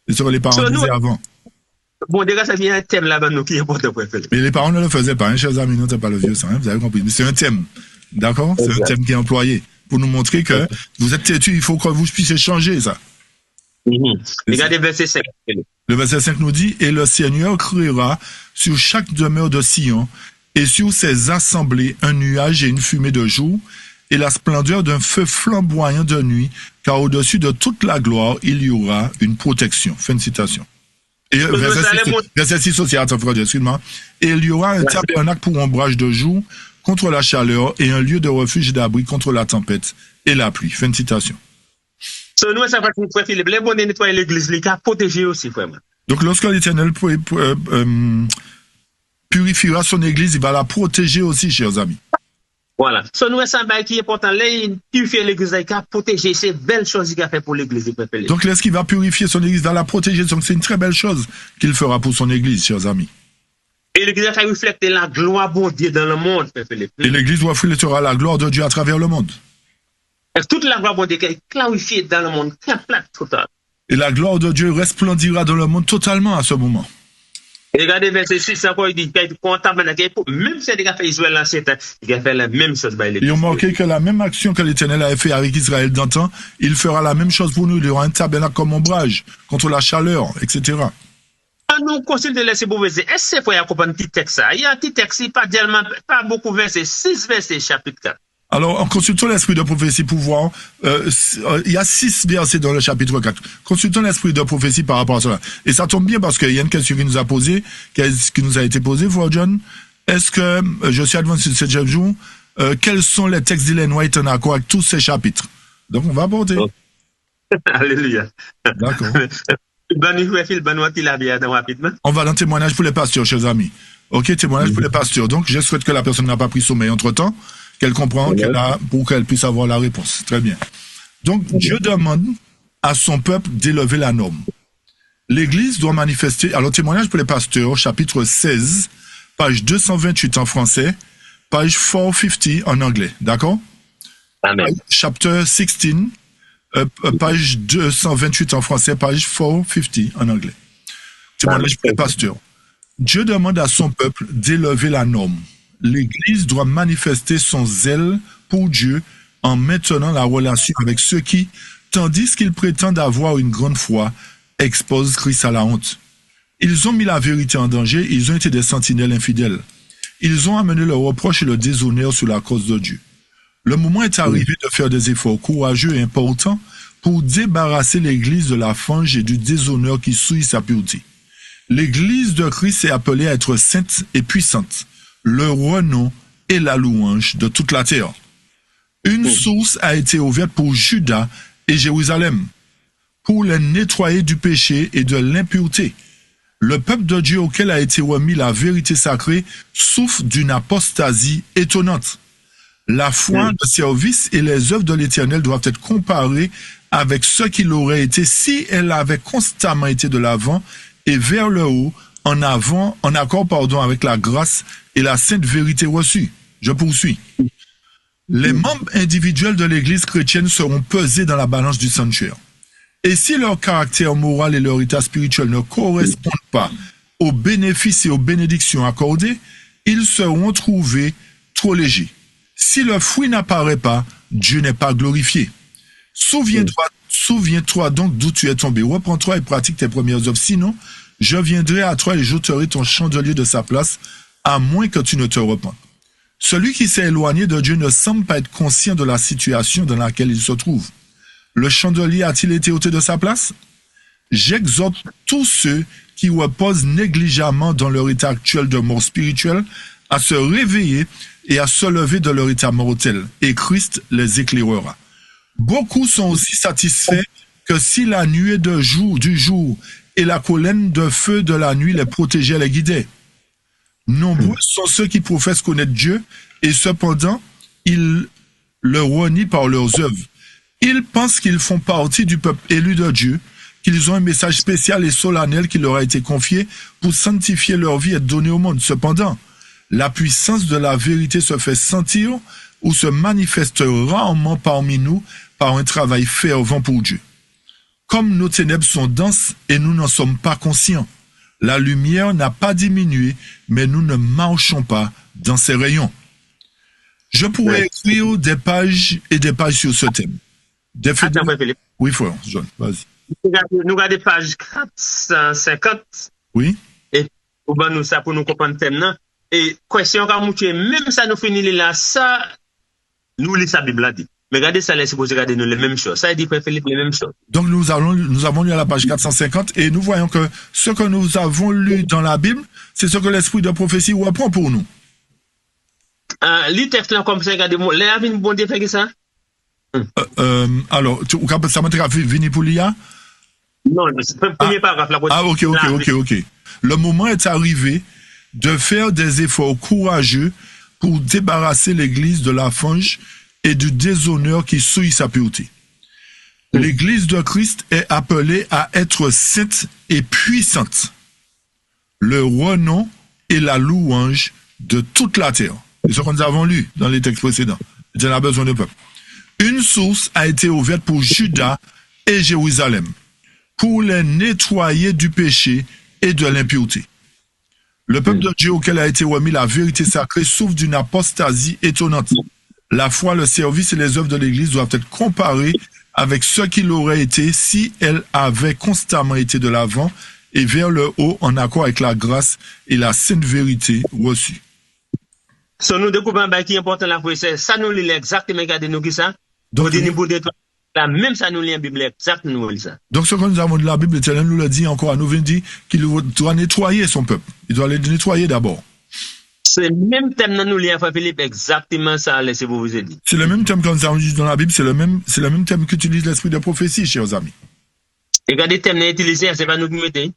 C'est ce que les parents disaient avant. Bon, déjà, ça vient un thème là-bas, nous, qui est important, frère Philippe. Mais les parents ne le faisaient pas, hein, chers amis, non, c'est pas le vieux sang, hein, vous avez compris. Mais c'est un thème. D'accord? C'est un thème qui est employé. Pour nous montrer que vous êtes têtu, il faut que vous puissiez changer ça. Regardez verset 5. Le verset 5 nous dit, et le Seigneur créera sur chaque demeure de Sion et sur ses assemblées un nuage et une fumée de jour et la splendeur d'un feu flamboyant de nuit, car au-dessus de toute la gloire, il y aura une protection. Fin de citation. Et verset 6 aussi, attends, frère, excuse-moi. Et il y aura un tabernacle pour ombrage de jour contre la chaleur et un lieu de refuge et d'abri contre la tempête et la pluie. Fin de citation. Nous, ça va frère Philippe, les bons nettoyer l'église, les cas protégés aussi, vraiment. Donc, lorsque l'Éternel purifiera son église, il va la protéger aussi, chers amis. Voilà. Nous, ça va qui est important, là, il purifie l'église, il va protéger, c'est belle chose qu'il a fait pour l'église, frère Philippe. Donc, lorsqu'il va purifier son église, il va la protéger, donc c'est une très belle chose qu'il fera pour son église, chers amis. Et l'église va refléter la gloire de Dieu dans le monde, frère Philippe. Et l'église doit refléter la gloire de Dieu à travers le monde. Et toute la gloire de Dieu est clarifiée dans le monde, total. Et la gloire de Dieu resplendira dans le monde totalement à ce moment. Et regardez verset 6, encore il dit, même si il a fait Israël l'ancien temps, il a fait la même chose. Ils ont marqué que la même action que l'Éternel avait fait avec Israël d'antan, il fera la même chose pour nous. Il y aura un tabernacle comme ombrage, contre la chaleur, etc. Nous consultons les beaux versets. Est-ce qu'il faut y avoir un petit texte ça? Il y a un petit texte, pas beaucoup de versets, 6 versets, chapitre 4. Alors, en consultant l'esprit de prophétie pour voir, il y a 6 versets dans le chapitre 4. Consultons l'esprit de prophétie par rapport à cela. Et ça tombe bien parce qu'il y a une question qui nous a posée, qui nous a été posée, Frère John. Est-ce que je suis adventiste de 7e jour? Quels sont les textes d'Ellen White en accord avec tous ces chapitres? Donc, on va aborder. Oh. Alléluia. D'accord. On va dans témoignage pour les pasteurs, chers amis. Ok, témoignage pour les pasteurs. Donc, je souhaite que la personne n'a pas pris sommeil entre-temps, qu'elle comprend, pour qu'elle puisse avoir la réponse. Très bien. Donc, Dieu demande à son peuple d'élever la norme. L'Église doit manifester, alors témoignage pour les pasteurs, chapitre 16, page 228 en français, page 450 en anglais. D'accord? Amen. Chapter 16, page 228 en français, page 450 en anglais. Témoignage pour les pasteurs. Dieu demande à son peuple d'élever la norme. L'Église doit manifester son zèle pour Dieu en maintenant la relation avec ceux qui, tandis qu'ils prétendent avoir une grande foi, exposent Christ à la honte. Ils ont mis la vérité en danger, ils ont été des sentinelles infidèles. Ils ont amené le reproche et le déshonneur sur la cause de Dieu. Le moment est arrivé de faire des efforts courageux et importants pour débarrasser l'Église de la fange et du déshonneur qui souille sa pureté. L'Église de Christ est appelée à être sainte et puissante, le renom et la louange de toute la terre. Une source a été ouverte pour Juda et Jérusalem, pour les nettoyer du péché et de l'impureté. Le peuple de Dieu auquel a été remis la vérité sacrée souffre d'une apostasie étonnante. La foi, le service et les œuvres de l'Éternel doivent être comparées avec ce qu'il aurait été si elle avait constamment été de l'avant et vers le haut, en accord avec la grâce et la sainte vérité reçue. Je poursuis. Les membres individuels de l'Église chrétienne seront pesés dans la balance du sanctuaire. Et si leur caractère moral et leur état spirituel ne correspondent pas aux bénéfices et aux bénédictions accordées, ils seront trouvés trop légers. Si le fruit n'apparaît pas, Dieu n'est pas glorifié. Souviens-toi donc d'où tu es tombé. Reprends-toi et pratique tes premières œuvres. Sinon, je viendrai à toi et j'ôterai ton chandelier de sa place, à moins que tu ne te repentes. Celui qui s'est éloigné de Dieu ne semble pas être conscient de la situation dans laquelle il se trouve. Le chandelier a-t-il été ôté de sa place? J'exhorte tous ceux qui reposent négligemment dans leur état actuel de mort spirituelle à se réveiller et à se lever de leur état mortel, et Christ les éclairera. Beaucoup sont aussi satisfaits que si la nuée du jour et la colonne de feu de la nuit les protégeaient, les guidaient. Nombreux sont ceux qui professent connaître Dieu, et cependant, ils le renient par leurs œuvres. Ils pensent qu'ils font partie du peuple élu de Dieu, qu'ils ont un message spécial et solennel qui leur a été confié pour sanctifier leur vie et donner au monde. Cependant, la puissance de la vérité se fait sentir ou se manifeste rarement parmi nous par un travail fervent pour Dieu. Comme nos ténèbres sont denses et nous n'en sommes pas conscients, la lumière n'a pas diminué, mais nous ne marchons pas dans ses rayons. Je pourrais écrire des pages et des pages sur ce thème. Attends, Philippe. Oui, frère, John, vas-y. Nous regardons page 450. Oui. Et pour nous ça pour nous comprendre le thème là. Et question quand même ça nous finit là, ça nous lit sa Bible là dit. Mais regardez ça, c'est pour regarder nous les mêmes choses. Ça dit Frère Philippe les mêmes choses. Donc nous avons lu à la page 450 et nous voyons que ce que nous avons lu dans la Bible, c'est ce que l'esprit de prophétie reprend pour nous. Les textes là comme ça, regardez-moi, les avines bon Dieu fait que ça. Alors, ça m'intéresse venir pour l'IA? Non, c'est le premier paragraphe là. Ah, ok. Le moment est arrivé de faire des efforts courageux pour débarrasser l'Église de la fange et du déshonneur qui souille sa pureté. L'Église de Christ est appelée à être sainte et puissante. Le renom et la louange de toute la terre. C'est ce que nous avons lu dans les textes précédents. C'est la besoin de peuple. Une source a été ouverte pour Juda et Jérusalem, pour les nettoyer du péché et de l'impureté. Le peuple de Dieu auquel a été remis la vérité sacrée souffre d'une apostasie étonnante. La foi, le service et les œuvres de l'Église doivent être comparés avec ce qu'il aurait été si elle avait constamment été de l'avant et vers le haut en accord avec la grâce et la sainte vérité reçue. So nous découvrons un qui est important là, c'est ça nous lit exactement, regardez nous qui ça. Donc la même ça nous lit en Bible exactement nous lit ça. Donc ce que nous avons de la Bible, l'Éternel nous l'a dit encore à nous, vient dire qu'il doit nettoyer son peuple. Il doit les nettoyer d'abord. C'est le même thème dans nous lit Frère Philippe exactement ça, laissez-vous vous aider. C'est le même thème que nous avons dit dans la Bible, c'est le même thème qu'utilise l'esprit de prophétie, chers amis. Et regardez le thème n'est utilisé, c'est pas nous qui mettons.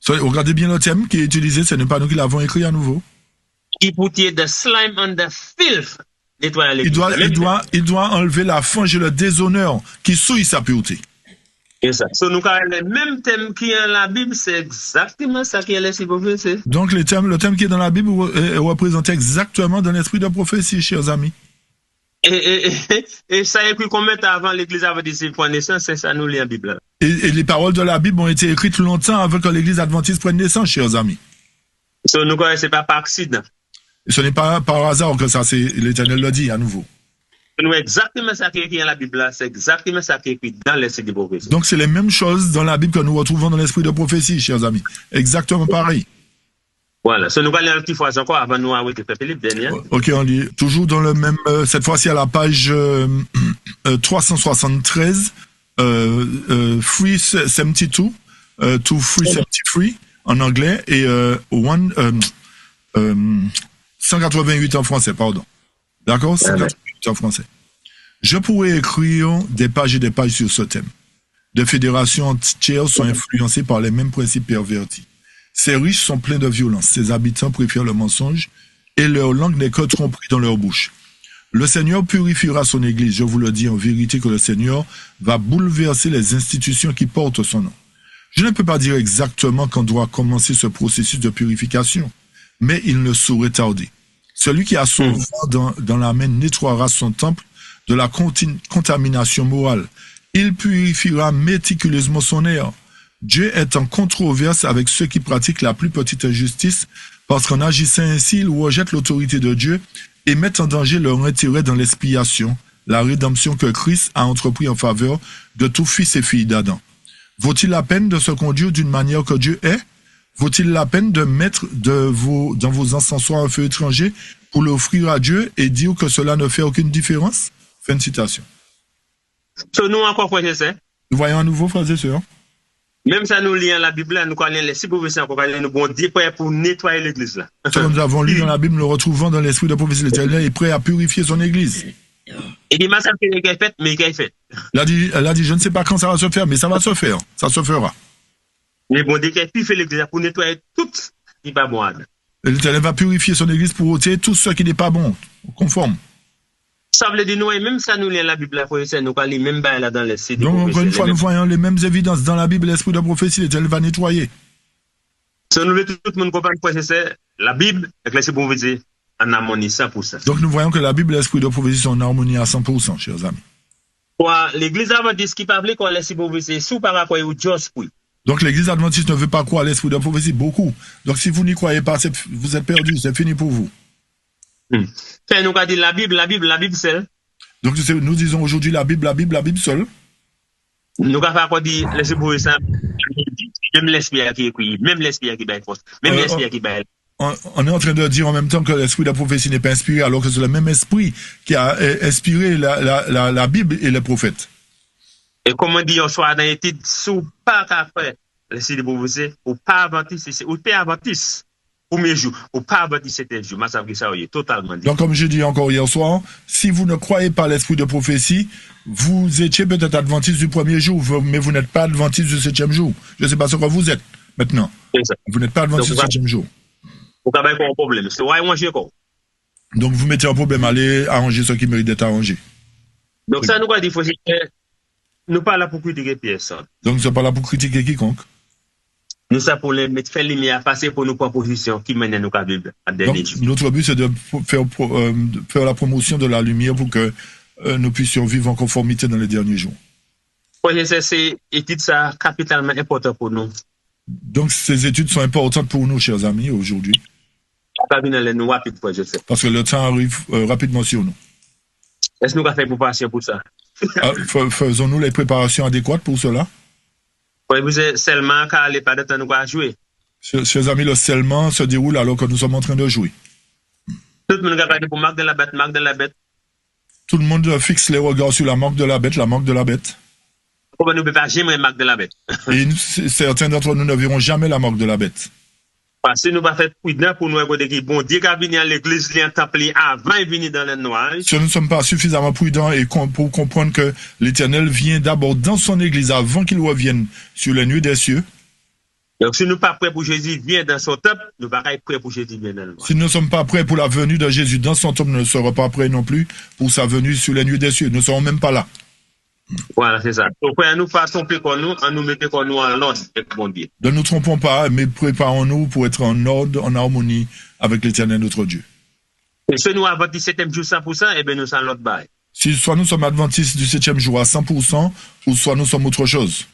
Regardez bien le thème qui est utilisé, ce n'est pas nous qui l'avons écrit à nouveau. Il put the slime and the filth. Il doit enlever la fange et le déshonneur qui souille sa pureté. C'est ça. So, nous avons le même thème qui est dans la Bible, c'est exactement ça qui est l'esprit de prophétie. Donc le thème qui est dans la Bible est représenté exactement dans l'esprit de prophétie, chers amis. Et ça écrit combien de temps avant l'Église avait dit ses naissance, c'est ça nous lit en Bible. Et les paroles de la Bible ont été écrites longtemps avant que l'Église adventiste prenne naissance, chers amis. So, nous connaissons pas par accident. Ce n'est pas par hasard que ça, c'est l'Éternel le dit à nouveau. C'est exactement ça qui est écrit dans la Bible, c'est exactement ça qui est écrit dans l'esprit de prophétie. Donc c'est les mêmes choses dans la Bible que nous retrouvons dans l'esprit de prophétie, chers amis. Exactement pareil. Voilà, nous allons lire une petite fois encore avant nous arrêter Philippe dernier. Ok, on lit toujours dans le même, cette fois-ci à la page 373, Free 72, to Free 73 en anglais et 188 en français, pardon. D'accord? 188 en français. Je pourrais écrire des pages et des pages sur ce thème. Des fédérations entières sont influencées par les mêmes principes pervertis. Ces riches sont pleins de violence. Ces habitants préfèrent le mensonge et leur langue n'est que tromperie dans leur bouche. Le Seigneur purifiera son Église. Je vous le dis en vérité que le Seigneur va bouleverser les institutions qui portent son nom. Je ne peux pas dire exactement quand doit commencer ce processus de purification, mais il ne saurait tarder. Celui qui a son vent dans la main nettoiera son temple de la contamination morale. Il purifiera méticuleusement son air. Dieu est en controverse avec ceux qui pratiquent la plus petite injustice, parce qu'en agissant ainsi, ils rejettent l'autorité de Dieu et mettent en danger leur intérêt dans l'expiation, la rédemption que Christ a entrepris en faveur de tous fils et filles d'Adam. Vaut-il la peine de se conduire d'une manière que Dieu est? Vaut-il la peine de mettre dans vos encensoirs un feu étranger pour l'offrir à Dieu et dire que cela ne fait aucune différence? Fin de citation. Nous encore, frères et sœurs. Nous voyons à nouveau, frères et sœurs. Même ça, nous lisons la Bible, nous connaissons les six prophéties, nous bon Dieu prêt pour nettoyer l'église là. Ce que nous avons lu dans la Bible, nous le retrouvons dans l'esprit de prophétie. L'Éternel est prêt à purifier son église. Il dit, ça fait qu'il fait, mais qu'il fait. Elle a dit, je ne sais pas quand ça va se faire, mais ça va se faire. Ça se fera. Mais bon, dès qu'il fait l'église pour nettoyer tout ce qui n'est pas bon. L'Éternel va purifier son église pour ôter tout ce qui n'est pas bon, conforme. Ça veut dire, nous, même ça, nous lisons la Bible, la prophétie, nous allons même là dans les sites. Donc, encore une fois, nous voyons les mêmes évidences dans la Bible, l'esprit de prophétie, l'Éternel va nettoyer. Si nous voulons tout le monde comprendre quoi c'est, la Bible, avec l'esprit de prophétie, en harmonie 100%. Donc, nous voyons que la Bible et l'esprit de prophétie sont en harmonie à 100%, chers amis. L'église adventiste qui parle quoi l'esprit de prophétie, sous par rapport au Dios, oui. Donc l'église adventiste ne veut pas croire à l'esprit de prophétie, beaucoup. Donc si vous n'y croyez pas, vous êtes perdus, c'est fini pour vous. Nous avons dit la Bible seule. Donc nous disons aujourd'hui la Bible seule. Nous avons pas dit l'esprit de prophétie, même l'esprit qui écrit, même l'esprit qui baille force, même l'esprit qui baille. On est en train de dire en même temps que l'esprit de prophétie n'est pas inspiré, alors que c'est le même esprit qui a inspiré la Bible et les prophètes. Et comme on dit, on soit dans l'étude, sous pas qu'à faire, l'esprit de prophétie, ou pas adventiste, ou pas adventiste, premier jour, ou pas adventiste, c'était jour. Moi, ça veut ça, oui, totalement. Donc, comme je dis encore hier soir, si vous ne croyez pas l'esprit de prophétie, vous étiez peut-être adventiste du premier jour, mais vous n'êtes pas adventiste du 7e jour. Je ne sais pas ce que vous êtes maintenant. Vous n'êtes pas adventiste du 7e jour. Vous avez un problème. C'est vrai, manger quoi. Donc, vous mettez un problème, allez arranger ce qui mérite d'être arrangé. Donc, ça nous va dire, faut nous pas là pour critiquer personne. Donc, nous ne sommes pas là pour critiquer quiconque. Nous sommes pour les mettre faire lumière, passer pour nos propositions qui mènent nous à la Bible. Donc, notre but, c'est de faire la promotion de la lumière pour que nous puissions vivre en conformité dans les derniers jours. Oui, c'est étude ça capitalement important pour nous. Donc, ces études sont importantes pour nous, chers amis, aujourd'hui. Parce que le temps arrive rapidement sur nous. Est-ce que nous avons fait préparation pour ça? Faisons-nous les préparations adéquates pour cela? Oui, vous êtes seulement car les pas de temps nous à jouer. Chers amis, le seulement se déroule alors que nous sommes en train de jouer. Tout le monde regarde pour marque de la bête. Tout le monde fixe les regards sur la marque de la bête. Pourquoi nous ne pouvons pas jamais marque de la bête? Et certains d'entre nous ne verront jamais la marque de la bête. Parce que nous ne faisons pas prudent pour nous regarder que bon Dieu qui a venu à l'église, il y a un temple avant de venir dans le noir. Si nous ne sommes pas suffisamment prudents et pour comprendre que l'Éternel vient d'abord dans son église avant qu'il revienne sur les nuées des cieux. Donc si nous ne sommes pas prêts pour Jésus vient dans son temple, nous ne sommes pas prêts pour Jésus vient dans le noir. Si nous ne sommes pas prêts pour la venue de Jésus dans son temple, nous ne serons pas prêts non plus pour sa venue sur les nuées des cieux. Nous ne serons même pas là. Voilà, c'est ça. Donc, nous faisons plus qu'on nous, nous mettons nous en ordre avec bon Dieu. Ne nous trompons pas, mais préparons-nous pour être en ordre, en harmonie avec l'Éternel notre Dieu. Et si nous avons 17e jour 100%, eh bien nous sommes l'autre bail. Si soit nous sommes adventistes du 7e jour à 100%, ou soit nous sommes autre chose.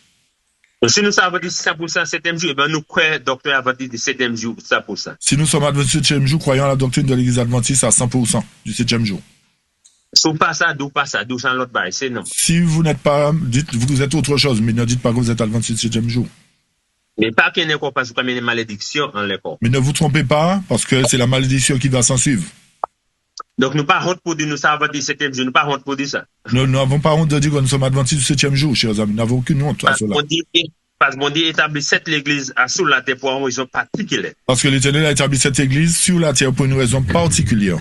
Donc, si nous sommes adventistes 100% 7e jour, eh bien nous croyons docteur adventiste du 7e jour 100%. Si nous sommes adventistes du 7e jour, croyons à la doctrine de l'Église adventiste à 100% du 7e jour. Si pas ça, d'où sans l'autre bail, c'est non. Si vous n'êtes pas, vous êtes autre chose, mais ne dites pas que vous êtes adventiste du 7e jour. Mais pas qu'il n'y ait pas parce qu'il y a une malédiction en l'école. Mais ne vous trompez pas, parce que c'est la malédiction qui va s'en suivre. Donc nous pas honte pour dire nous sommes adventistes du 7e jour, nous pas honte pour dire ça. Nous n'avons pas honte de dire que nous sommes adventistes du 7e jour, chers amis. Nous n'avons aucune honte à cela. Parce que mon Dieu établit cette église sur la terre pour une raison particulière. Parce que l'Éternel a établi cette église sur la terre pour une raison particulière.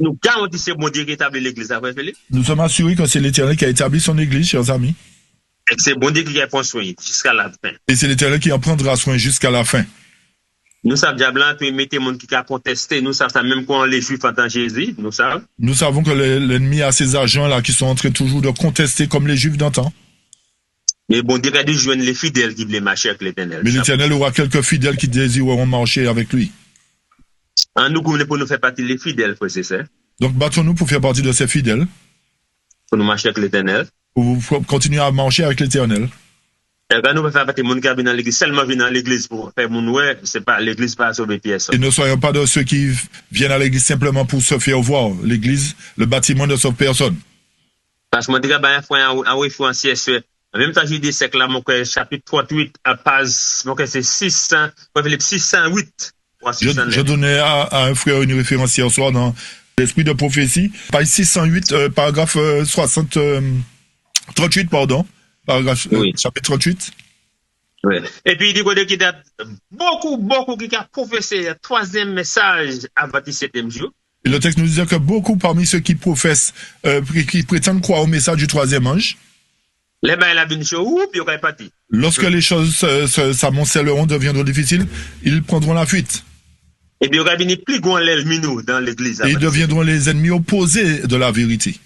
Nous garantissons que mon Dieu qui établit l'église après Philippe. Nous sommes assurés que c'est l'Éternel qui a établi son église, chers amis. Et c'est bon Dieu qui a pris soin jusqu'à la fin. Et c'est l'Éternel qui en prendra soin jusqu'à la fin. Nous savons diable peut mettre monde qui a contesté, nous savons ça même quand les Juifs entendent Jésus, nous savons. Nous savons que l'ennemi a ces agents là qui sont en train toujours de contester comme les Juifs d'antan. Mais bon Dieu a dû joindre les fidèles qui voulaient marcher avec l'Éternel. Mais l'Éternel aura quelques fidèles qui désireront marcher avec lui. En nous pour nous faire partie des fidèles, frère, c'est ça. Donc battons-nous pour faire partie de ces fidèles. Pour nous marcher avec l'Éternel. Pour continuer à marcher avec l'Éternel. Et quand nous pouvons faire partie de monde qui vient dans l'église, seulement venir dans l'église pour faire mon ouais, c'est pas l'église pas sauver pièce. Et ne soyons pas de ceux qui viennent à l'église simplement pour se faire voir. L'église, le bâtiment ne sauve personne. Parce que moi, je dis que influencier en même temps, j'ai dit c'est que là, mon chapitre 38, à page, c'est 608. Je donnais à un frère une référence hier soir dans l'esprit de prophétie, page 608, paragraphe 38, pardon. Paragraphe, chapitre 38. Oui. Et puis, il dit qu'il y a beaucoup qui a professé le troisième message avant le 7e jour. Et le texte nous dit que beaucoup parmi ceux qui professent, qui prétendent croire au message du troisième ange, les bains la vingt chaud, puis on est parti. Lorsque les choses s'amoncelleront, deviendront difficiles, ils prendront la fuite. Et puis on va venir plus grand l'ennemi nous dans l'église. Et ils deviendront les ennemis opposés de la vérité.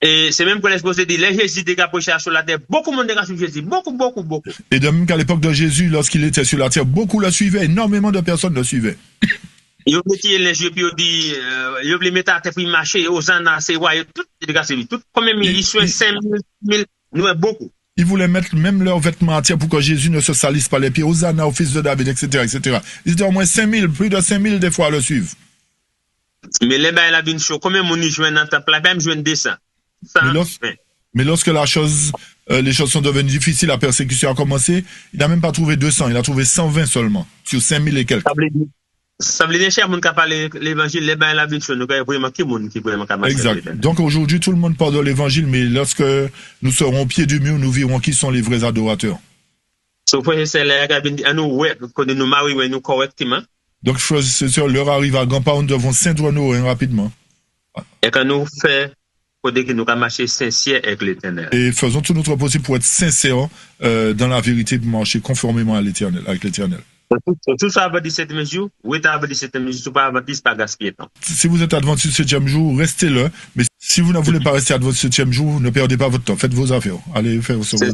Et c'est même que l'exposé dit, les Jésus était approché sur la terre, beaucoup de monde a suivi Jésus, beaucoup. Et de même qu'à l'époque de Jésus, lorsqu'il était sur la terre, beaucoup le suivaient, énormément de personnes le suivaient. Ils ont mis les yeux, puis ils ont dit, ils ont mis à terre, puis marcher, aux annas, c'est ouais, tout, combien de milliers, 5 000, nous avons beaucoup. Ils voulaient mettre même leurs vêtements à terre pour que Jésus ne se salisse pas les pieds, aux annas, au fils de David, etc. Ils étaient au moins 5 000, plus de 5 000 des fois à le suivre. Mais les bains la vingt chaud, combien de monde y joignent dans ta place, même joignent des ça. Mais lorsque les choses sont devenues difficiles, la persécution a commencé, il n'a même pas trouvé 200, il a trouvé 120 seulement, sur 5000 et quelques. Ça veut dire, cher, moun qui parle l'évangile, les bains la vie, nous avons vraiment qui moun qui vraiment marcher. Exact. Donc aujourd'hui, tout le monde parle de l'évangile, mais lorsque nous serons au pied du mur, nous verrons qui sont les vrais adorateurs. Sauf que c'est là que nous marions nous correctement. Donc, c'est sûr, l'heure arrive à grands pas, nous devons ceindre nous rapidement. Et quand nous faisons, il faut que nous marchions sincères avec l'Éternel. Et faisons tout notre possible pour être sincères dans la vérité, pour marcher conformément à l'Éternel, avec l'Éternel. Tout ça va 17 mesures, oui, tu as 17 mesures, tu pas 10 pas gaspiller temps. Si vous êtes adventiste 7e jour, restez là. Mais si vous ne voulez pas rester adventiste 7e jour, ne perdez pas votre temps. Faites vos affaires. Allez faire vos affaires.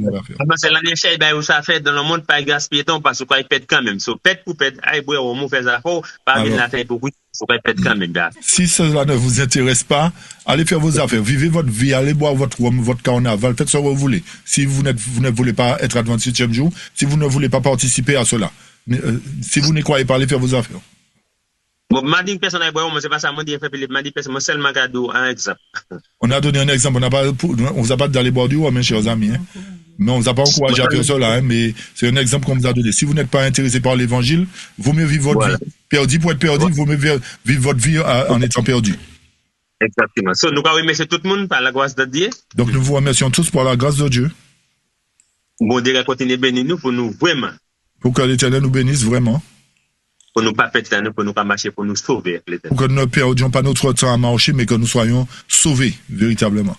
C'est l'année chère, ben, ça fait dans le monde pas gaspiller temps parce qu'on pète quand même. So, pète pour pète, aïe, boire, on m'a fait affaire, pas venir la faire pour vous, faut pas pète quand même, gars. Si cela ne vous intéresse pas, allez faire vos affaires. Vivez votre vie, allez boire votre rhum, votre carnaval, faites ce que vous voulez. Si vous ne voulez pas être adventiste 7e jour, si vous ne voulez pas participer à cela. Si vous ne croyez pas, allez faire vos affaires. Bon, m'a dit personne n'a boire, mais c'est pas ça, m'a dit Philippe, m'a dit personne, seulement cadeau, un exemple. On a donné un exemple, on vous a pas d'aller boire du rhum, mes chers amis, hein. Mais on vous a pas encouragé à faire cela, hein, mais c'est un exemple qu'on vous a donné. Si vous n'êtes pas intéressé par l'évangile, vaut mieux vivre votre vie. Perdu pour être perdu, vaut mieux vivre votre vie en étant perdu. Exactement. So, nous remercions tout le monde par la grâce de Dieu. Donc nous vous remercions tous par la grâce de Dieu. Bon Dieu continue à bénir nous pour nous vraiment. Pour que l'Éternel nous bénisse vraiment. Pour nous pas péter, pour nous pas marcher, pour nous sauver. Pour que nous ne perdions pas notre temps à marcher, mais que nous soyons sauvés, véritablement.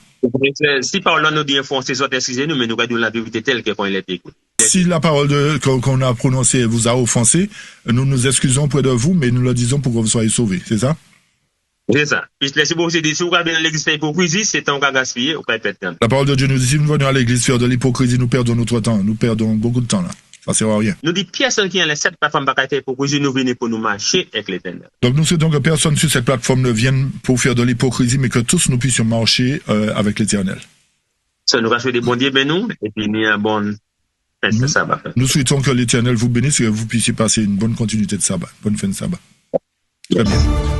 Si parole nous dit enfoncer, excusez-nous, mais nous gardons la vérité telle que quand il est écouté. Si la parole qu'on a prononcée vous a offensé, nous nous excusons près de vous, mais nous le disons pour que vous soyez sauvés, c'est ça? C'est ça. Puis si vous aussi dites, si vous regardez dans l'église faire hypocrisie, c'est temps qu'à gaspiller, ou pas perdre. La parole de Dieu nous dit, si nous venons à l'église faire de l'hypocrisie, nous perdons notre temps, nous perdons beaucoup de temps là. Ça sert à rien. Nous dit personne qui a les 7 plateformes pour faire hypocrisie, nous venons pour nous marcher avec l'Éternel. Donc nous souhaitons que personne sur cette plateforme ne vienne pour faire de l'hypocrisie, mais que tous nous puissions marcher avec l'Éternel. Ça nous rassure des bons dieux, ben nous, et puis nous un bon fin de sabbat. Nous souhaitons que l'Éternel vous bénisse et que vous puissiez passer une bonne continuité de sabbat, bonne fin de sabbat. Très bien.